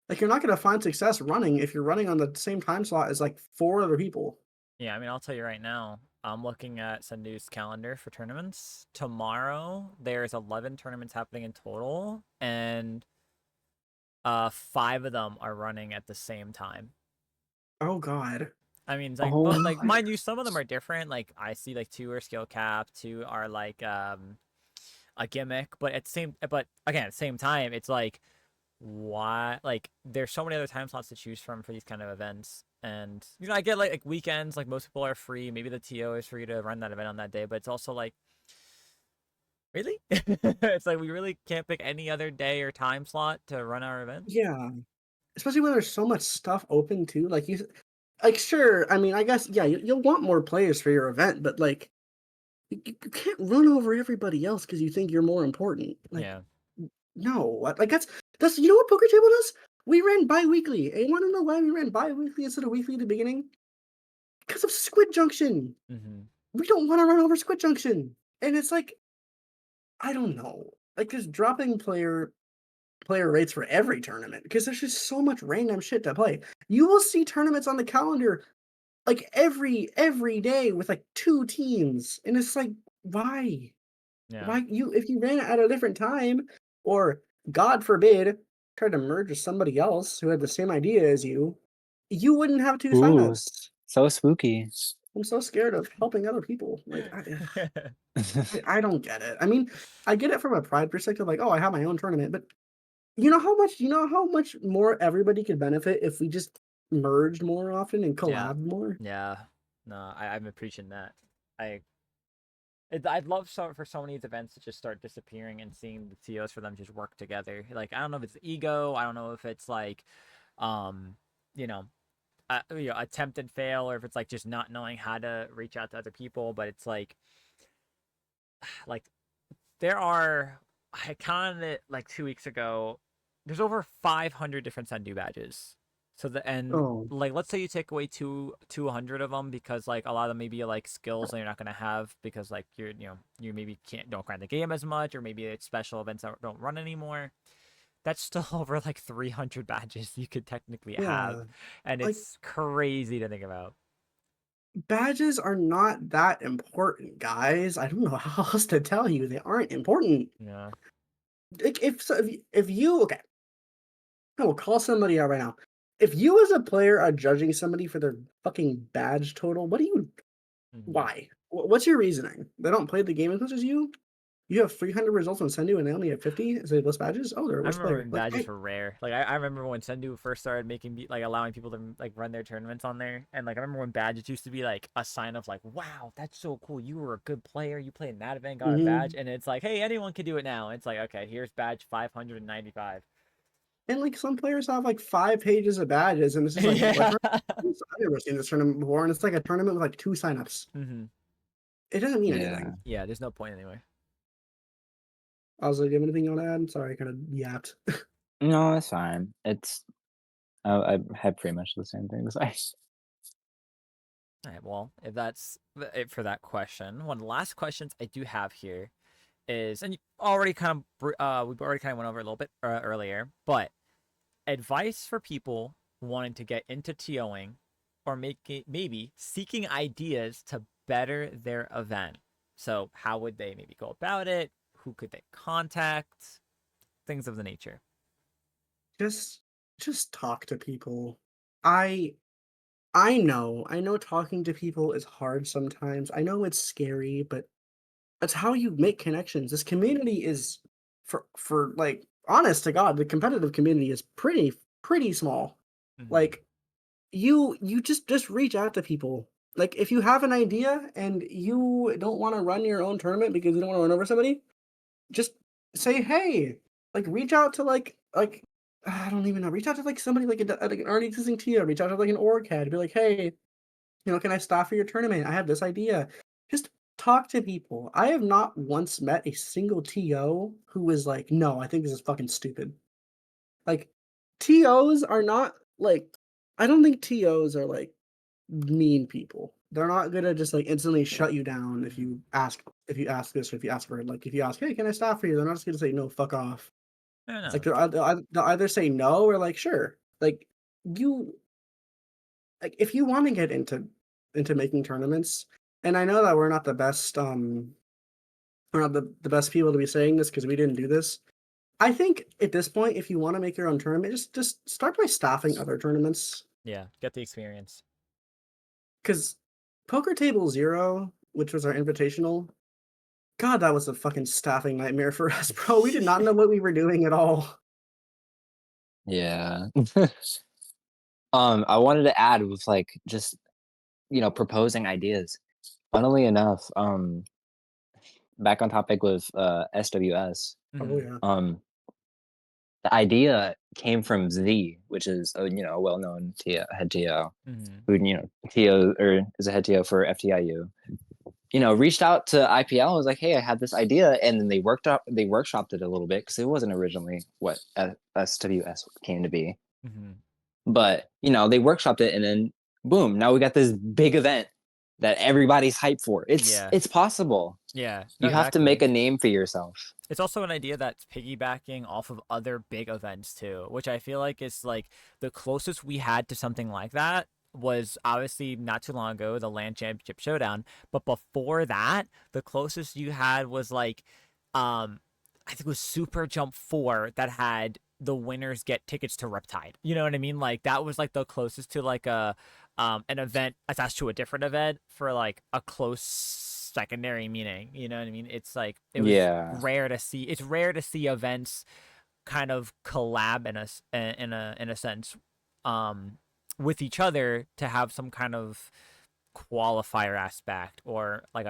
Like you're not going to find success running if you're running on the same time slot as like 4 other people. Yeah, I mean, I'll tell you right now, I'm looking at Sendu's calendar for tournaments. Tomorrow, there's 11 tournaments happening in total, and 5 of them are running at the same time. Oh God. I mean, it's like, Oh but like, my. mind you, some of them are different. Like, I see like 2 are skill cap, 2 are like a gimmick. But but again, at the same time, it's like, why? Like, there's so many other time slots to choose from for these kind of events. And I get like weekends, like most people are free. Maybe the TO is free to run that event on that day. But it's also like, really? It's like we really can't pick any other day or time slot to run our event. Yeah. Especially when there's so much stuff open too. Like sure. I mean, I guess yeah. You'll want more players for your event, but like, you can't run over everybody else because you think you're more important. Like, Yeah. no. Like that's you know what poker table does? We ran bi-weekly. And you want to know why we ran bi-weekly instead of weekly at the beginning? Because of Squid Junction. Mm-hmm. We don't want to run over Squid Junction. And it's like, I don't know. Like just dropping player rates for every tournament because there's just so much random shit to play. You will see tournaments on the calendar like every day with like 2 teams. And it's like, why? Yeah. Why you if you ran it at a different time, or God forbid, tried to merge with somebody else who had the same idea as you wouldn't have 2 Ooh, signups. so spooky. I'm so scared of helping other people. Like I don't get it. I mean, I get it from a pride perspective, like, oh, I have my own tournament, but you know how much more everybody could benefit if we just merged more often and Yeah. collabed more? Yeah. No, I'm appreciating that. I I'd love for so many of these events to just start disappearing and seeing the TOs for them just work together. Like, I don't know if it's ego, I don't know if it's like, um, you know, attempt and fail, or if it's like just not knowing how to reach out to other people. But it's like there are, I counted it like 2 weeks ago. There's over 500 different Sendu badges. So and Oh, like, let's say you take away 200 of them because like a lot of them maybe like skills that you're not gonna have because like you maybe don't grind the game as much, or maybe it's special events that don't run anymore. That's still over like 300 badges you could technically have, yeah. and Like it's crazy to think about. badges are not that important, guys. I don't know how else to tell you. They aren't important. Yeah. Like if you okay, I will call somebody out right now. If you as a player are judging somebody for their fucking badge total, what do you Hmm. why? What's your reasoning? They don't play the game as much as you? You have 300 results on Sendu and they only have 50 as they list badges? Oh, they're a I worse remember player. when Like badges were rare. Like, I remember when Sendu first started making like allowing people to like run their tournaments on there, and like I remember when badges used to be like a sign of like, wow, that's so cool. You were a good player. You played in that event, got a badge, mhm. and it's like, hey, anyone can do it now. And it's like, okay, here's badge 595. And like some players have like 5 pages of badges, and it's just like, what Yeah. tournament? I've never seen this tournament before, and it's like a tournament with like 2 signups. Hmm. It doesn't mean Yeah. anything. Yeah. There's no point anyway. Also, do you have anything you want to add? Sorry, I kind of yapped. No, it's fine. I had pretty much the same thing to say. All right. Well, if that's it for that question, one of the last questions I do have here is, and you already kind of we've already kind of went over a little bit earlier, but advice for people wanting to get into TOing, or maybe seeking ideas to better their event. So how would they maybe go about it? Who could they contact? Things of the nature. just just talk to people. I I know talking to people is hard sometimes. I know it's scary, but that's how you make connections. This community is for like honest to God, the competitive community is pretty small. Hmm. Like you just reach out to people. Like if you have an idea and you don't want to run your own tournament because you don't want to run over somebody, just say hey. Like reach out to like I don't even know. Reach out to like somebody like an already existing TO. Reach out to like an org head. Be like, hey, can I staff for your tournament? I have this idea. Just talk to people. I have not once met a single TO who was like, no, I think this is fucking stupid. Like, TOs are not like, I don't think TOs are like mean people. They're not gonna just like instantly shut you down Hmm. if you ask this or if you ask for it. Like if you ask, hey, can I staff for you? They're not just gonna say no, fuck off. I don't It's like know. they'll either say no or like sure. Like you like if you want to get into making tournaments, and I know that we're not the best people to be saying this because we didn't do this. I think at this point, if you want to make your own tournament, just start by staffing other tournaments. Yeah, get the experience. Because Poker Table Zero, which was our invitational, God, that was a fucking staffing nightmare for us, bro. We did not know what we were doing at all. Yeah. I wanted to add with like just proposing ideas. Funnily enough, back on topic with SWS, Oh Mhm. yeah. the idea came from Z, which is a well-known head TO, Mhm. who TO or is a head TO for FTIU. Reached out to IPL and was like, "Hey, I had this idea," and then they workshopped it a little bit because it wasn't originally what SWS came to be. Mhm. But they workshopped it, and then boom, now we got this big event that everybody's hyped for. It's Yeah. it's possible. Yeah. No, You have to make exactly. a name for yourself. It's also an idea that's piggybacking off of other big events too, which I feel like is like the closest we had to something like that was obviously not too long ago the Land Championship Showdown, but before that, the closest you had was like I think it was Super Jump 4 that had the winners get tickets to Riptide. You know what I mean? Like that was like the closest to like a an event attached to a different event for like a close secondary meaning. You know what I mean? It's like it was Yeah. rare to see. It's rare to see events kind of collab in a sense, um, with each other to have some kind of qualifier aspect or like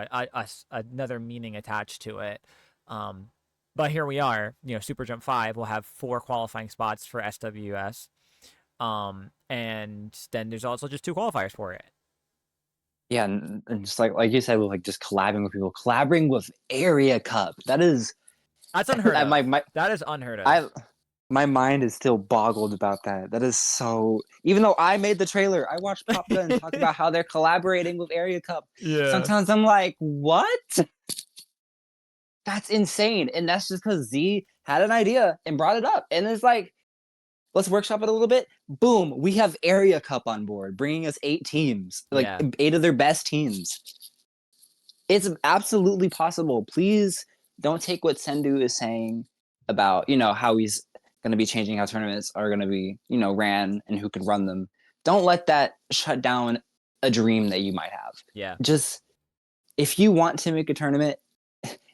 another meaning attached to it. Um, but here we are. Super Jump 5 will have 4 qualifying spots for SWS. And then there's also just 2 qualifiers for it. Yeah, and just like you said, with like just collabing with people, collaborating with Area Cup. That is That's unheard of. my That is unheard of. I my mind is still boggled about that. That is so. Even though I made the trailer, I watched Pop Gun talk about how they're collaborating with Area Cup. Yeah. Sometimes I'm like, what? That's insane, and that's just because Z had an idea and brought it up, and it's like, let's workshop it a little bit. Boom, we have Area Cup on board, bringing us 8 teams, like Yeah. 8 of their best teams. It's absolutely possible. Please don't take what Sendu is saying about, how he's going to be changing how tournaments are going to be, ran and who can run them. Don't let that shut down a dream that you might have. Yeah. Just if you want to make a tournament,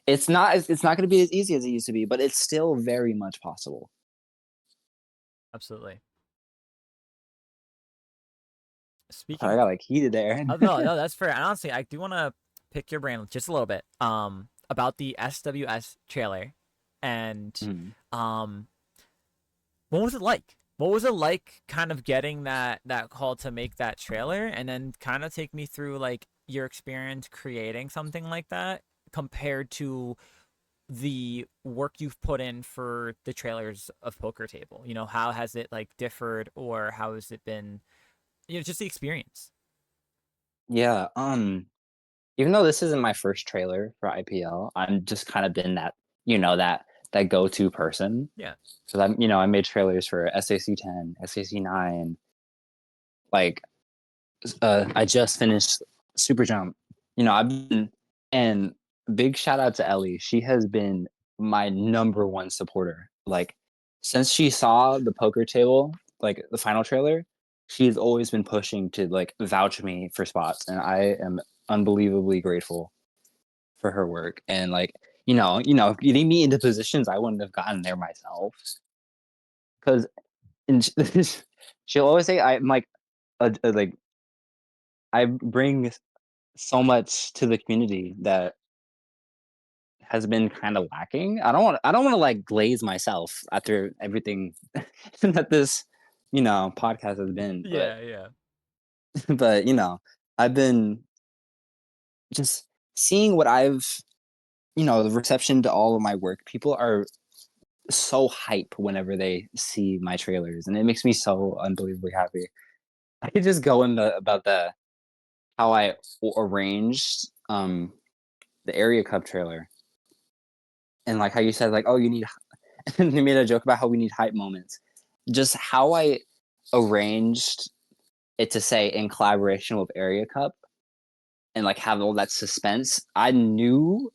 it's not going to be as easy as it used to be, but it's still very much possible. Absolutely. Sorry, I Speaking got like heated there. Oh, no, that's fair. And honestly, I do want to pick your brain just a little bit about the SWS trailer and Mm. um what was it like? What was it like kind of getting that call to make that trailer and then kind of take me through like your experience creating something like that compared to the work you've put in for the trailers of Poker Table. How has it like differed or how has it been, just the experience? Yeah. Even though this isn't my first trailer for IPL, I'm just kind of been that go-to person. Yeah. Because I made trailers for SAC 10, SAC 9. Like, I just finished Super Jump. I've been, and big shout out to Ellie. She has been my number one supporter. Like, since she saw the poker table, like the final trailer, she's always been pushing to like vouch me for spots, and I am unbelievably grateful for her work. And like, getting me into positions I wouldn't have gotten there myself. Because she'll always say I'm like, like I bring so much to the community that has been kind of lacking. I don't want to like glaze myself after everything that this podcast has been, but Yeah, yeah. but I've been just seeing what I've the reception to all of my work. People are so hype whenever they see my trailers, and it makes me so unbelievably happy. I could just go into about the how I arranged the Area Cup trailer, and like how you said like, oh, you need and they made a joke about how we need hype moments. Just how I arranged it to say in collaboration with Area Cup and like have all that suspense. I knew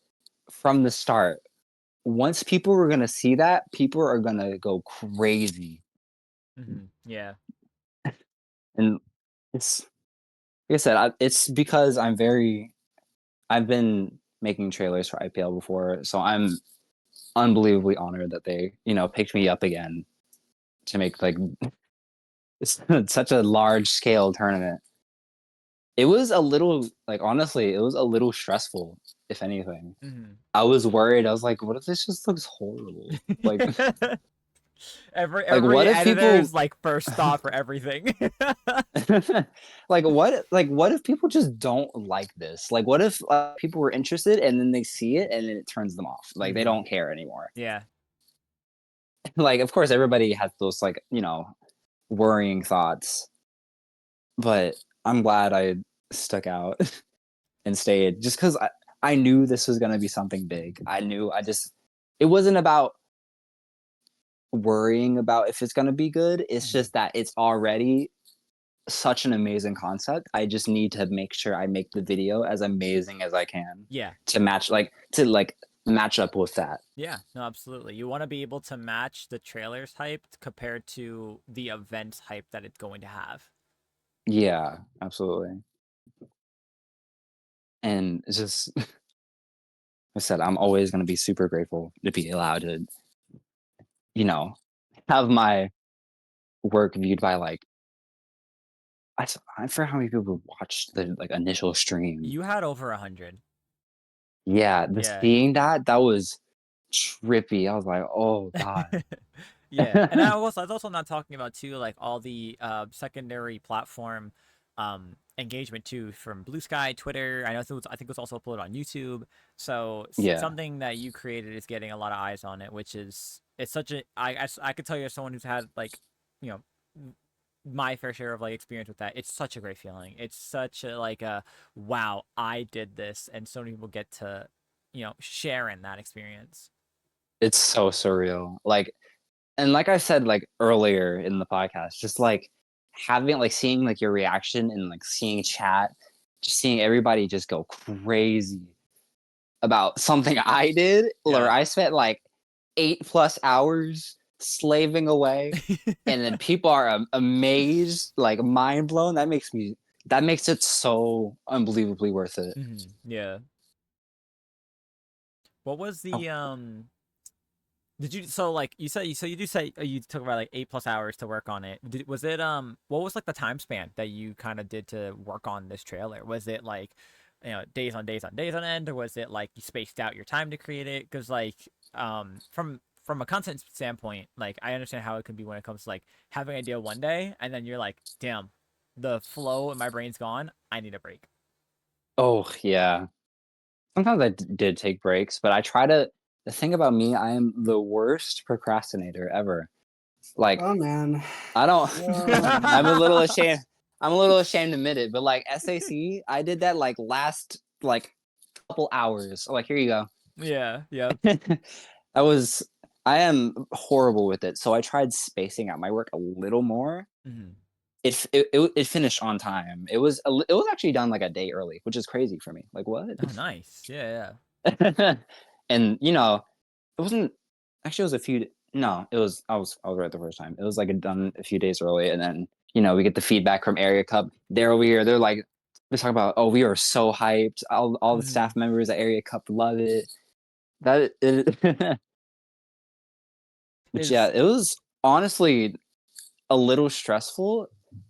from the start once people are gonna see that, people are gonna go crazy. Yeah. And it's like I said, it's because I've been making trailers for IPL before, so I'm unbelievably honored that they, picked me up again to make like such a large scale tournament. It was a little like honestly, it was a little stressful, if anything. I was worried. I was like, what if this just looks horrible? Like every like every what if people editor's like first thought for everything. what if people just don't like this? Like what if people were interested and then they see it and then it turns them off? Like they don't care anymore. Yeah. Like of course everybody has those like, worrying thoughts. But I'm glad I stuck out and stayed just because I knew this was gonna be something big. It wasn't about worrying about if it's gonna be good. It's just that it's already such an amazing concept. I just need to make sure I make the video as amazing as I can Yeah. to match up with that. Yeah, no, absolutely. You want to be able to match the trailer's hype compared to the event's hype that it's going to have. Yeah, absolutely. And it's just like I said, I'm always gonna be super grateful to be allowed to, you know, have my work viewed by like I forgot how many people watched the like initial stream. You had over 100. Yeah, the Yeah. seeing that was trippy. I was like, oh god. Yeah, and I was also not talking about too like all the secondary platform engagement too from Blue Sky, Twitter. I think it was also uploaded on YouTube. So Yeah. something that you created is getting a lot of eyes on it, which is it's such a I could tell you as someone who's had like you know my fair share of like experience with that. It's such a great feeling. It's such a like a wow, I did this, and so many people get to share in that experience. It's so surreal. Like I said like earlier in the podcast, just like having like seeing like your reaction and like seeing chat, just seeing everybody just go crazy about something I did, or Yeah. I spent like 8+ hours slaving away, and then people are amazed, like mind blown. That makes it so unbelievably worth it. Yeah. What was Oh, the did you so like you do say you took about like 8+ hours to work on it. Was it what was like the time span that you kind of did to work on this trailer? Was it like days on days on days on end, or was it like you spaced out your time to create it? Because like from a content standpoint, like I understand how it can be when it comes to like having an idea one day and then you're like, damn, the flow in my brain's gone. I need a break. oh yeah. Sometimes did take breaks, but I try to. The thing about me, I am the worst procrastinator ever. Like Oh man. I don't. Oh I'm a man. little ashamed. I'm a little ashamed to admit it, but like SAC, I did that like last like couple hours. Like here you go. Yeah. Yep. I was I am horrible with it, so I tried spacing out my work a little more. It finished on time. It was actually done like a day early, which is crazy for me. Like what? Oh, nice. Yeah. And it wasn't actually it was a few no, it was I was right the first time. It was like done a few days early, and then we get the feedback from Area Cup. They're over here. They're like they talk about, oh, we are so hyped. All the Yeah. staff members at Area Cup love it. That it, Which yeah, Is it was honestly a little stressful,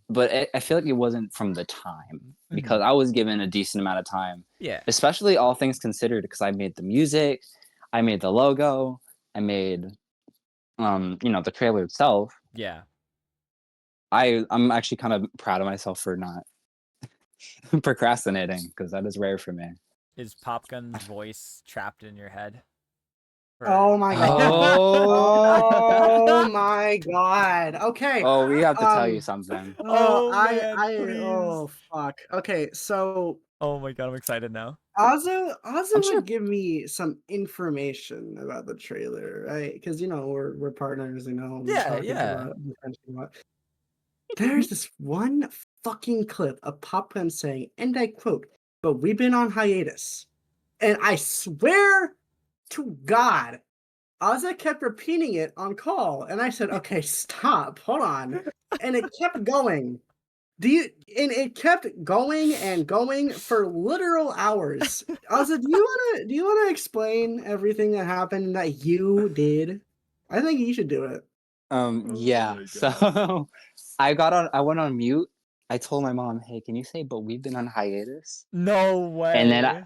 but I feel like it wasn't from the time because I was given a decent amount of time, Yeah. especially all things considered, because I made the music, I made the logo, I made the trailer itself. Yeah. I'm actually kind of proud of myself for not procrastinating because that is rare for me. Is Popgun's voice trapped in your head? For Oh my god. Oh, Oh my god. Okay. oh, we have to tell you Um something. Oh man, oh please. fuck. Okay, so Oh my god, I'm excited now. Aza I'm would sure. give me some information about the trailer, right? Because we're partners, we're Yeah, talking yeah. about we're friendship about. There's this one fucking clip of Popgun saying, and I quote, "But we've been on hiatus." And I swear to God, Aza kept repeating it on call, and I said, "Okay, stop, hold on," and it kept going. And it kept going and going for literal hours. Aza, do you wanna explain everything that happened that you did? I think you should do it. Yeah. my So God. I went on mute. I told my mom, "Hey, can you say, but we've been on hiatus?" No And then way.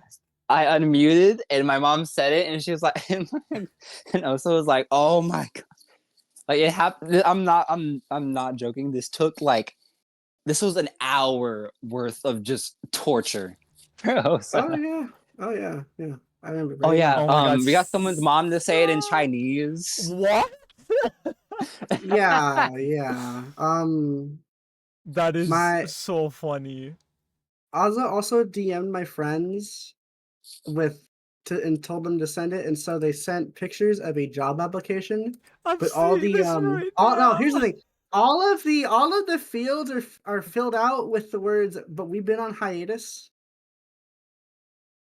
I unmuted, and my mom said it, and she was like, and Osa was like, "Oh my god!" Like it happened. I'm not joking. This was an hour worth of just torture for Osa. Oh yeah. Oh yeah. Yeah. I remember Oh very yeah. well. Oh my God. We got someone's mom to say it in Stop. Chinese. What? Yeah, yeah. That is My so funny. Aza also DM'd my friends and told them to send it, and so they sent pictures of a job application, I'm but all seeing the this right all no, now. here's the thing. All of the fields are filled out with the words, but we've been on hiatus.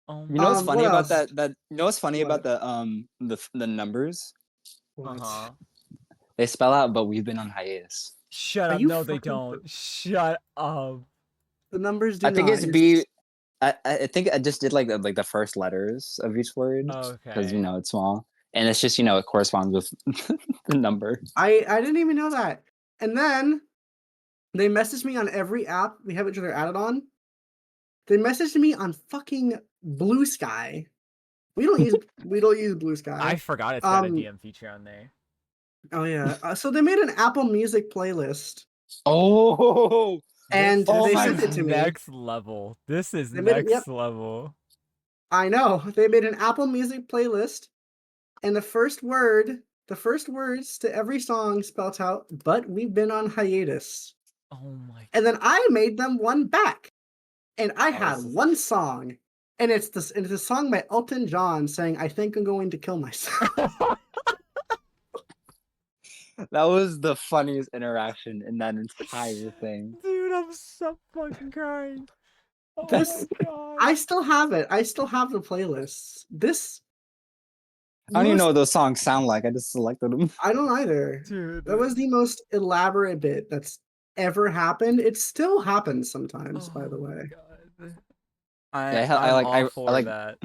Oh You know my what's What funny about else? that? You know what's funny about What? the numbers? What? Uh-huh. They spell out, but we've been on hiatus. Shut Are up. you No, they fucking don't. Shut up. the numbers I do think not. it's B. I think I just did like the first letters of each word because Okay. it's small, and it's just it corresponds with the number. I didn't even know that. And then they messaged me on every app we have each other added on. They messaged me on fucking Blue Sky. We don't use Blue I Sky. forgot it's got a Um. DM feature on there. Oh yeah. So they made an Apple Music playlist, Oh, and This oh they my is sent it to god! me. next level. This is They made it. Yep. next level. I know. They made an Apple Music playlist, and the first words to every song spelt out, "But we've been on hiatus." Oh my And then I made them one back, and I That had was one song, and it's a song by Elton John saying, "I think I'm going to kill myself." God. that was the funniest interaction in that entire thing. Dude, I'm so fucking crying. Oh my This God. I still have it. I still have the playlists. This I don't even know most what those songs sound like. I just selected them. I don't either. That Dude. was the most elaborate bit that's ever happened. It still happens sometimes, by Oh the my way. God. Yeah, I I'm like all I for like. that.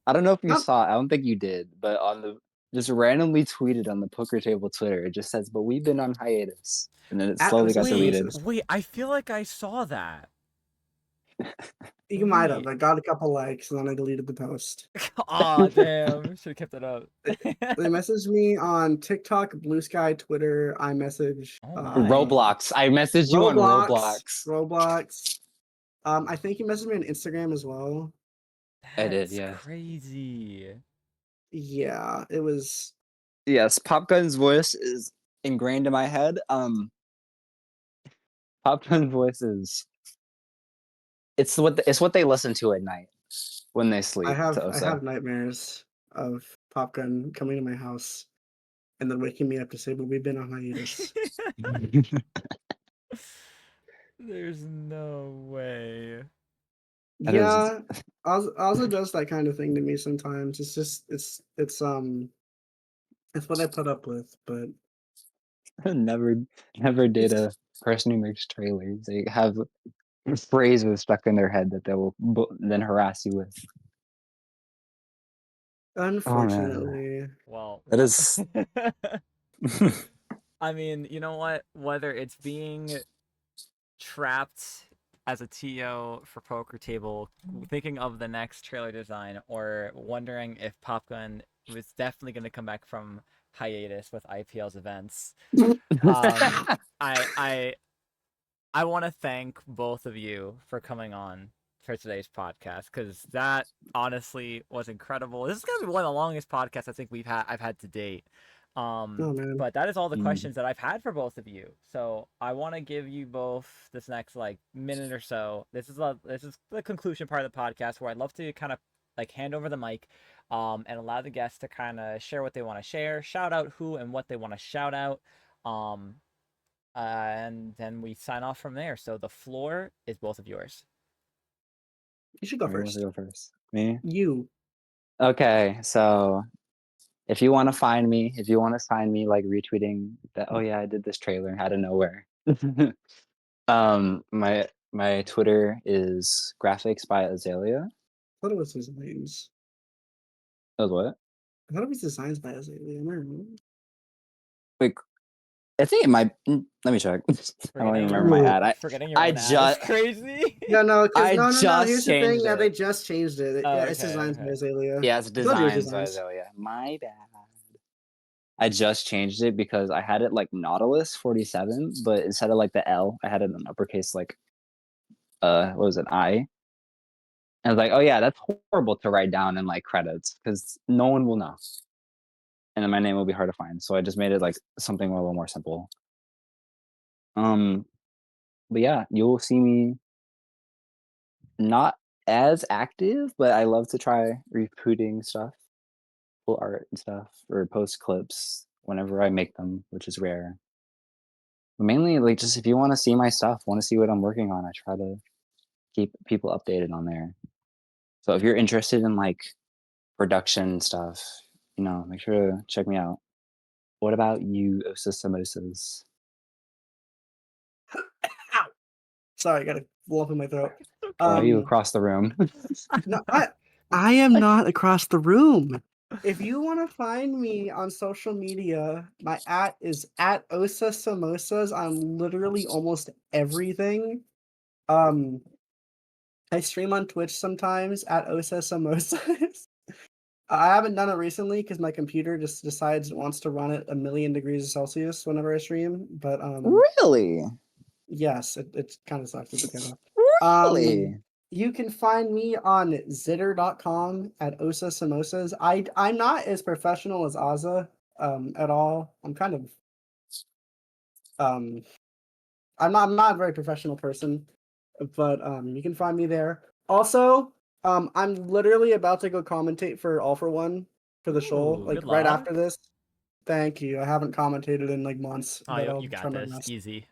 I don't know if you Not saw it. I don't think you did, but on the just randomly tweeted on the poker table Twitter, it just says, "But we've been on hiatus," and then it at slowly got Mrs. Wait, deleted. Racist. wait, I feel like I saw that. You might have. Wait. I got a couple likes and then I deleted the post. Aw, damn. Should have kept it up. They messaged me on TikTok, Blue Sky, Twitter, iMessage, Oh my. Roblox. I messaged you on Roblox, Roblox. Roblox. I think you messaged me on Instagram as well. I did, That's yeah. crazy. Yeah, it was. Yes, Pop Gun's voice is ingrained in my head. Pop Gun's voice is it's what they listen to at night when they I sleep to have I Osa. have nightmares of Popgun coming to my house and then waking me up to say, "But we've been on hiatus." There's no way. That is Yeah, Ozzy does that kind of thing to me sometimes. It's just it's what I put up with, but never never date it's a person who makes trailers. They have phrases stuck in their head that they will then harass you with. Oh man, unfortunately. Well, that is. I mean, you know what? Whether it's being trapped as a TO for poker table, thinking of the next trailer design, or wondering if Popgun was definitely going to come back from hiatus with IPL's events. Um, I I want to thank both of you for coming on for today's podcast because that honestly was incredible. This is gonna be one of the longest podcasts I think I've had to date. Oh man. But that is all the Mm. questions that I've had for both of you. So I want to give you both this next like minute or so. This is the conclusion part of the podcast where I'd love to kind of like hand over the mic, and allow the guests to kind of share what they want to share, shout out who and what they want to shout out. Um, and then we sign off from there. So the floor is both of yours. You should go Who wants to first. go first? Me. You. Okay, so if you want to find me, if you want to find me like retweeting that, oh yeah, I did this trailer out of nowhere. My Twitter is graphics by Azalea. I thought it was designs. That was what? I thought it was designs by Azalea. Am I wrong? Like, I think it might. Let me check. I don't even remember my Ooh. ad. Forgetting your I own ad is just crazy. Yeah, no, because I no. just Here's the thing. changed Yeah, it. they just changed it. Oh, Yeah, it's okay, designs by okay. Azalea. Yeah, it's I thought it was designs by designs. Azalea. My bad. I just changed it because I had it like Nautilus 47, but instead of like the L, I had it in uppercase like what was it, I? And I was like, oh yeah, that's horrible to write down in like credits because no one will know. And then my name will be hard to find. So I just made it like something a little more simple. But yeah, you'll see me not as active, but I love to try retweeting stuff, pull art and stuff, or post clips whenever I make them, which is rare. But mainly, like, just if you want to see my stuff, want to see what I'm working on, I try to keep people updated on there. So if you're interested in like production stuff, make sure to check me out. What about you, Osa Samosas? Ow! Sorry, I got a lump in my throat. Why are you across the room? No, I am not across the room. If you want to find me on social media, my is at Osa Samosas on literally almost everything. I stream on Twitch sometimes at Osa Samosas. I haven't done it recently because my computer just decides it wants to run at 1,000,000 degrees Celsius whenever I stream. But Really? yes, it kind of sucks. It's okay though. Really? You can find me on zitter.com at Osa Samosas. I'm not as professional as Aza at all. I'm kind of um I'm not a very professional person, but you can find me there. Also, I'm literally about to go commentate for All for One for the show, Ooh, like good right after luck. this. Thank you. I haven't commentated in like months, Oh, but you I'll got try my this. best. Easy.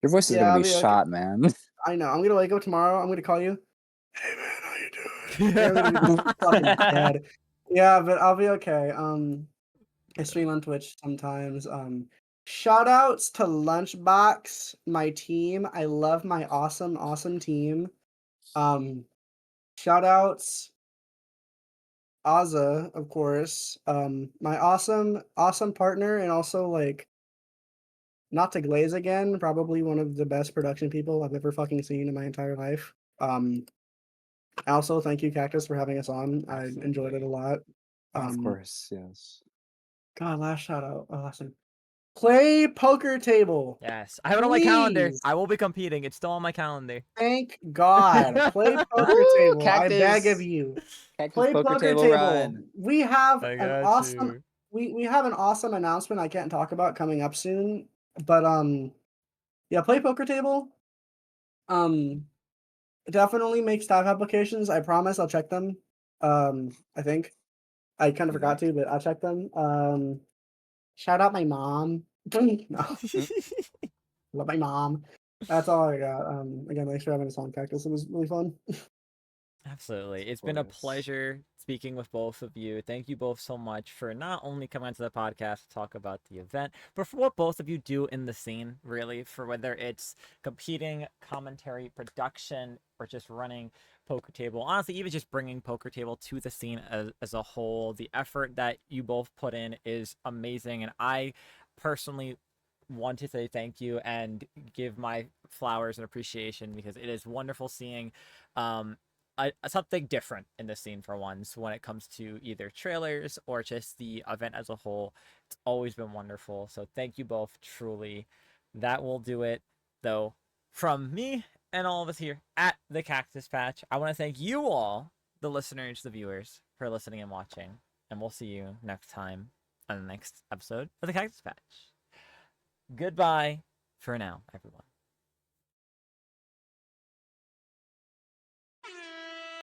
Your voice is Yeah, gonna I'll be be okay. shot, man. I know. I'm gonna wake up tomorrow. I'm gonna call you. Hey man, how you doing? You're gonna be fucking dead. Yeah, but I'll be okay. I stream on Twitch sometimes. Shout outs to Lunchbox, my team. I love my awesome, awesome team. Shout outs Aza, of course. My awesome, awesome partner, and also like not to glaze again, probably one of the best production people I've ever fucking seen in my entire life. Also, thank you, Cactus, for having us on. I enjoyed it a lot. Of course, yes. God, last shout out. Oh, last thing. Play poker table. Yes, I have it on my calendar. Please. I will be competing. It's still on my calendar. Thank God. Play poker Woo! table. I beg of Cactus. you. Cactus Play poker poker table table. run. We have I an got awesome you. we have an awesome announcement I can't talk about coming up soon. But yeah, play poker table. Um definitely make staff applications. I promise I'll check them. I think. I kind of forgot to, but I'll check them. Shout out my mom. No, love my mom. That's all I got. Again, thanks for having us on, Cactus. It was really fun. Absolutely. It's Of been a course. pleasure speaking with both of you. Thank you both so much for not only coming onto the podcast to talk about the event, but for what both of you do in the scene, really, for whether it's competing, commentary, production, or just running poker table. Honestly, even just bringing poker table to the scene as a whole. The effort that you both put in is amazing. And I personally want to say thank you and give my flowers and appreciation because it is wonderful seeing something different in the scene for once when it comes to either trailers or just the event as a whole. It's always been wonderful. So thank you both, truly. That will do it, though, from me and all of us here at the Cactus Patch. I want to thank you all, the listeners, the viewers, for listening and watching. And we'll see you next time on the next episode of the Cactus Patch. Goodbye for now, everyone.